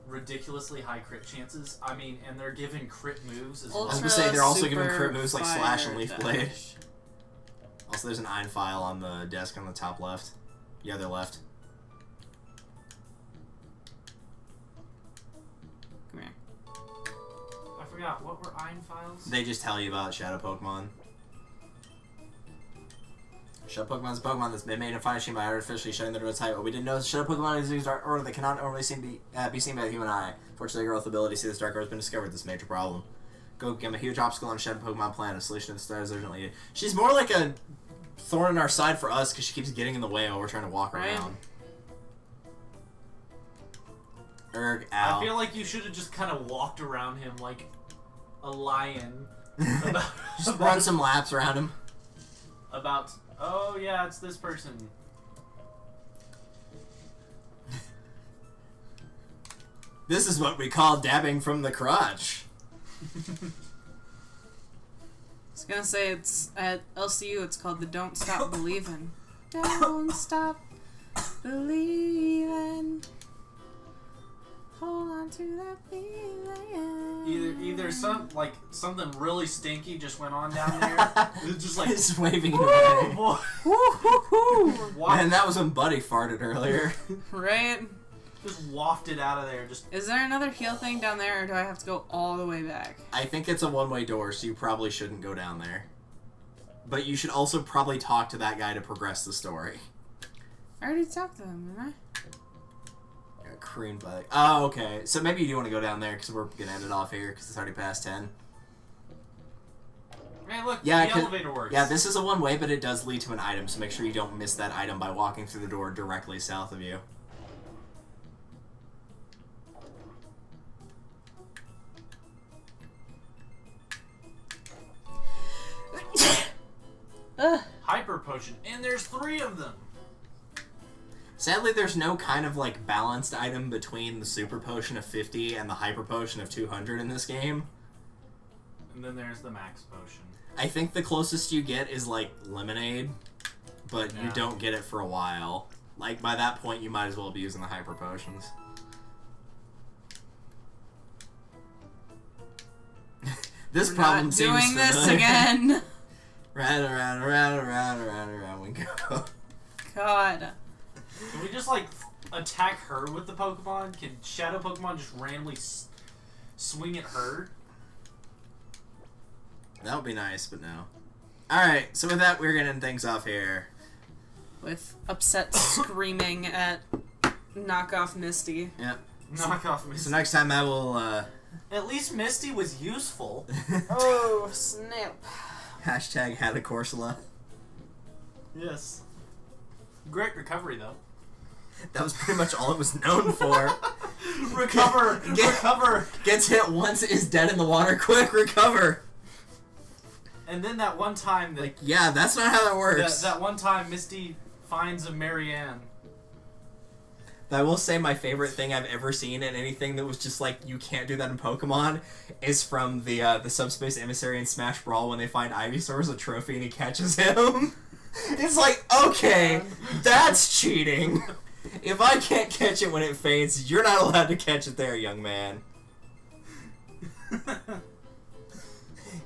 ridiculously high crit chances. I mean, and they're given crit moves as I was well. gonna say, they're also Super giving crit moves like Slash and Fire Leaf Blade. Dash. Also, there's an iron file on the desk on the top left. The other left. Come here. I forgot, what were Iron Files? They just tell you about Shadow Pokemon. Shadow Pokemon is a Pokemon that's been made in Fire Machine by artificially shutting their type. What we didn't know is Shadow Pokemon is used in order that cannot normally be seen by the human eye. Fortunately, growth ability to see this dark has been discovered. This major problem. Go become a huge obstacle on a Shadow Pokemon planet. A solution to the stars urgently needed. She's more like a thorn in our side for us because she keeps getting in the way while we're trying to walk Right. around. Erg, ow. I feel like you should have just kind of walked around him like a lion. Just run some laps around him. About, oh yeah, it's this person. This is what we call dabbing from the crotch. I was gonna say it's at LCU. It's called the Don't Stop Believin'. Don't stop believing. Hold on to that feeling. Either something really stinky just went on down there. It was just like Just waving it "Woo, away. boy." And that was when Buddy farted earlier. Right? Just wafted out of there. Just Is there another heal thing down there, or do I have to go all the way back? I think it's a one-way door, so you probably shouldn't go down there. But you should also probably talk to that guy to progress the story. I already talked to them, didn't I? Cream bug. Oh, okay. So maybe you do want to go down there because we're gonna end it off here because it's already past 10. man, look, Yeah, the 'cause- elevator works. Yeah, this is a one-way, but it does lead to an item, so make sure you don't miss that item by walking through the door directly south of you. Ugh. Hyper potion, and there's 3 of them. Sadly, there's no kind of like balanced item between the super potion of 50 and the hyper potion of 200 in this game. And then there's the max potion. I think the closest you get is like lemonade, but you Yeah. don't get it for a while. Like by that point, you might as well be using the hyper potions. This We're problem not seems doing this familiar. again. Round and around we go. God. Can we just like attack her with the Pokemon? Can Shadow Pokemon just randomly swing at her? That would be nice, but no. Alright, so with that, we're gonna end things off here. With upset screaming at knockoff Misty. Yep. Knock off Misty. So next time I will, At least Misty was useful. Oh, snap. hashtag had a Corsola. Yes. Great recovery though. That was pretty much all it was known for. Recover! Recover! Gets hit once, is dead in the water. Quick, recover! And then that one time that Like, yeah, that's not how that works. that one time Misty finds a Marianne. I will say my favorite thing I've ever seen in anything that was just like, you can't do that in Pokemon, is from the Subspace Emissary in Smash Brawl when they find Ivysaur as a trophy and he catches him. It's like, okay, that's cheating. If I can't catch it when it fades, you're not allowed to catch it there, young man.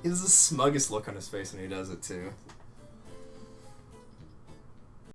He has the smuggest look on his face when he does it, too.